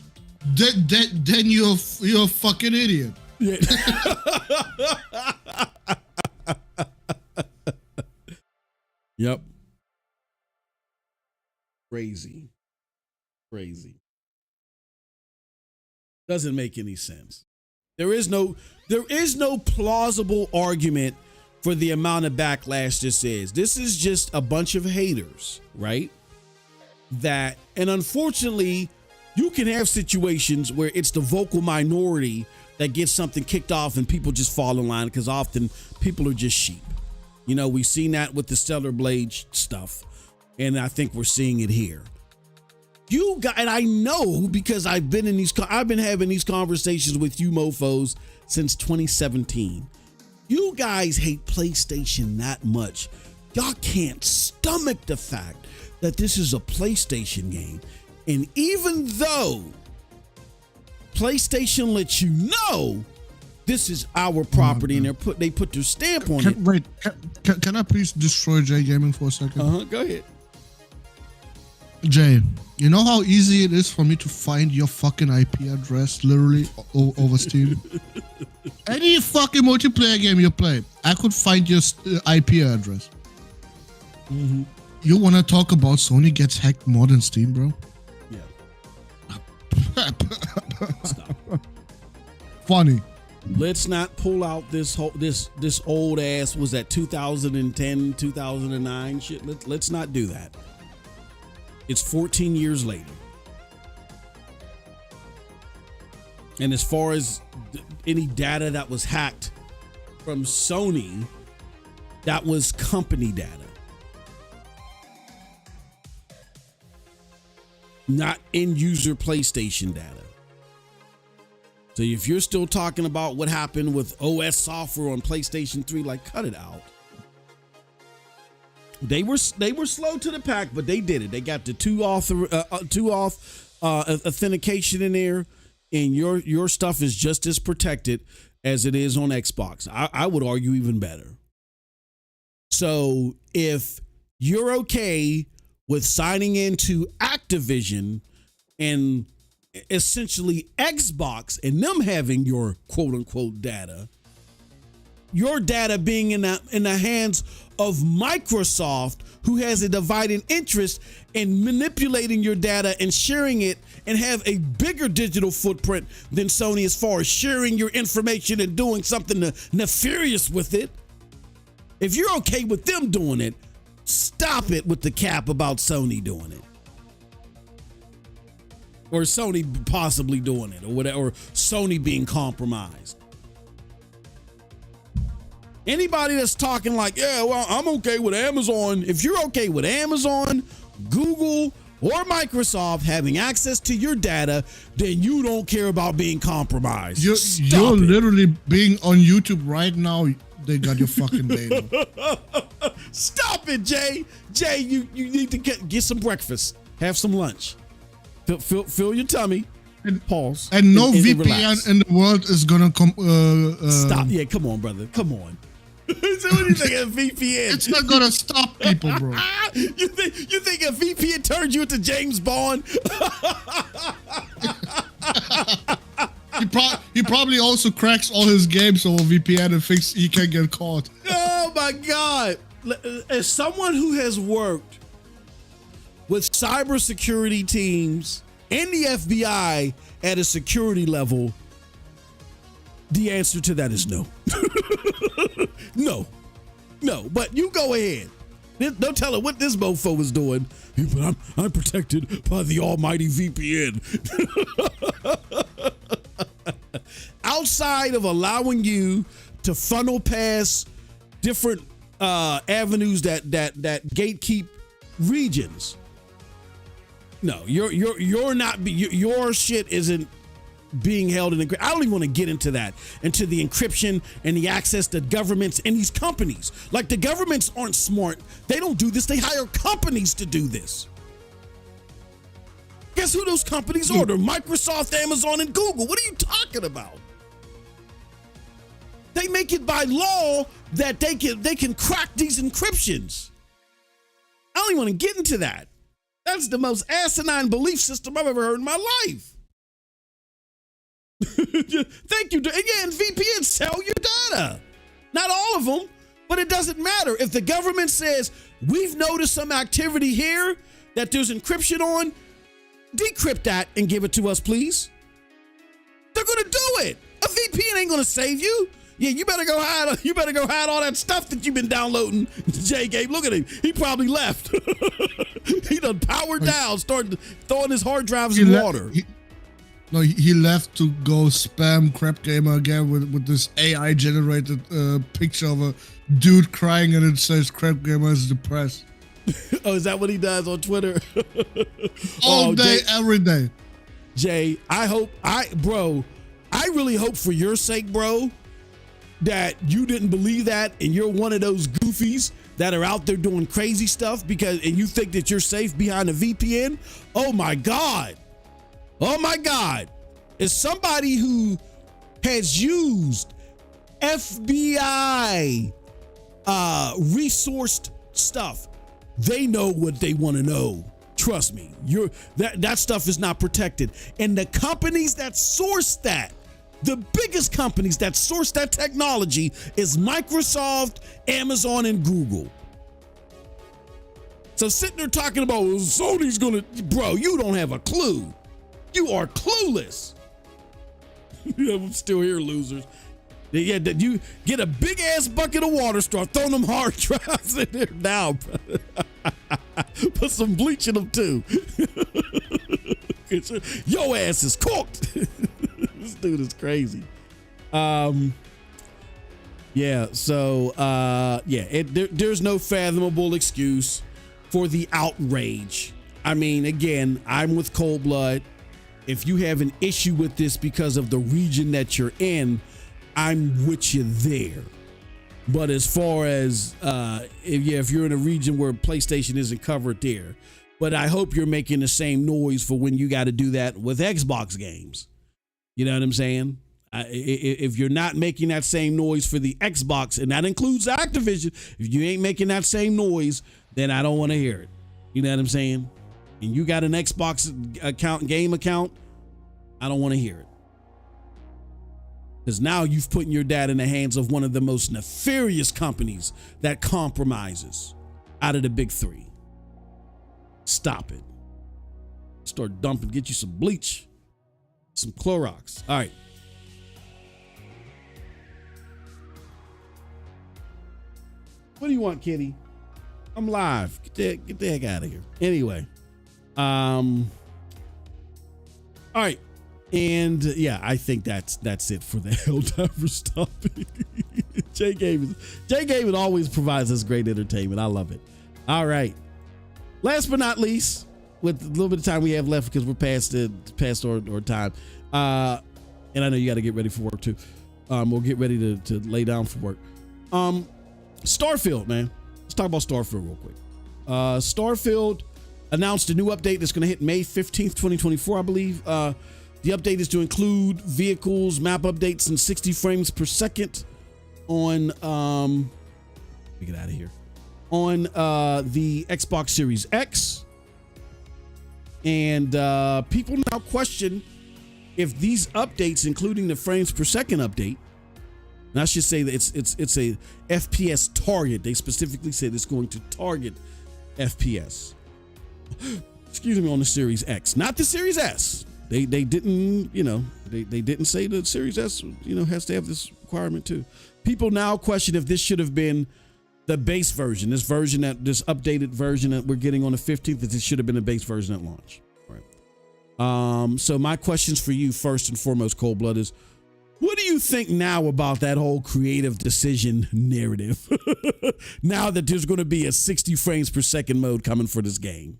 then you're a fucking idiot. Yeah. Yep. Crazy. Doesn't make any sense. There is no plausible argument for the amount of backlash this is. This is just a bunch of haters, right? And unfortunately, you can have situations where it's the vocal minority that gets something kicked off and people just fall in line, because often people are just sheep. You know, we've seen that with the Stellarblade stuff, and I think we're seeing it here. You got, and I know because I've been having these conversations with you mofos since 2017. You guys hate PlayStation that much. Y'all can't stomach the fact that this is a PlayStation game. And even though PlayStation lets you know this is our property, and they put their stamp on it. Wait, can I please destroy Jay Gaming for a second? Go ahead. Jay, you know how easy it is for me to find your fucking IP address literally over Steam? Any fucking multiplayer game you play, I could find your IP address. Mm-hmm. You want to talk about Sony gets hacked more than Steam, bro? Yeah. Stop. Funny. Let's not pull out this old ass, was that 2010, 2009 shit. Let's not do that. It's 14 years later. And as far as any data that was hacked from Sony, that was company data, not end user PlayStation data. So if you're still talking about what happened with OS software on PlayStation 3, like, cut it out. They were slow to the pack, but they did it. They got the two auth authentication in there, and your stuff is just as protected as it is on Xbox. I would argue even better. So if you're okay with signing into Activision and essentially Xbox and them having your quote unquote data, your data being in the hands of Microsoft, who has a divided interest in manipulating your data and sharing it, and have a bigger digital footprint than Sony as far as sharing your information and doing something nefarious with it. If you're okay with them doing it, stop it with the cap about Sony doing it. Or Sony possibly doing it, or whatever, or Sony being compromised. Anybody that's talking like, yeah, well, I'm okay with Amazon. If you're okay with Amazon, Google, or Microsoft having access to your data, then you don't care about being compromised. You're literally being on YouTube right now. They got your fucking data. Stop it, Jay. Jay, you need to get some breakfast. Have some lunch. Fill your tummy. Pause. And no VPN in the world is gonna come. Stop. Yeah, come on, brother. Come on. So what do you think of VPN? It's not gonna stop people, bro. You think a VPN turns you into James Bond? He probably also cracks all his games over VPN and thinks he can get caught. Oh my God. As someone who has worked with cybersecurity teams and the FBI at a security level, the answer to that is no. No. But you go ahead. Don't tell her what this mofo is doing. But I'm protected by the almighty VPN. Outside of allowing you to funnel past different avenues that gatekeep regions. No, you're not. Your shit isn't being held in encryption. I don't even want to get into that, into the encryption and the access to governments and these companies. Like, the governments aren't smart. They don't do this. They hire companies to do this. Guess who those companies are? They're Microsoft, Amazon, and Google. What are you talking about? They make it by law that they can crack these encryptions. I don't even want to get into that. That's the most asinine belief system I've ever heard in my life. Thank you. Yeah, and VPNs sell your data. Not all of them, but it doesn't matter. If the government says, we've noticed some activity here that there's encryption on, decrypt that and give it to us, please. They're going to do it. A VPN ain't going to save you. Yeah, you better go hide all that stuff that you've been downloading, J Game. Look at him. He probably left. He done powered down, started throwing his hard drives in water. He left to go spam Crap Gamer again with this AI generated picture of a dude crying, and it says Crap Gamer is depressed. Oh, is that what he does on Twitter? All day, every day. Jay, I really hope for your sake, bro, that you didn't believe that and you're one of those goofies that are out there doing crazy stuff and you think that you're safe behind a VPN. Oh my God. As somebody who has used FBI resourced stuff, they know what they want to know. Trust me, that stuff is not protected. And the companies that source that, the biggest companies that source that technology is Microsoft, Amazon, and Google. So sitting there talking about Sony's gonna, bro, you don't have a clue. You are clueless. I'm still here, losers. Yeah, you get a big ass bucket of water, start throwing them hard drives in there now. Put some bleach in them too. Your ass is cooked. This dude is crazy. There's no fathomable excuse for the outrage. I mean, again, I'm with Cold Blood. If you have an issue with this because of the region that you're in, I'm with you there. But as far as if you're in a region where PlayStation isn't covered there, but I hope you're making the same noise for when you got to do that with Xbox games. You know what I'm saying? If you're not making that same noise for the Xbox, and that includes Activision, if you ain't making that same noise, then I don't want to hear it. You know what I'm saying? And you got an Xbox game account, I don't want to hear it. Because now you've put your data in the hands of one of the most nefarious companies that compromises out of the big three. Stop it. Start dumping, get you some bleach, some Clorox. All right. What do you want, kitty? I'm live. Get the heck out of here. Anyway. All right. And I think that's it for the Helldivers topic. Jay Gavin always provides us great entertainment. I love it. All right. Last but not least, with a little bit of time we have left because we're past our time. And I know you got to get ready for work too. We'll get ready to lay down for work. Starfield, man. Let's talk about Starfield real quick. Starfield announced a new update that's going to hit May 15th, 2024, I believe. The update is to include vehicles, map updates in 60 frames per second on, let me get out of here, on the Xbox Series X. And people now question if these updates, including the frames per second update, and I should say that it's a FPS target. They specifically said it's going to target FPS. Excuse me, on the Series X, not the Series S. They didn't, they didn't say the Series S, has to have this requirement too. People now question if this should have been the base version, this updated version that we're getting on the 15th, that this should have been a base version at launch. Right. So my questions for you, first and foremost, Cold Blood, is what do you think now about that whole creative decision narrative? Now that there's going to be a 60 frames per second mode coming for this game.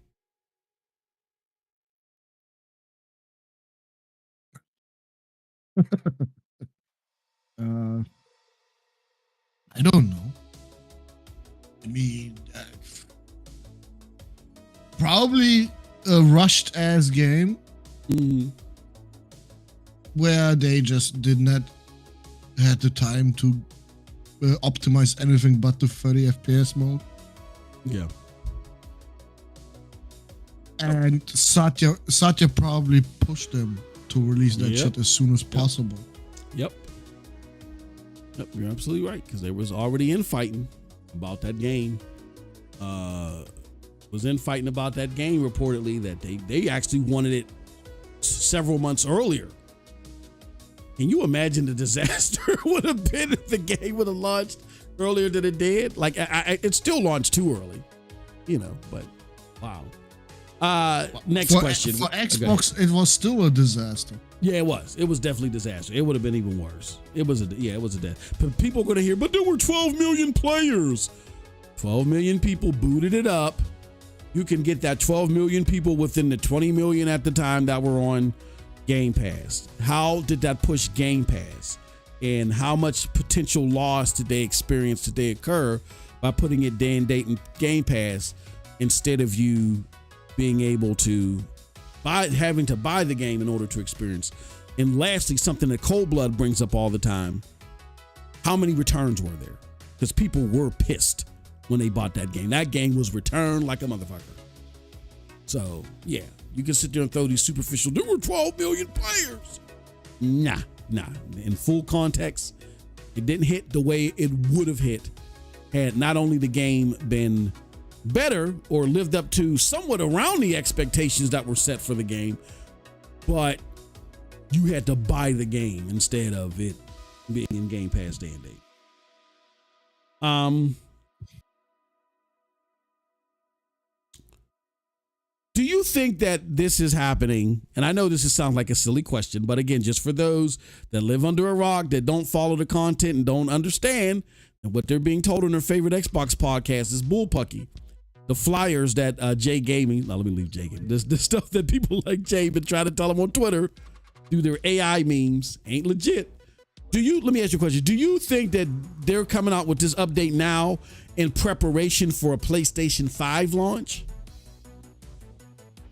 I don't know. I mean, probably a rushed ass game where they just did not have the time to optimize anything but the 30 FPS mode. Yeah. And Satya probably pushed them to release that shit as soon as possible. Yep, you're absolutely right, because there was already infighting about that game. Reportedly that they actually wanted it several months earlier. Can you imagine the disaster would have been if the game would have launched earlier than it did? Like, it still launched too early, but wow. Next question. For Xbox, it was still a disaster. Yeah, it was. It was definitely a disaster. It would have been even worse. It was a death. But people are going to hear, but there were 12 million players. 12 million people booted it up. You can get that 12 million people within the 20 million at the time that were on Game Pass. How did that push Game Pass? And how much potential loss did they experience, did they occur by putting it day and date in Game Pass instead of you being able to having to buy the game in order to experience? And lastly, something that Cold Blood brings up all the time, how many returns were there? Because people were pissed when they bought that game. That game was returned like a motherfucker. So yeah, you can sit there and throw these superficial, there were 12 million players. Nah. In full context, it didn't hit the way it would have hit had not only the game been better or lived up to somewhat around the expectations that were set for the game, but you had to buy the game instead of it being in Game Pass day and date. Do you think that this is happening? And I know this sounds like a silly question, but again, just for those that live under a rock, that don't follow the content and don't understand, and what they're being told on their favorite Xbox podcast is bullpucky. The flyers that Jay Gaming, now let me leave Jay Gaming, the stuff that people like Jay been trying to tell them on Twitter through their AI memes ain't legit. Let me ask you a question. Do you think that they're coming out with this update now in preparation for a PlayStation 5 launch?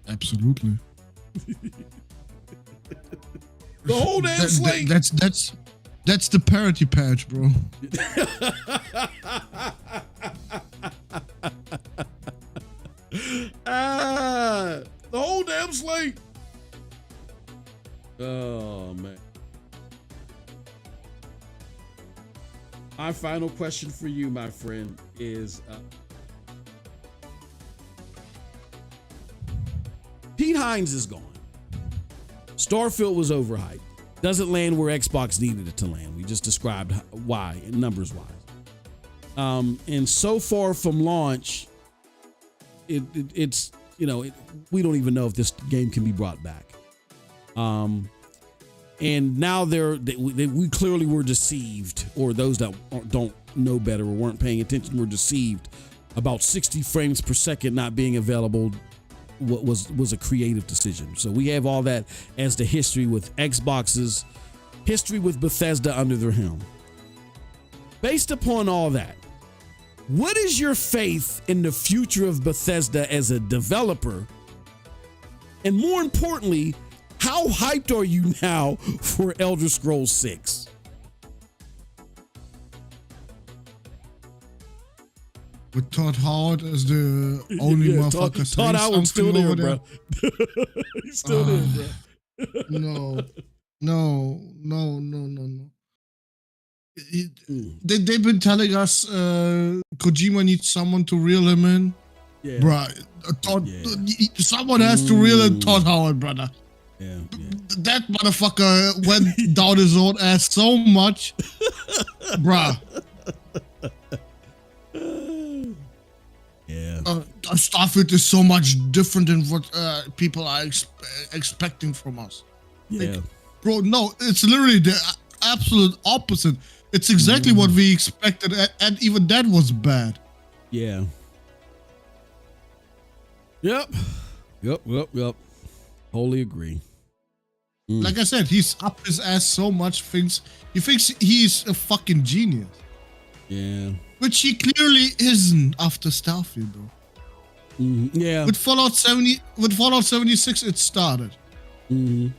Absolutely. The whole damn slate. That's the parity patch, bro. The whole damn slate. Oh man. My final question for you, my friend, is Pete Hines is gone. Starfield was overhyped. Doesn't land where Xbox needed it to land. We just described why, numbers wise. And so far from launch, it's we don't even know if this game can be brought back. And now we clearly were deceived, or those that don't know better or weren't paying attention were deceived about 60 frames per second not being available. What was a creative decision. So we have all that as the history with Xbox's history with Bethesda under their helm. Based upon all that, what is your faith in the future of Bethesda as a developer? And more importantly, how hyped are you now for Elder Scrolls 6? With Todd Howard as the only motherfucker. Todd Howard's still there, bro. He's still there, bro. No. They've been telling us Kojima needs someone to reel him in. Yeah. Bruh, someone has to reel in Todd Howard, brother. Yeah. That motherfucker went down his own ass so much. Bruh. Yeah. Starfield is so much different than what people are expecting from us. Yeah. Like, bro, no, it's literally the absolute opposite. It's exactly what we expected, and even that was bad. Yeah. Yep. Wholly agree. Like I said, he's up his ass so much. He thinks he's a fucking genius. Yeah. Which he clearly isn't after Starfield, bro. Yeah. With Fallout 76, it started. Yeah.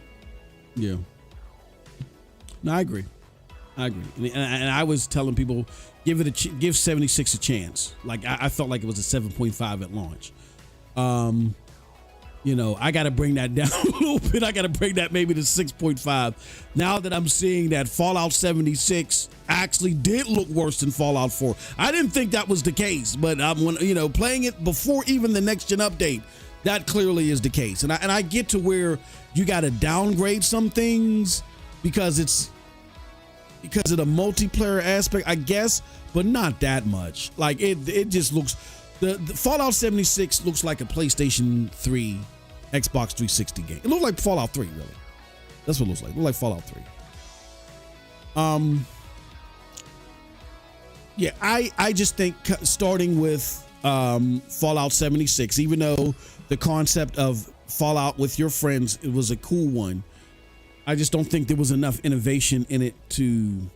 No, I agree. And I was telling people, give 76 a chance. Like I felt like it was a 7.5 at launch. I got to bring that down a little bit. I got to bring that maybe to 6.5. Now that I'm seeing that Fallout 76 actually did look worse than Fallout 4. I didn't think that was the case, but when playing it before even the next gen update, that clearly is the case. And I get to where you got to downgrade some things because because of the multiplayer aspect, I guess, but not that much. Like it just looks, the Fallout 76 looks like a PlayStation 3, Xbox 360 game. It looks like Fallout 3, really. That's what it looks like. It looks like Fallout 3. Yeah, I just think starting with Fallout 76, even though the concept of Fallout with your friends, it was a cool one, I just don't think there was enough innovation in it to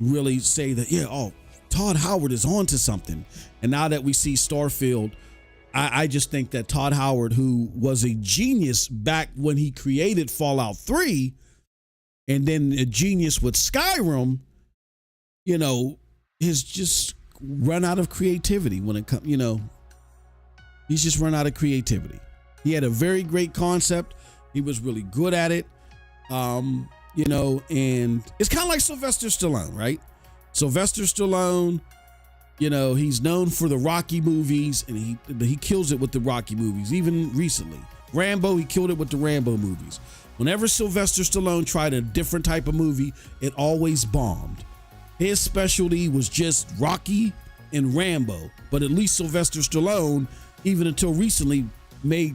really say that, yeah, oh, Todd Howard is onto something. And now that we see Starfield, I just think that Todd Howard, who was a genius back when he created Fallout 3, and then a genius with Skyrim, you know, has just run out of creativity when it comes, you know, he's just run out of creativity. He had a very great concept. He was really good at it. You know, and it's kind of like Sylvester Stallone, right? Sylvester Stallone, you know, he's known for the Rocky movies, and he kills it with the Rocky movies. Even recently, Rambo, he killed it with the Rambo movies. Whenever Sylvester Stallone tried a different type of movie, it always bombed. His specialty was just Rocky and Rambo, but at least Sylvester Stallone, even until recently, made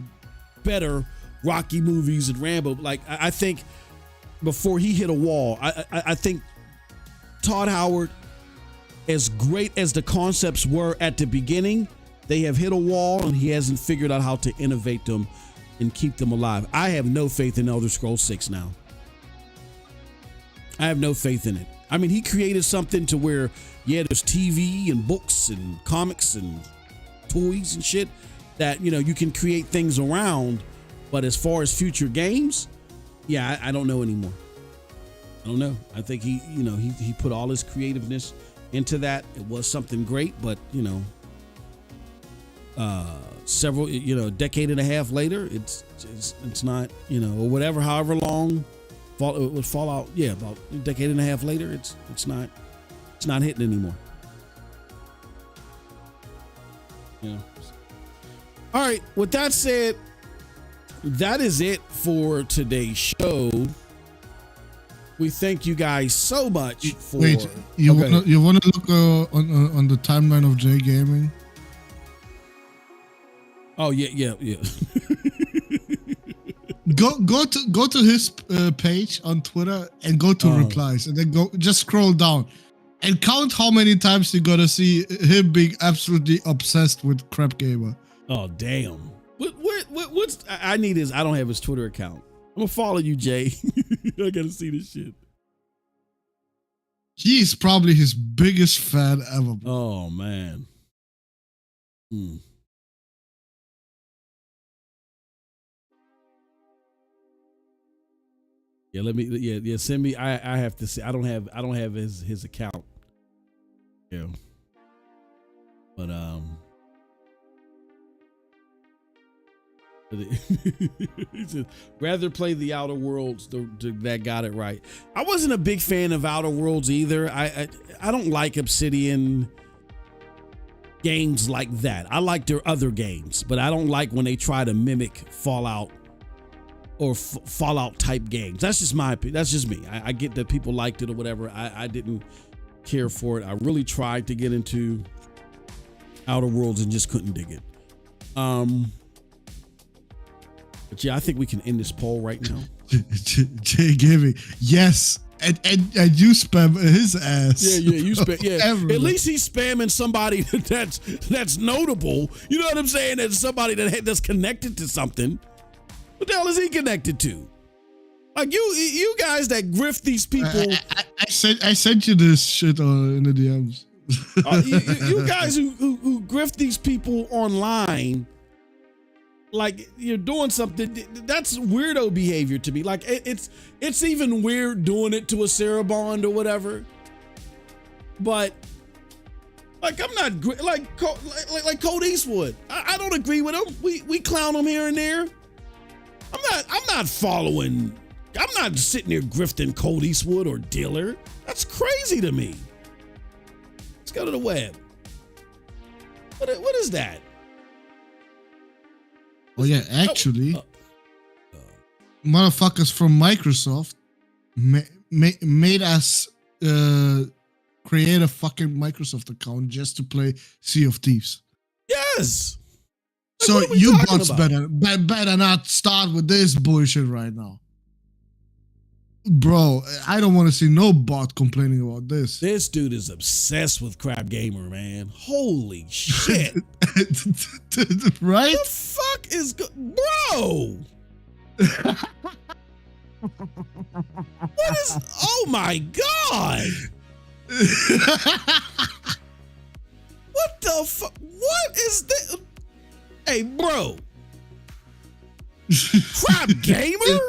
better Rocky movies and Rambo. Like, I think before he hit a wall, I think Todd Howard, as great as the concepts were at the beginning, they have hit a wall, and he hasn't figured out how to innovate them and keep them alive. I have no faith in Elder Scrolls 6 now. I have no faith in it. I mean, he created something to where, yeah, there's TV and books and comics and toys and shit that, you know, you can create things around. But as far as future games, yeah, I don't know anymore. I don't know. I think he put all his creativeness into that. It was something great, but, you know, several, you know, a decade and a half later, it's not, you know, or whatever, however long it would fall out. Yeah, about a decade and a half later, it's not hitting anymore. Yeah. All right. With that said, that is it for today's show. We thank you guys so much for. Wait, you want to look on the timeline of J Gaming? Oh yeah. Go to his page on Twitter and go to replies, and then just scroll down and count how many times you're gonna see him being absolutely obsessed with Crap Gamer. Oh damn! What's I need is, I don't have his Twitter account. I'm gonna follow you, Jay. I gotta see this shit. He's probably his biggest fan ever. Oh man. Yeah, let me send me. I have to see. I don't have his account. Yeah. But he said, rather play the Outer Worlds. That got it right. I wasn't a big fan of Outer Worlds either. I don't like Obsidian games like that. I like their other games, but I don't like when they try to mimic Fallout or Fallout type games. That's just my opinion. That's just me. I get that people liked it or whatever. I didn't care for it. I really tried to get into Outer Worlds and just couldn't dig it. But yeah, I think we can end this poll right now. Jay Gaming, yes, and you spam his ass. Yeah, you spam. Yeah, at least he's spamming somebody that's notable. You know what I'm saying? That's somebody that's connected to something. What the hell is he connected to? Like you guys that grift these people. I sent you this shit in the DMs. You guys who grift these people online. Like, you're doing something that's weirdo behavior to me. Like, it's even weird doing it to a Sarah Bond or whatever. But like, I'm not like Code Eastwood. I don't agree with him. We clown him here and there. I'm not following. I'm not sitting there grifting Code Eastwood or Diller. That's crazy to me. Let's go to the web. What is that? Oh yeah, actually, motherfuckers from Microsoft made us create a fucking Microsoft account just to play Sea of Thieves. Yes. So you bots better not start with this bullshit right now. Bro, I don't want to see no bot complaining about this. This dude is obsessed with Crap Gamer, man. Holy shit. Right? What the fuck is bro? What is oh my god. What the fuck? What is this? Hey, bro. Crap Gamer?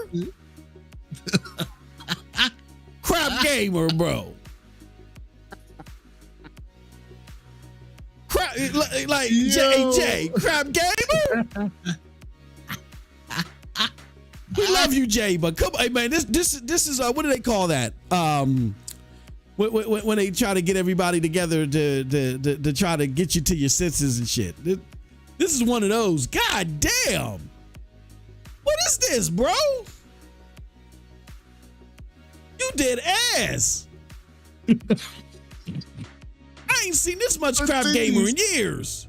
Crap Gamer, bro. Crap, like Jay, Crap Gamer? We love you, Jay, but come on, man. This is what do they call that? When they try to get everybody together to try to get you to your senses and shit. This is one of those. God damn. What is this, bro? You did ass. I ain't seen this much Crap Gamer in years.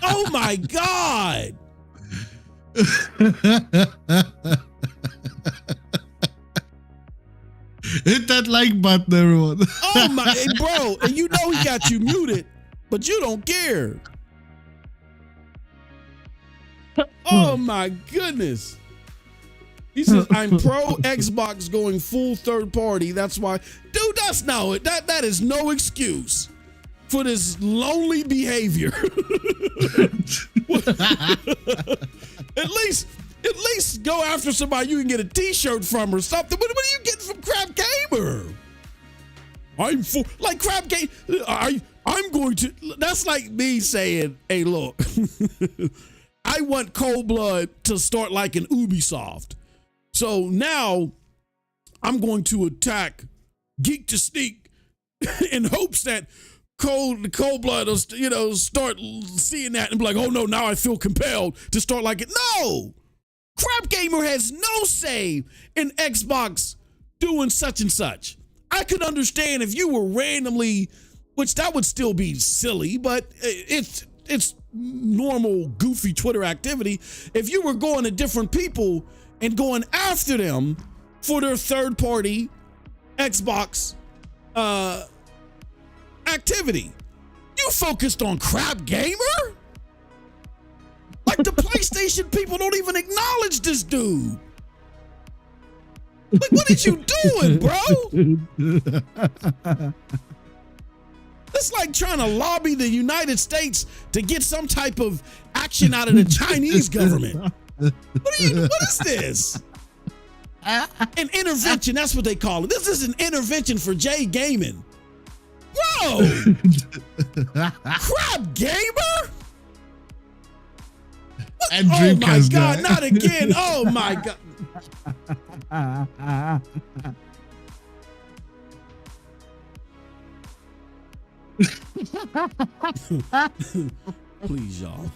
Oh my god. Hit that like button, everyone. Oh my, hey, bro, and you know he got you muted, but you don't care. Oh my goodness. He says, I'm pro Xbox going full third party. That's why, dude, that's now it. That is no excuse for this lonely behavior. At least go after somebody you can get a t-shirt from or something. What are you getting from Crap Gamer? I'm full, like Crap Gamer. I'm going to, that's like me saying, hey, look, I want Cold Blood to start like an Ubisoft. So now I'm going to attack Geek to Sneak in hopes that Cold Blood will, start seeing that and be like, oh no, now I feel compelled to start like it. No, Crap Gamer has no say in Xbox doing such and such. I could understand if you were randomly, which that would still be silly, but it's normal goofy Twitter activity. If you were going to different people and going after them for their third party Xbox activity. You focused on Crap Gamer? Like the PlayStation people don't even acknowledge this dude. Like, what are you doing, bro? It's like trying to lobby the United States to get some type of action out of the Chinese government. What is this? An intervention, that's what they call it. This is an intervention for Jay Gaming. Bro! Crap Gamer? And oh my god, not again. Oh my god. Please, y'all.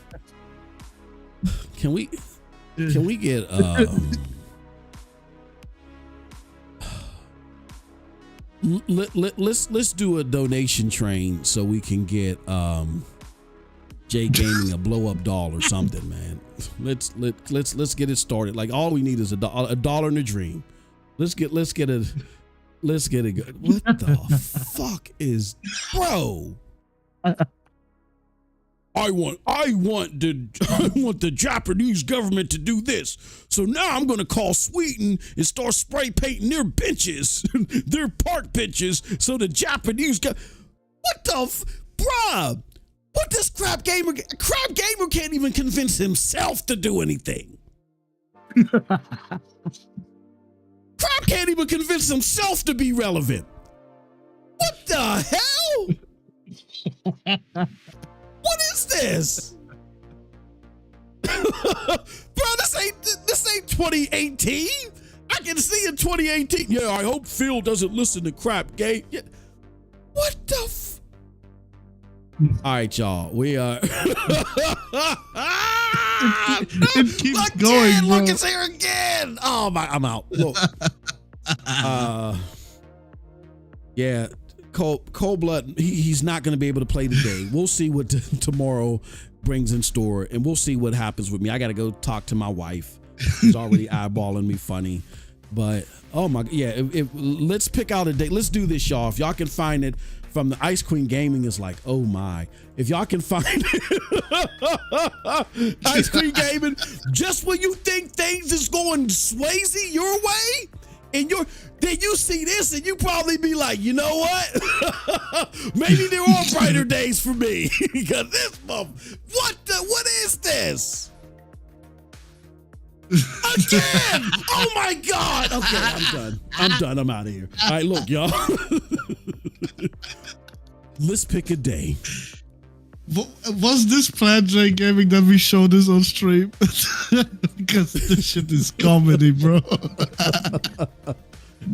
Can we get let's do a donation train so we can get Jay Gaming a blow up doll or something, man. Let's get it started. Like all we need is a dollar and a dream. Let's get it good. What the fuck is, bro? I want the Japanese government to do this. So now I'm going to call Sweden and start spray painting their benches, their park benches, so the Japanese what the bruh? What does Crap Gamer can't even convince himself to do anything. Crap can't even convince himself to be relevant. What the hell? What is this? Bro, this ain't 2018. I can see in 2018. Yeah, I hope Phil doesn't listen to Crap Game. Yeah. What the all right, y'all. We are. It keeps going, bro. Look, it's here again. Oh my! I'm out. Look, Yeah, Cold Blood, he's not going to be able to play today. We'll see what tomorrow brings in store, and we'll see what happens with me. I got to go talk to my wife. She's already eyeballing me funny. But, oh my, yeah, let's pick out a date. Let's do this, y'all. If y'all can find it from the Ice Queen Gaming is like, oh my. If y'all can find it, Ice Queen Gaming, just when you think things is going Swayze your way, and then you see this and you probably be like, you know what? Maybe there are brighter days for me. Because this what is this? Again! Oh my God! Okay, I'm done. I'm out of here. All right, look, y'all. Let's pick a day. Was this planned, J Gaming, that we show this on stream? Because this shit is comedy, bro.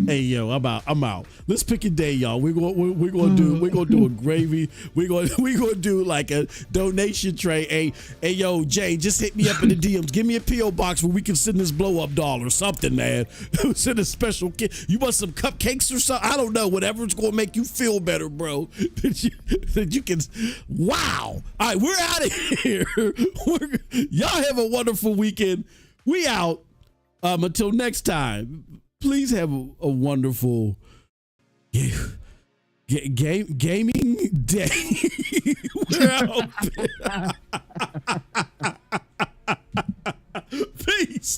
Hey yo, I'm out. Let's pick a day, y'all. We're gonna do a gravy. We're gonna do like a donation tray. Hey yo, Jay, just hit me up in the DMs. Give me a PO box where we can send this blow up doll or something, man. Send a special kit. You want some cupcakes or something? I don't know. Whatever's gonna make you feel better, bro. That you can. Wow. All right, we're out of here. Y'all have a wonderful weekend. We out. Until next time. Please have a wonderful gaming day. We're out. Peace.